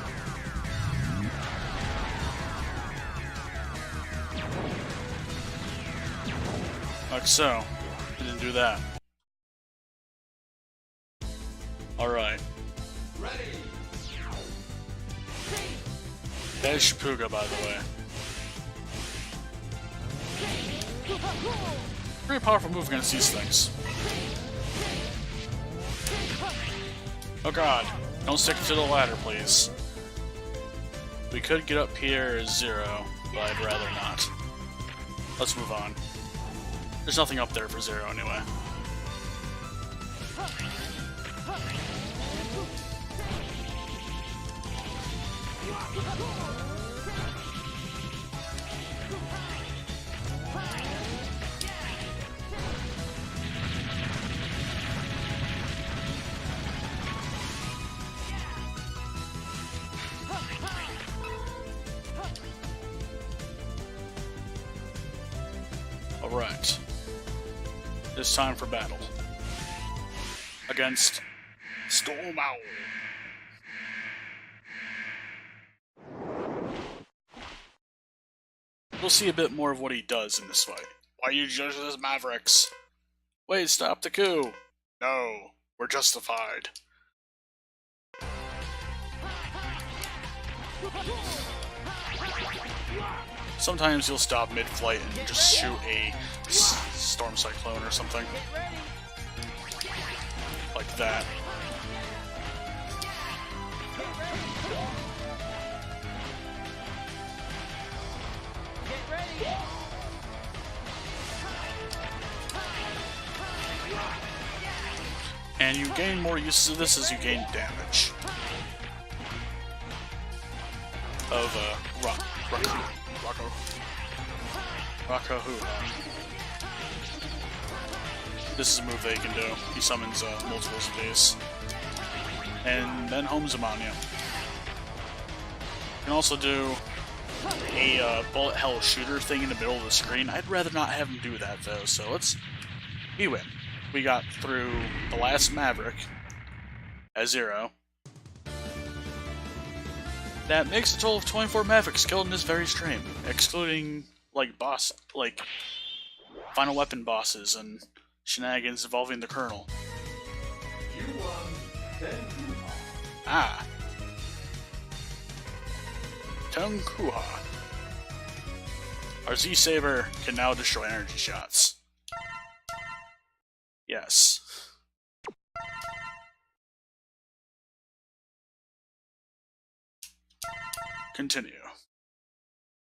Like so. Didn't do that. Alright. Ready. That is Shapuga, by the way. Very powerful move against these things. Oh god, don't stick to the ladder, please. We could get up here as 0, but I'd rather not. Let's move on. There's nothing up there for 0 anyway. Alright. It's time for battle. Against Storm Owl. We'll see a bit more of what he does in this fight. Why you judge us as Mavericks? Wait, stop the coup! No, we're justified. Sometimes you'll stop mid-flight and just shoot a Storm Cyclone or something. Like that. And you gain more use of this as you gain damage. Of, Rocco. This is a move that he can do. He summons multiples of these. And then homes them on you. You can also do a bullet hell shooter thing in the middle of the screen. I'd rather not have him do that though, so we win. We got through the last Maverick at 0. That makes a total of 24 Mavericks killed in this very stream, excluding like final weapon bosses and shenanigans involving the Colonel. You won 10 Kuha. Ah. Tenkuha. Our Z-Saber can now destroy energy shots. Yes. Continue.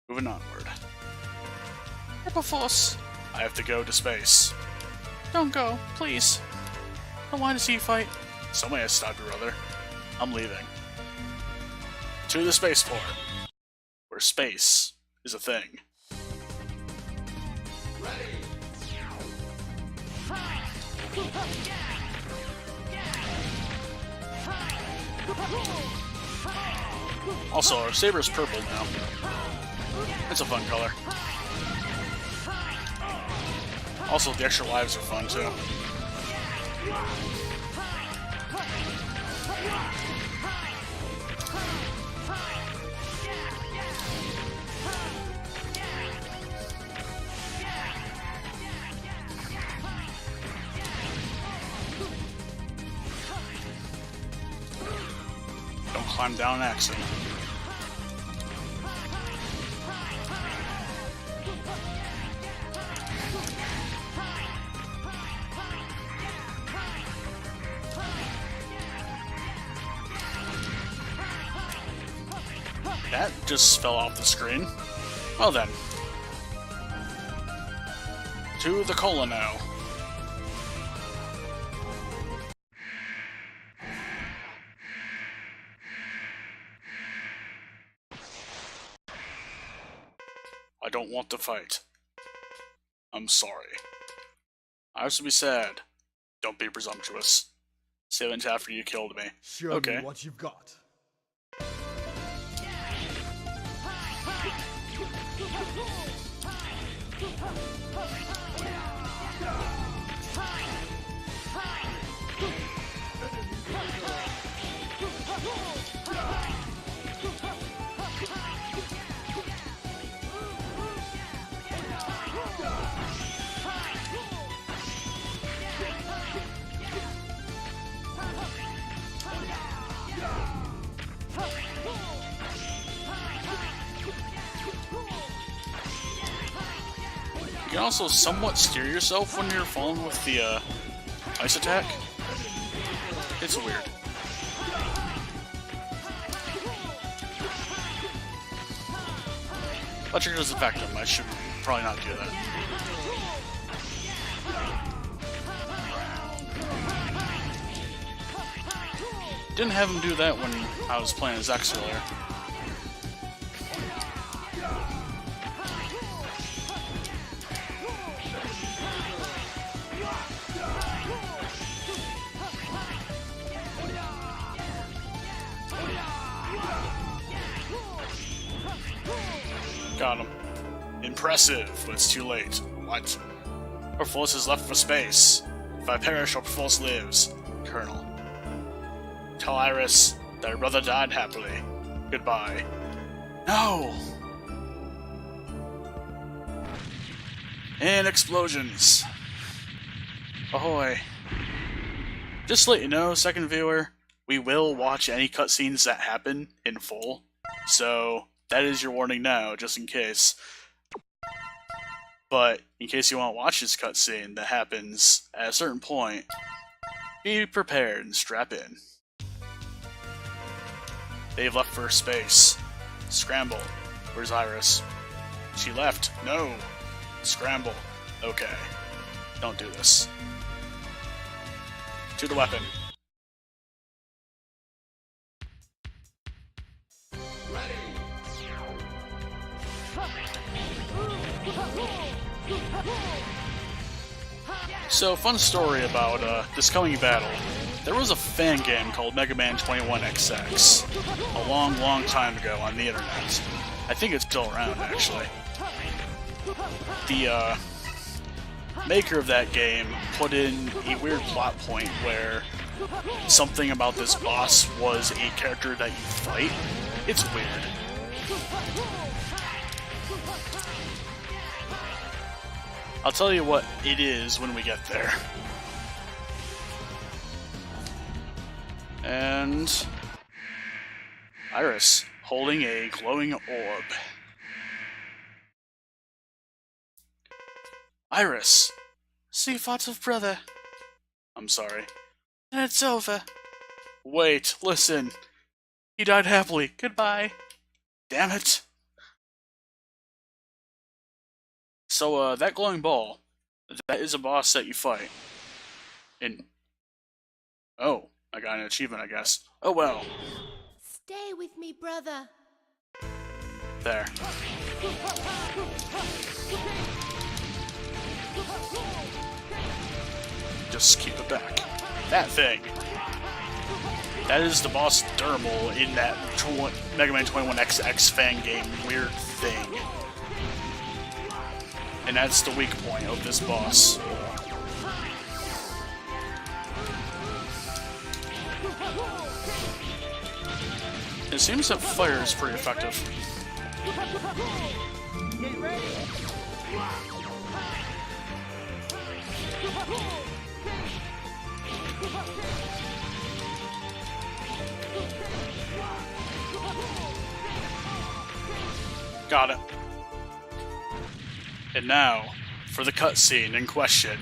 Moving onward. Purple Force. I have to go to space. Don't go, please. I want to see you fight. Somebody has to stop you, brother. I'm leaving. To the spaceport, where space is a thing. Also, our saber's purple now. It's a fun color. Also, the extra lives are fun too. Don't climb down an accident. That just fell off the screen. Well then. To the Colonel. I don't want to fight. I'm sorry. I have to be sad. Don't be presumptuous. Say that after you killed me. Show me what you've got. You can also somewhat steer yourself when you're falling with the ice attack. It's weird. Electric doesn't affect him. I should probably not do that. Didn't have him do that when I was playing as X earlier. Got him. Impressive, but it's too late. What? Perforce is left for space. If I perish, or Perforce lives. Colonel. Tell Iris that her brother died happily. Goodbye. No! And explosions. Ahoy. Just to let you know, second viewer, we will watch any cutscenes that happen in full. So, that is your warning now, just in case. But, in case you want to watch this cutscene that happens at a certain point, be prepared and strap in. They've left for space. Scramble. Where's Iris? She left. No. Scramble. Okay. Don't do this. To the weapon. So, fun story about this coming battle. There was a fan game called Megaman 21XX a long, long time ago on the internet. I think it's still around, actually. The maker of that game put in a weird plot point where something about this boss was a character that you fight. It's weird. I'll tell you what it is when we get there. And Iris holding a glowing orb. Iris! See thoughts of brother. I'm sorry. And it's over. Wait, listen. He died happily. Goodbye. Damn it. So, that glowing ball, that is a boss that you fight. And... oh, I got an achievement, I guess. Oh well. Stay with me, brother. There. Just keep it back. That thing. That is the boss dermal in that Megaman 21XX fan game weird thing. And that's the weak point of this boss. It seems that fire is pretty effective. Get ready! Got it. And now, for the cutscene in question.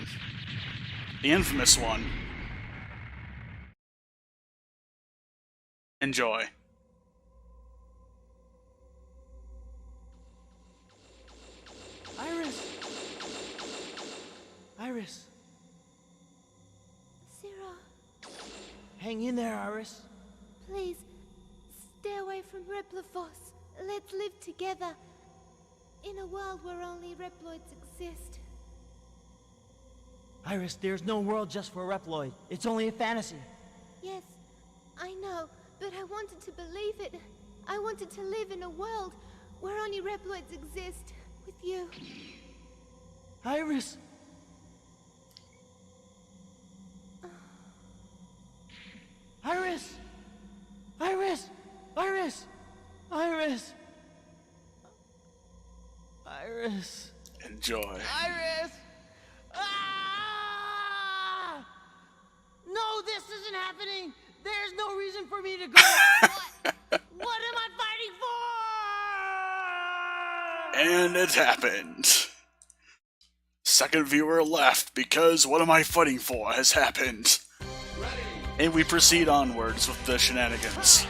The infamous one. Enjoy. Iris! Iris! Zero, Hang in there, Iris. please, stay away from Repliforce. Let's live together. In a world where only Reploids exist. Iris, there's no world just for Reploid. It's only a fantasy. Yes, I know, but I wanted to believe it. I wanted to live in a world where only Reploids exist. With you. Iris! Iris! Iris! Iris! Iris! Iris! Enjoy. Iris! Ah! No, this isn't happening! There's no reason for me to go. What am I fighting for? And it happened. Second viewer left because what am I fighting for has happened. And we proceed onwards with the shenanigans.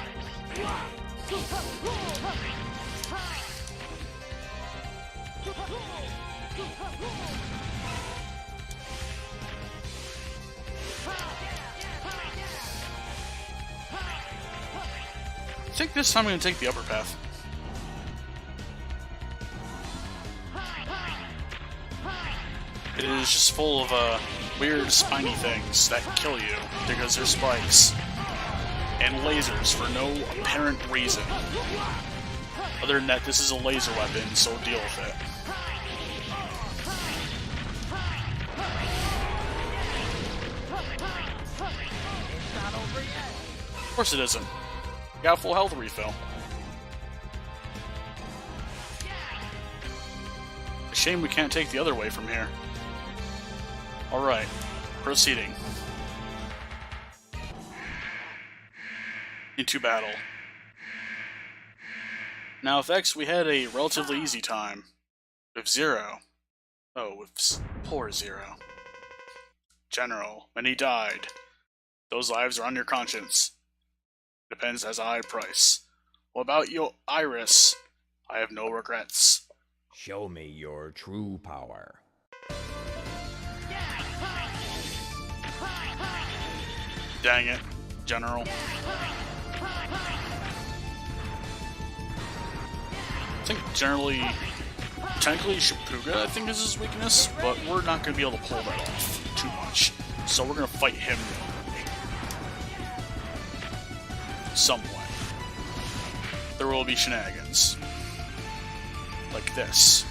I think this time I'm going to take the upper path. It is just full of weird spiny things that kill you because they're spikes. And lasers for no apparent reason. Other than that, this is a laser weapon, so deal with it. Of course it isn't. Got a full health refill. A shame we can't take the other way from here. Alright, proceeding. Into battle. Now with X we had a relatively easy time. With Zero. Oh, with poor Zero. General, many died. Those lives are on your conscience. Depends as a high price. What about your Iris? I have no regrets. Show me your true power. Dang it, General. I think technically Shapuga I think is his weakness, but we're not going to be able to pull that off. too much. So we're gonna fight him some way. There will be shenanigans. Like this.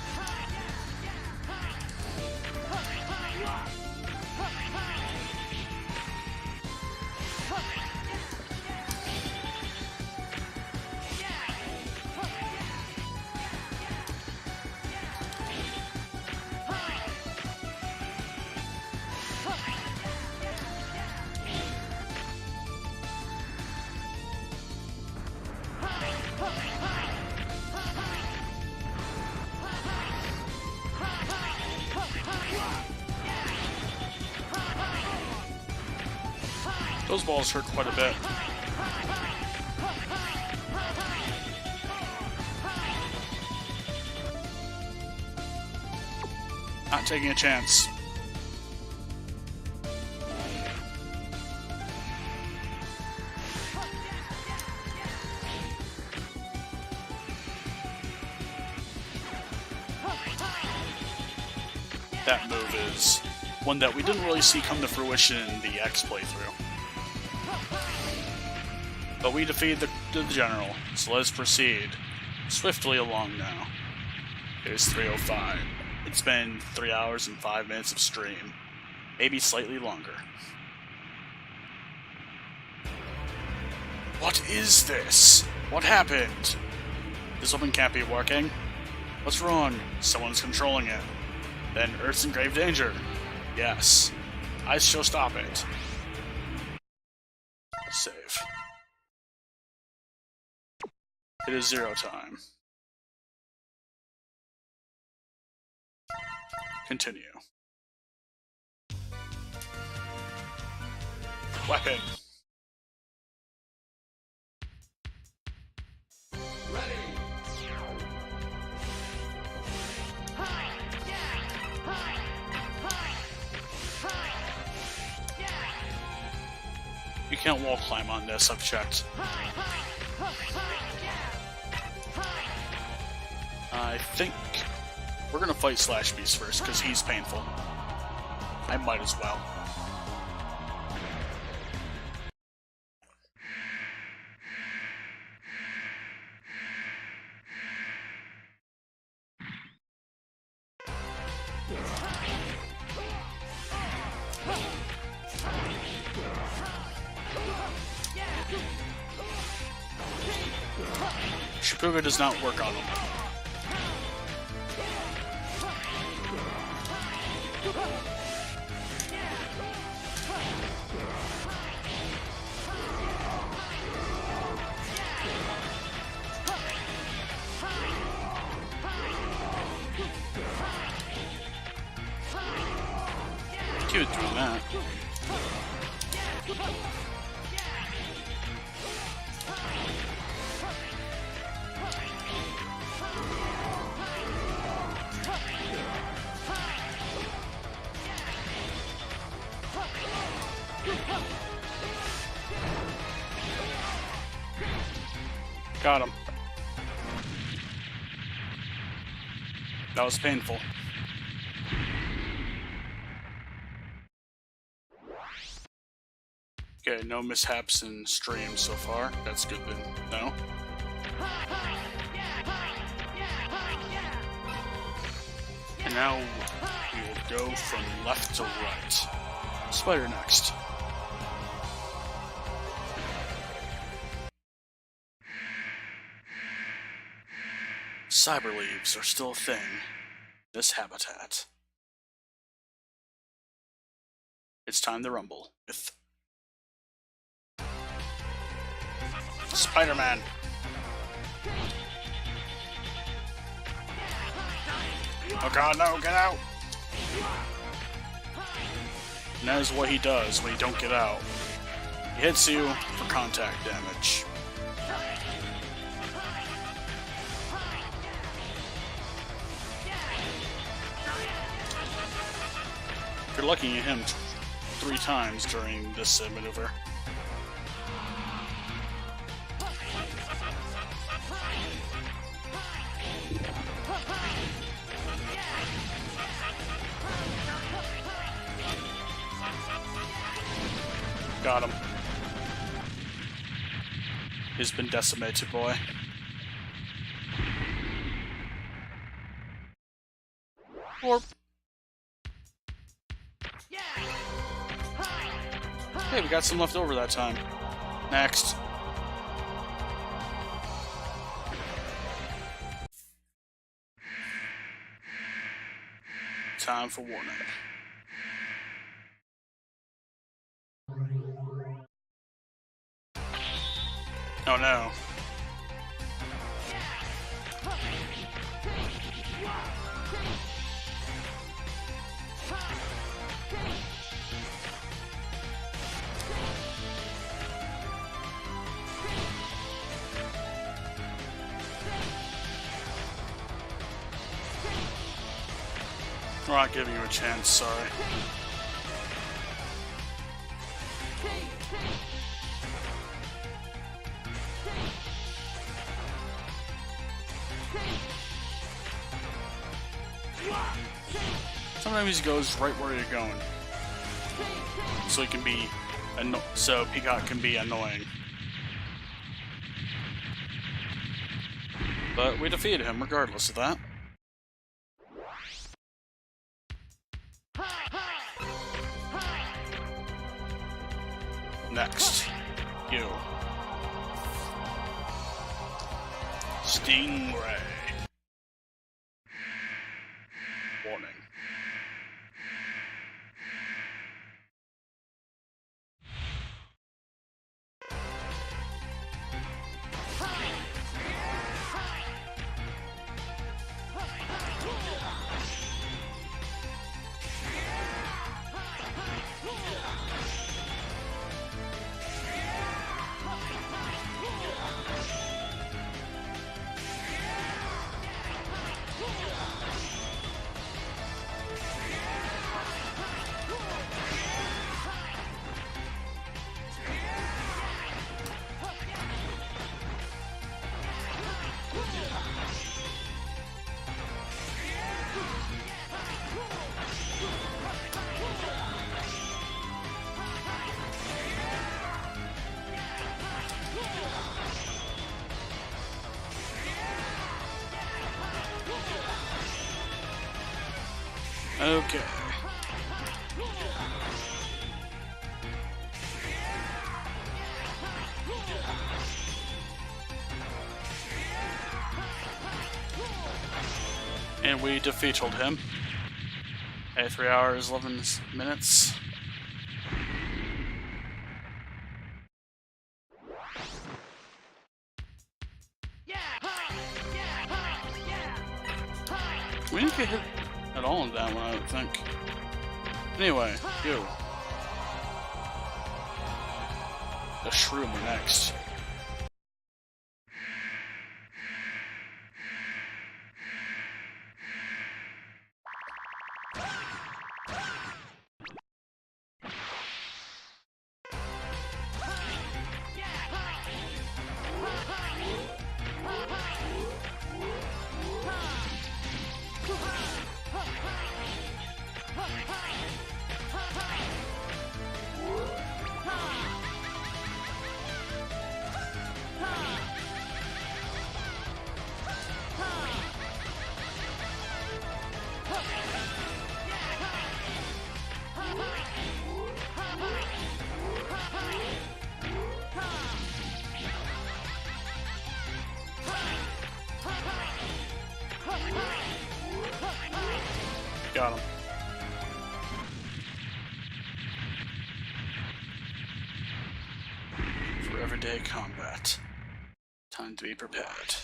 Those balls hurt quite a bit. Not taking a chance. That move is one that we didn't really see come to fruition in the X playthrough. But we defeated the General, so let's proceed swiftly along now. Here's 305. It's been 3 hours and 5 minutes of stream. Maybe slightly longer. What is this? What happened? This weapon can't be working. What's wrong? Someone's controlling it. Then Earth's in grave danger. Yes. I shall stop it. Save. It is 0 time. Continue. Weapon. You can't wall climb on this, I've checked. I think we're gonna fight Slash Beast first, because he's painful. I might as well. Shipuga does not work on him. Cute doing that. Got him. That was painful. Okay, no mishaps in stream so far. That's good to know. And now we will go from left to right. Spider next. Cyber leaves are still a thing in this habitat. It's time to rumble with Spider-Man. Oh god, no, get out! And that is what he does when you don't get out. He hits you for contact damage. If you're lucky, you hit him 3 times during this maneuver. Got him. He's been decimated, boy. Or... Hey, we got some left over that time. Next. Time for warning. Oh no. We're not giving you a chance, sorry. Sometimes he goes right where you're going, so he can be so Peacock can be annoying. But we defeated him regardless of that. Next, you. Stingray. Warning. Okay. And we defeated him. At 3 hours, 11 minutes. We didn't get hit at all in that one, I don't think. Anyway, go. The Shroom are next. Got him. For everyday combat. Time to be prepared.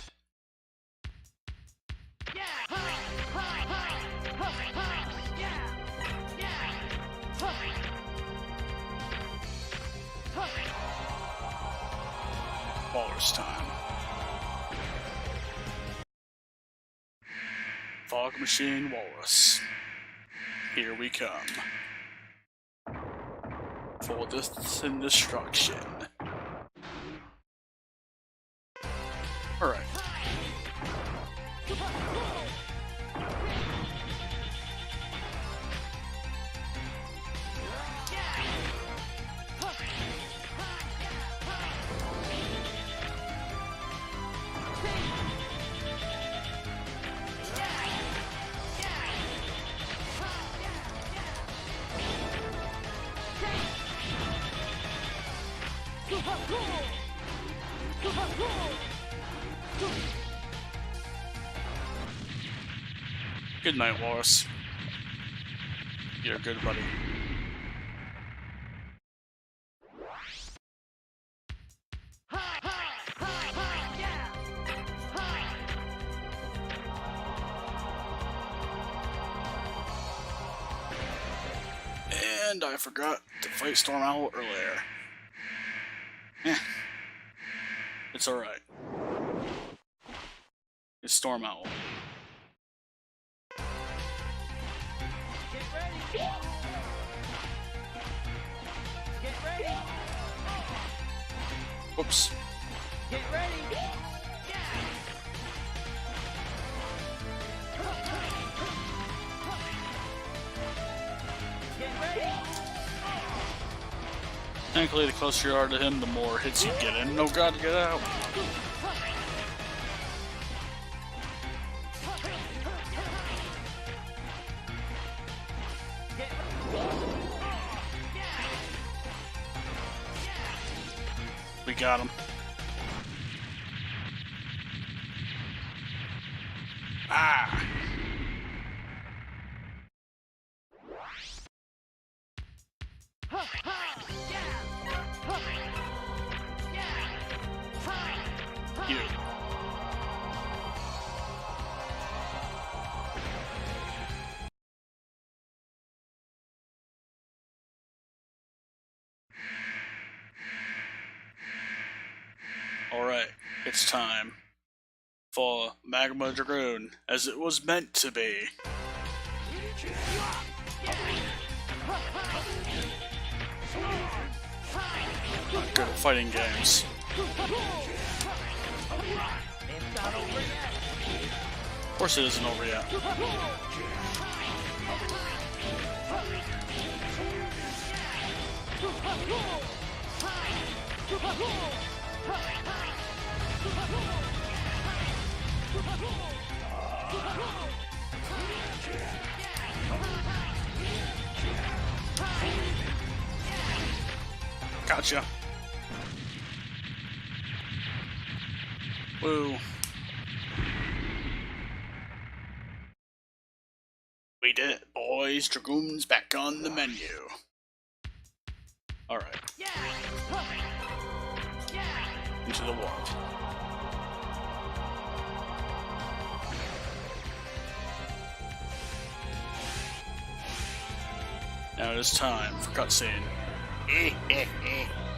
Walrus time. Fog Machine Walrus. Here we come. For death and destruction. Alright. Good night, Wallace. You're a good buddy. And I forgot to fight Storm Owl earlier. It's alright. It's Storm Owl. Get ready! Get ready! Whoops. Get ready! Get ready! Thankfully, the closer you are to him, the more hits you get in. Oh god, get out! We got him. Ah! You. Alright, it's time for Magma Dragoon, as it was meant to be. Good at fighting games. Of course it isn't over yet. Gotcha. Woo. We did it, boys. Dragoon's back on the menu. Alright. Into the warp. Now it is time for cutscene.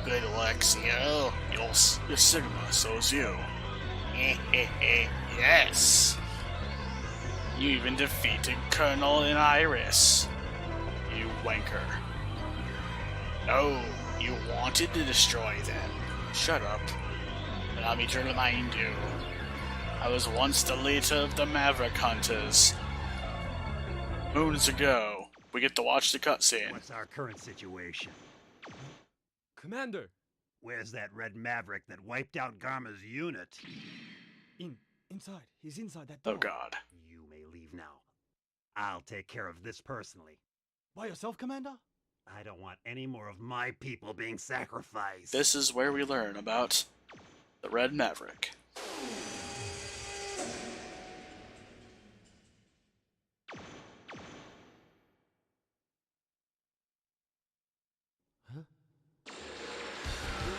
Good Alexio. You're Sigma, so's you. Yes. You even defeated Colonel and Iris. You wanker. Oh, you wanted to destroy them. Shut up. Allow me to remind you. I was once the leader of the Maverick Hunters. Moons ago, we get to watch the cutscene. What's our current situation? Commander! Where's that red Maverick that wiped out Garma's unit? Inside. He's inside that door. Oh god. You may leave now. I'll take care of this personally. By yourself, Commander? I don't want any more of my people being sacrificed. This is where we learn about the Red Maverick.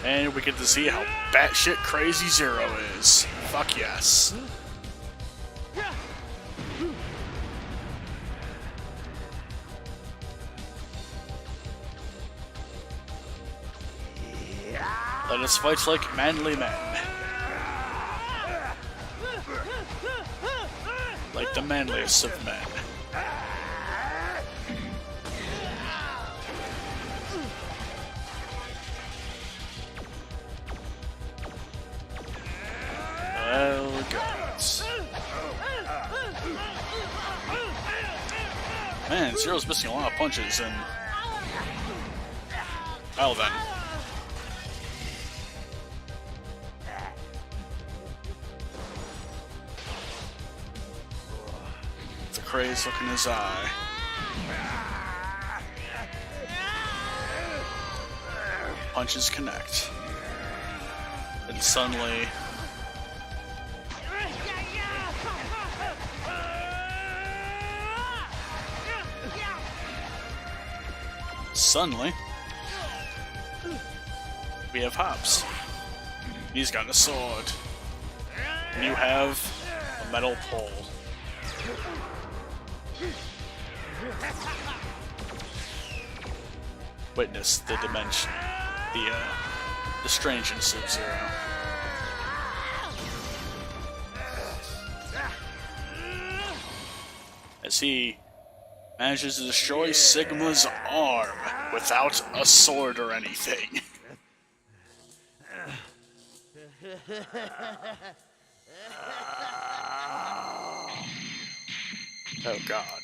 And we get to see how batshit crazy Zero is. Fuck yes. Let us fight like manly men. Like the manliest of men. Oh, gods. Man, Zero's missing a lot of punches and... Well then. The craze look in his eye. Punches connect. And suddenly... Suddenly... we have Hops. He's got a sword. And you have a metal pole. Witness the dimension, the strangeness of Zero. As he manages to destroy Sigma's arm without a sword or anything. Oh God.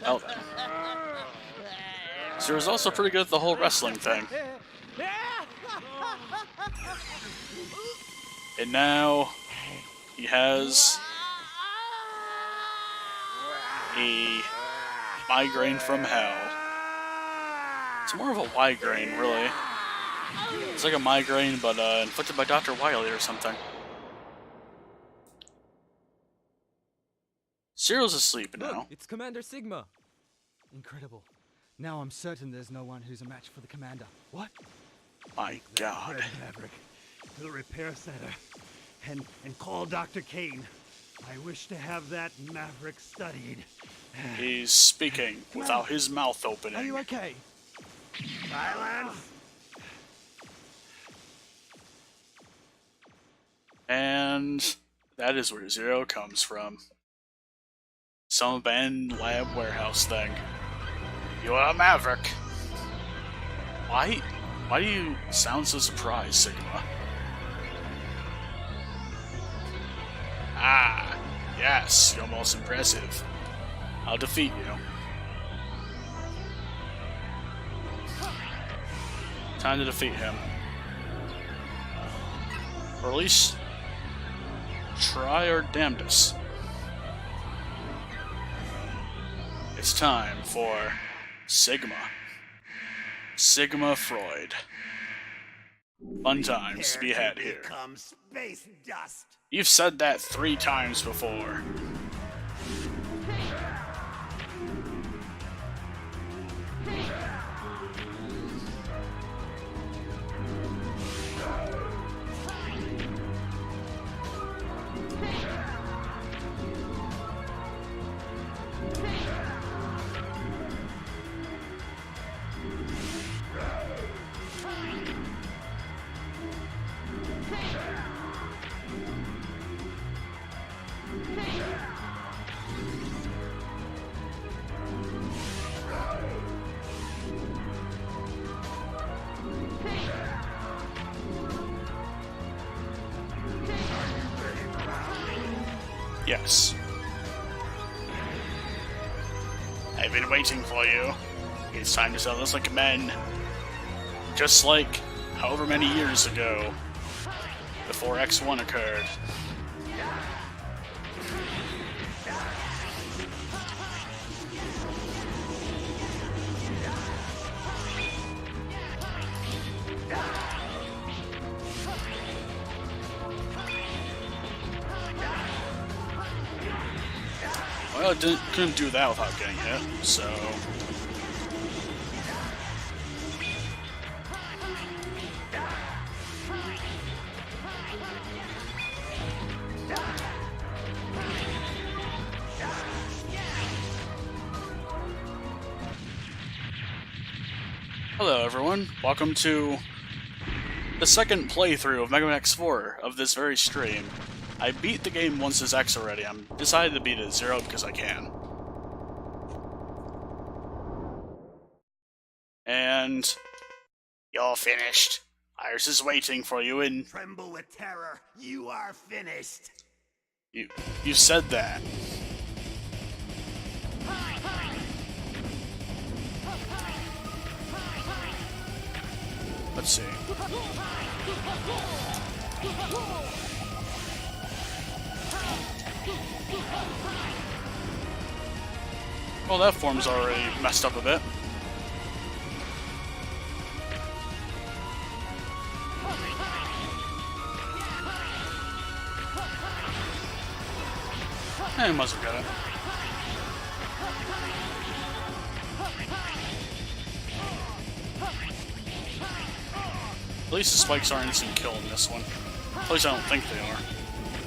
Well then. Zero's also pretty good at the whole wrestling thing. And now he has a migraine from hell. It's more of a migraine, really. It's like a migraine, but inflicted by Dr. Wily or something. Zero's asleep now. Look, it's Commander Sigma. Incredible. Now I'm certain there's no one who's a match for the commander. What? My God. Red Maverick, to the repair center, and call Dr. Kane. I wish to have that Maverick studied. He's speaking without his mouth opening. Are you okay? Silence! And that is where Zero comes from. Some abandoned lab warehouse thing. You are a Maverick. Why do you sound so surprised, Sigma? Ah, yes, you're most impressive. I'll defeat you. Time to defeat him. Or at least try our damnedest. It's time for Sigma. Sigma Freud. Fun times to be had here. Space dust. You've said that 3 times before. Yes. I've been waiting for you. It's time to settle this like men. Just like however many years ago, before X1 occurred. Well, it couldn't do that without getting hit, so... Hello everyone, welcome to the second playthrough of Megaman X4 of this very stream. I beat the game once as X already. I'm decided to beat it as Zero because I can. And you're finished. Iris is waiting for you in... Tremble with terror. You are finished. You said that. Let's see. Well, that form's already messed up a bit. I must have got it. At least the spikes aren't instant kill in this one. At least I don't think they are.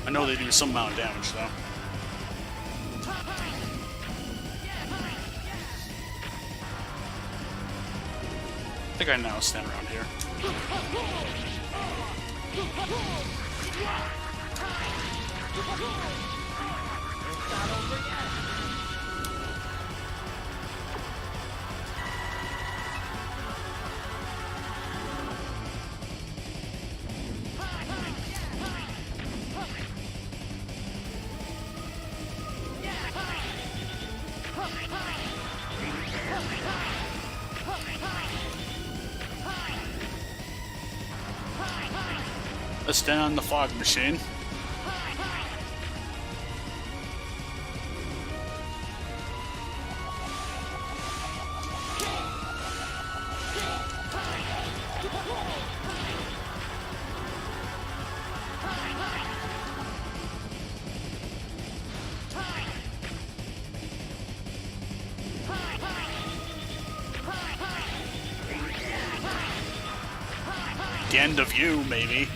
I know they do some amount of damage though. I think I now stand around here. Let's stand on the fog machine. The end of you, maybe.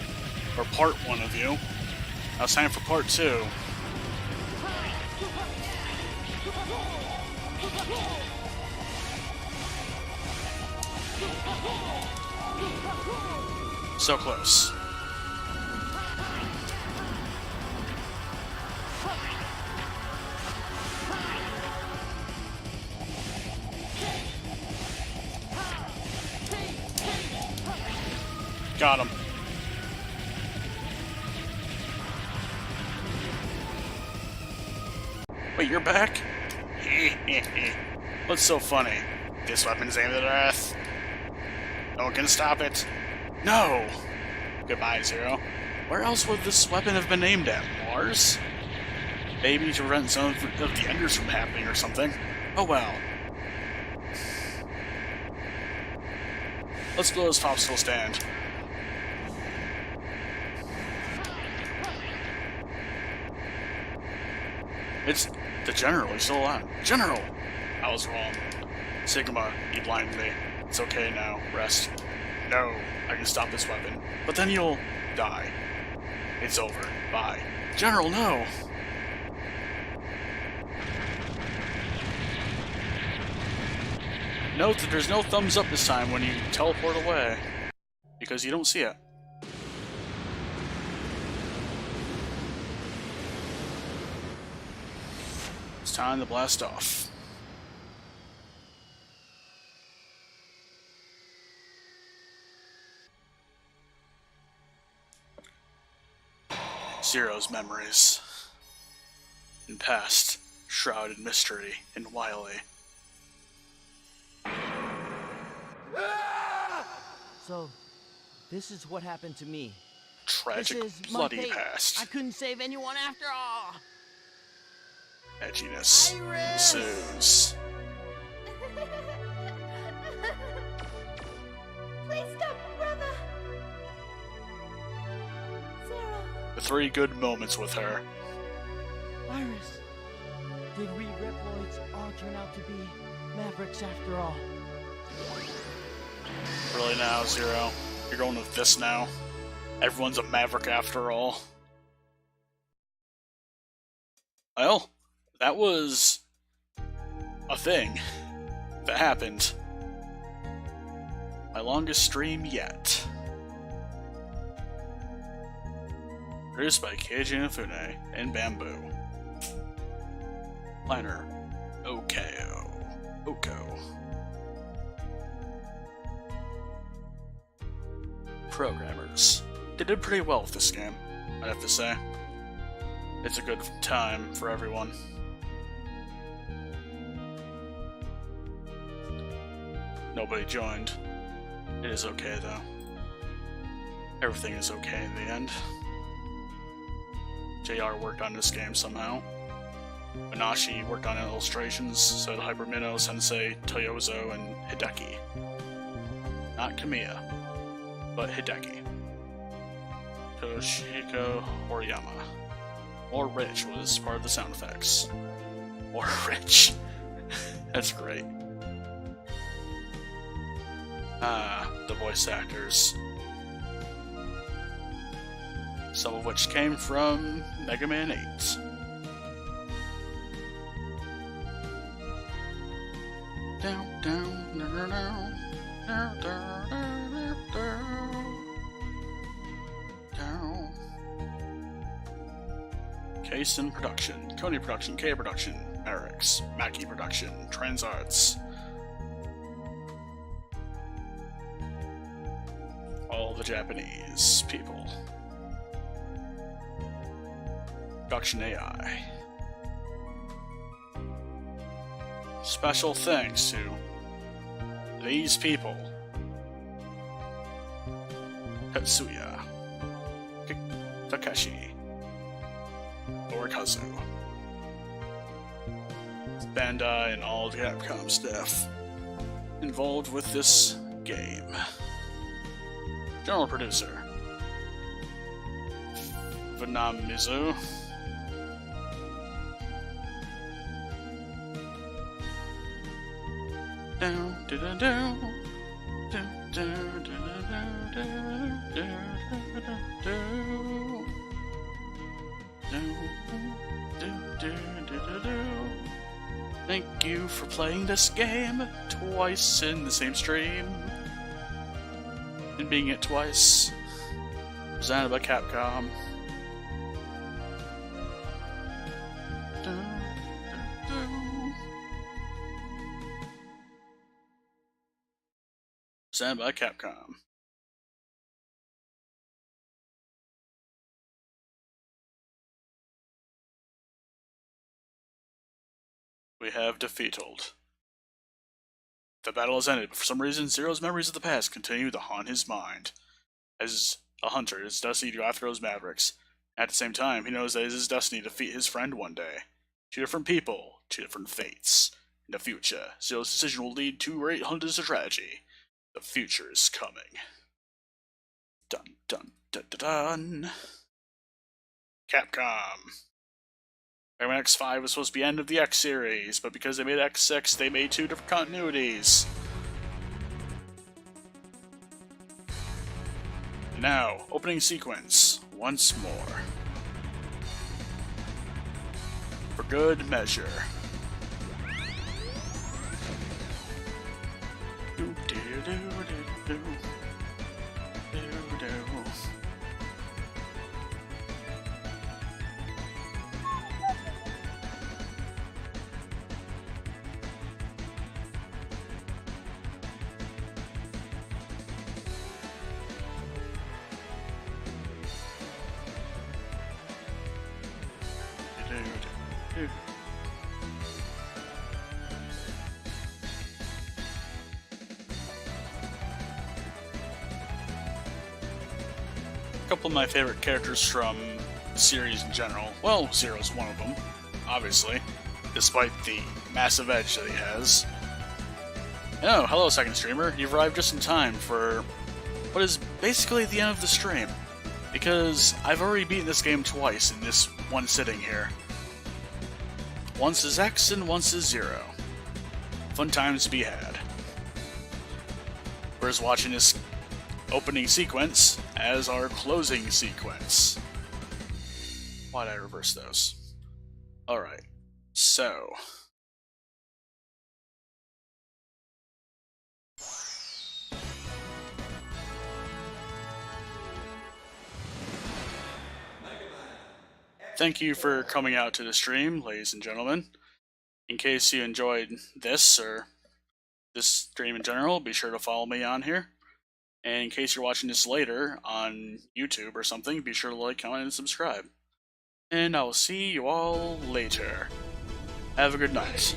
Or part one of you. Now it's time for part two. So close. Got him. Wait, you're back? What's so funny? This weapon's aimed at Earth. No one can stop it. No! Goodbye, Zero. Where else would this weapon have been aimed at? Mars? Maybe to prevent some of the Enders from happening or something. Oh well. Let's blow this popsicle stand. It's the General. He's still alive. General! I was wrong. Sigma, you blinded me. It's okay now. Rest. No, I can stop this weapon. But then you'll die. It's over. Bye. General, no! Note that there's no thumbs up this time when you teleport away. Because you don't see it. It's time to blast off. Zero's memories. In past, shrouded mystery and wily. So, this is what happened to me. Tragic, This is bloody my fate. past. I couldn't save anyone after all. Edginess ensues. Please stop, brother. Zero. The 3 good moments with her. Iris, did we Reploids all turn out to be Mavericks after all? Really now, Zero? You're going with this now? Everyone's a Maverick after all. Well, that was a thing that happened. My longest stream yet. Produced by Keiji Inafune and Bamboo. Planner, Oko. Programmers. They did pretty well with this game, I'd have to say. It's a good time for everyone. Nobody joined. It is okay though. Everything is okay in the end. JR worked on this game somehow. Minashi worked on illustrations, so did Hypermino, Sensei, Toyozo, and Hideki. Not Kamiya, but Hideki. Toshiko Horiyama. Or Rich was part of the sound effects. Or Rich. That's great. The voice actors. Some of which came from Megaman 8. Down, down, down, down, down, down, down. Kason Production, Kony Production, K Production, Merix, Maki Production, Transarts. All the Japanese people. Production AI. Special thanks to these people: Tetsuya, Takeshi, Orikazu, Bandai, and all the Capcom staff involved with this game. General producer: Vietnam Mizu. Down, down, down, down, down, down, down, down. Thank you for playing this game twice in the same stream, and being it twice. Presented by Capcom. Presented by Capcom. We have defeated. The battle has ended, but for some reason, Zero's memories of the past continue to haunt his mind. As a hunter, it's destiny to go after those Mavericks. At the same time, he knows that it is his destiny to defeat his friend one day. Two different people, two different fates. In the future, Zero's decision will lead to great hunters of tragedy. The future is coming. Dun dun dun dun dun. Capcom. Megaman X5 was supposed to be the end of the X series, but because they made X6, they made two different continuities. Now, opening sequence, once more. For good measure. A couple of my favorite characters from the series in general. Well, Zero's one of them, obviously, despite the massive edge that he has. Oh, hello, second streamer. You've arrived just in time for what is basically the end of the stream, because I've already beaten this game twice in this one sitting here. Once is X and once is Zero. Fun times to be had. Whereas watching this opening sequence as our closing sequence. Why'd I reverse those? Alright, so... Thank you for coming out to the stream, ladies and gentlemen. In case you enjoyed this, or this stream in general, be sure to follow me on here. And in case you're watching this later on YouTube or something, be sure to like, comment, and subscribe. And I will see you all later. Have a good night.